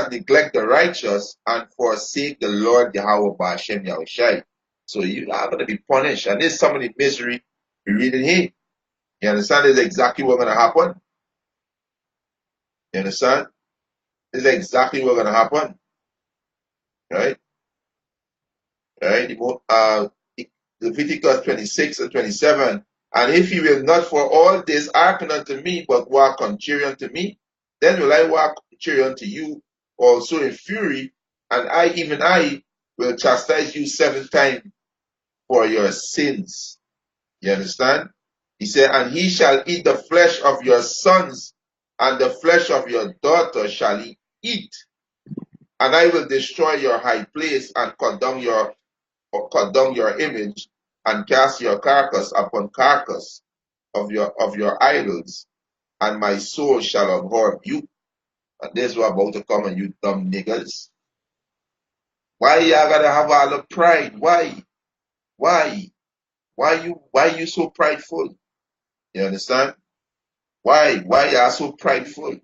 neglected the righteous and forsake the Lord Yahweh Ba'ashem Yahushai. So you are going to be punished. And this is some of the misery we read in here. You understand? This is exactly what's going to happen. You understand? This is exactly what's going to happen. Right? Right? Leviticus 26 and 27. And if you will not for all this hearken unto me, but walk contrary unto me, then will I walk contrary unto you also in fury, and I, even I, will chastise you 7 times for your sins. You understand? He said, and he shall eat the flesh of your sons, and the flesh of your daughters shall he eat. And I will destroy your high place, and cut down your image, and cast your carcass upon carcass of your idols, and my soul shall abhor you. And this is what about to come, and you dumb niggas. Why y'all gotta have all the pride? Why? Why? Why you so prideful? You understand? Why y'all so prideful?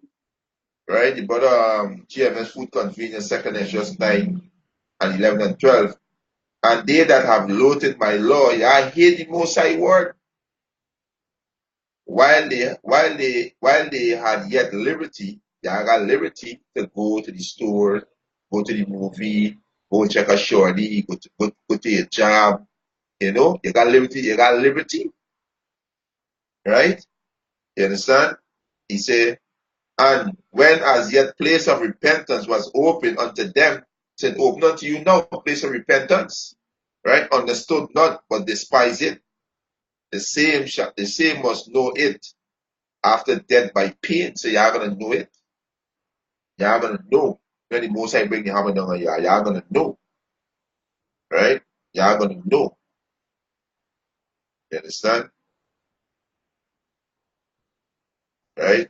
Right? The brother GMS Food Convenience, 2nd Ezra 9 and 11 and 12. And they that have loathed my law, I hate the most high word. While they had yet liberty, they got liberty to go to the store, go to the movie, go check a shorty, go to your job. You know, you got liberty, right? You understand? He said, and when as yet place of repentance was open unto them, said, open unto you now, place of repentance, right? Understood not, but despise it. The same must know it after death by pain. So you're gonna know it. You're gonna know. When the Most High bring the hammer down on you, you're gonna know, right? You're gonna know. You understand? Right?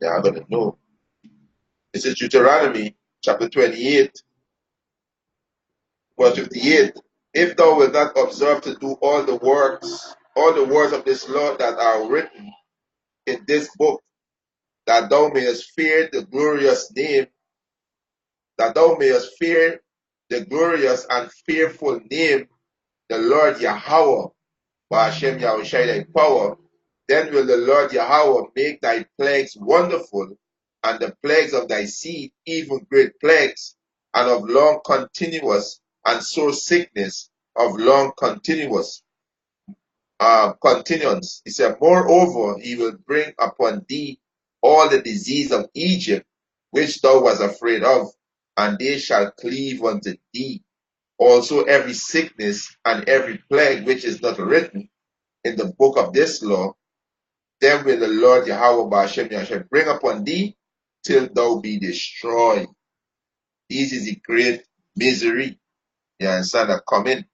You're gonna know. This is Deuteronomy chapter 28, verse 58. If thou wilt not observe to do all the words of this law that are written in this book, that thou mayest fear the glorious name, that thou mayest fear the glorious and fearful name, the Lord Yahweh, Ba'ashem Yahushai thy power, then will the Lord Yahweh make thy plagues wonderful, and the plagues of thy seed, even great plagues, and of long continuous, and sore sickness of long continuance. He said, moreover, he will bring upon thee all the disease of Egypt, which thou was afraid of, and they shall cleave unto thee. Also every sickness and every plague which is not written in the book of this law, then will the Lord Yahweh Ba'ashem Yahshua bring upon thee till thou be destroyed. This is the great misery. You understand that coming?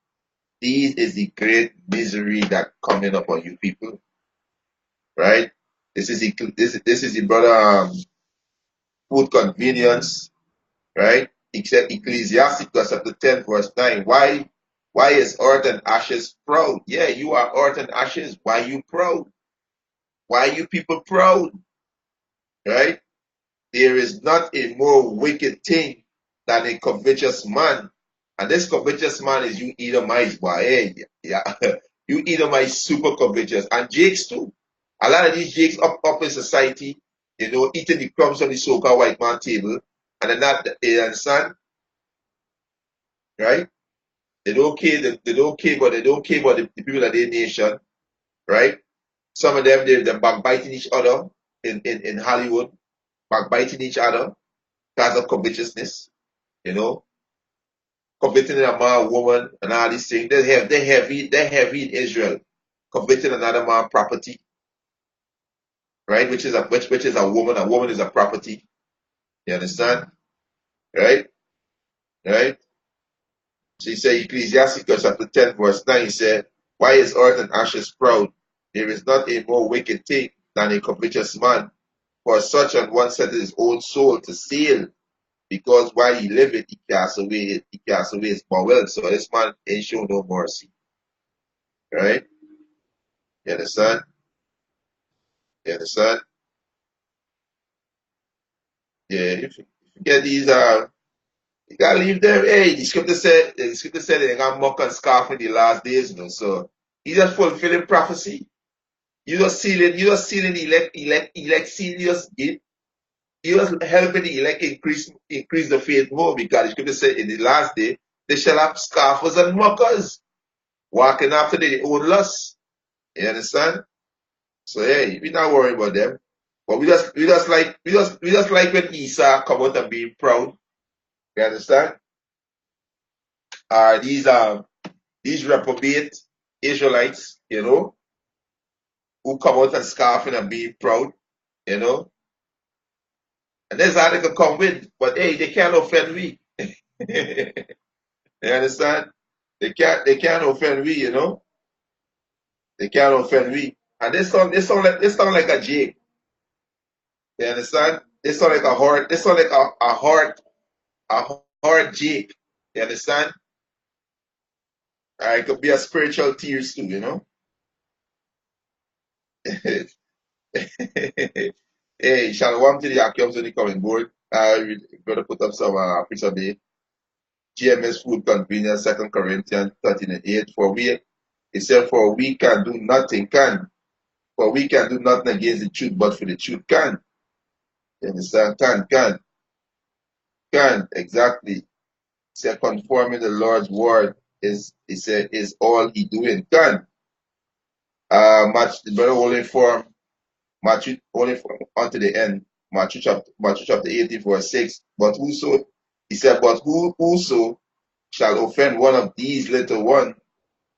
This is the great misery that coming upon you people. Right? This is the brother food convenience, right? Except Ecclesiasticus chapter 10, verse 9. Why is earth and ashes proud? Yeah, you are earth and ashes. Why you proud? Why you people proud? Right? There is not a more wicked thing than a covetous man, And this covetous man is you Edomites, boy. Hey, yeah. You Edomites super covetous. And Jakes too. A lot of these Jakes up in society, eating the crumbs on the so-called white man table. And then that, you understand? Right? They don't care, they don't care, but they don't care about the people of their nation. Right? Some of them, they're backbiting each other in Hollywood, backbiting each other because of covetousness, you know, coveting a man, woman, and all these things. They're heavy in Israel, coveting another man's property, right? Which is a woman. A woman is a property. You understand? Right? Right? So he said, Ecclesiasticus chapter 10, verse 9, he said, why is earth and ashes proud? There is not a more wicked thing than a covetous man, for such an one set his own soul to seal, because while he liveth, he cast away his bowels. So this man ain't show no mercy. Right? You understand? You understand? Yeah, if you get these you gotta leave them. Hey, the scripture said they're gonna mock and scoff in the last days, So he's just fulfilling prophecy. You just sealing elect seal, you just helping the elect increase the faith more, because the scripture said in the last day they shall have scoffers and mockers walking after their own lusts. You understand? So hey, we not worry about them. But we just like when Esau come out and being proud. You understand? These reprobate Israelites, who come out and scoffing and being proud, you know. And that's how they can come with. But hey, they can't offend we. You understand? They can't offend we. They can't offend we. And they sound like a jig. You understand? They sound like a hard they sound like a hard jig. You understand? It could be a spiritual tears too. Hey, Shalom to the Akiums when you coming board. We're gonna put up some picture there. GMS food convenience, 2 Corinthians 13 and 8. It said, for we can do nothing against the truth, but for the truth can. You understand? Can, exactly. It said, conforming the Lord's word is all he doing. Can. The brother only form Matthew only from unto the end. Matthew chapter 18, verse 6. He said, whoso shall offend one of these little ones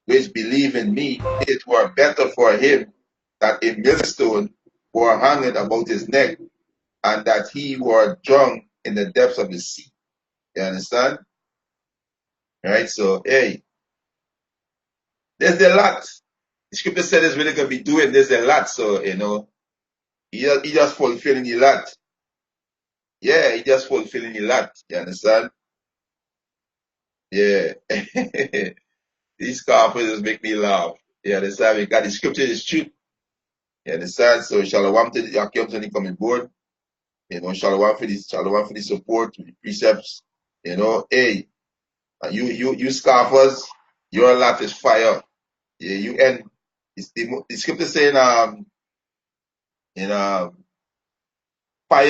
which believe in me, it were better for him that a millstone were hanged about his neck, and that he were drowned in the depths of the sea. You understand? Right? So, hey, there's a lot. The scripture said it's really going to be doing this a lot. So, he just fulfilling the lot. Yeah, he just fulfilling the lot. You understand? Yeah. These carpenters make me laugh. You understand? Because the scripture is true. You understand? So shalom to the Akim when he coming board. Shalom for the support, the precepts. Hey, you scoffers, your lot is fire. Yeah, you end. The scripture saying in fire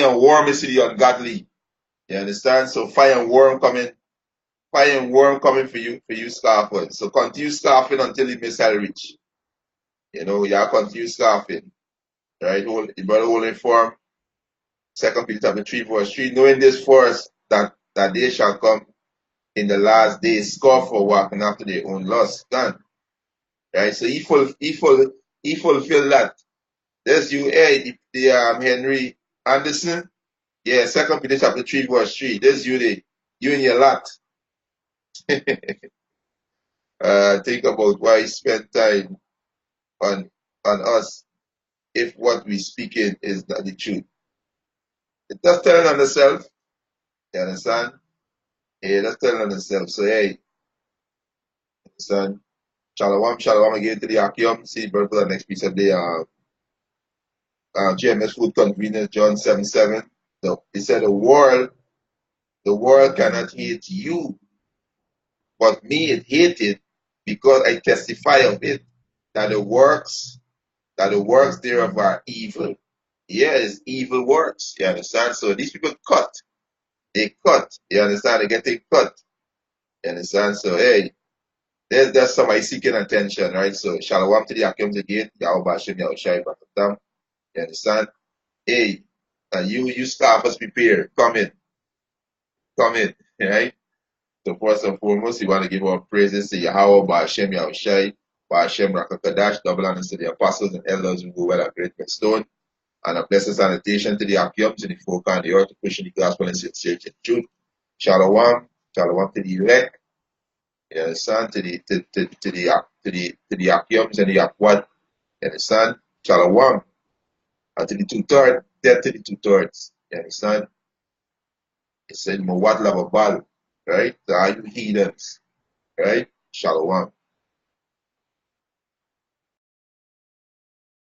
and worm is to the ungodly. You understand? So fire and worm coming for you scoffers. So continue scoffing until the missile reach. You continue scoffing. Right? The brother will inform 2 Peter chapter 3, verse 3, knowing this first, that they shall come in the last days scoff for walking after their own lust. Done. Right? So he fulfilled that. There's you, hey, the Henry Anderson. Yeah, 2 Peter chapter 3, verse 3. There's you and your lot. Think about why he spent time on us if what we speaking is not the truth. It's just telling on itself. You understand? Yeah, that's telling on itself. So hey, son, shalom again to the Akium. See, brother, for the next piece of the GMS food convenience, John 7:7. So he said the world cannot hate you. But me, it hated because I testify of it that the works thereof are evil. Yeah, it's evil works. You understand? So these people cut. They cut. You understand? They get a cut. You understand? So hey, there's somebody seeking attention, right? So Shalom to the Akim again, Yahweh Hashem Yahushai Barakatam. You understand? Hey, and you staffers prepare. Come in. Come in. Right? So first and foremost, we want to give our praises to Yahweh Hashem Yahushai, Hashem Rakakadash, double honors to the apostles and elders who go well at Great Stone. And a blessed salutation to the Akim, to the folk on the earth, to pushing the gospel and sincerity and truth. Shalom, shalom to the elect, you understand, to the Akims and the Akwad, you understand, shalom, and to the two-thirds, death to the two-thirds, you understand. It said, Mawad Lavabal, right? So are you heathens, right? Shalom.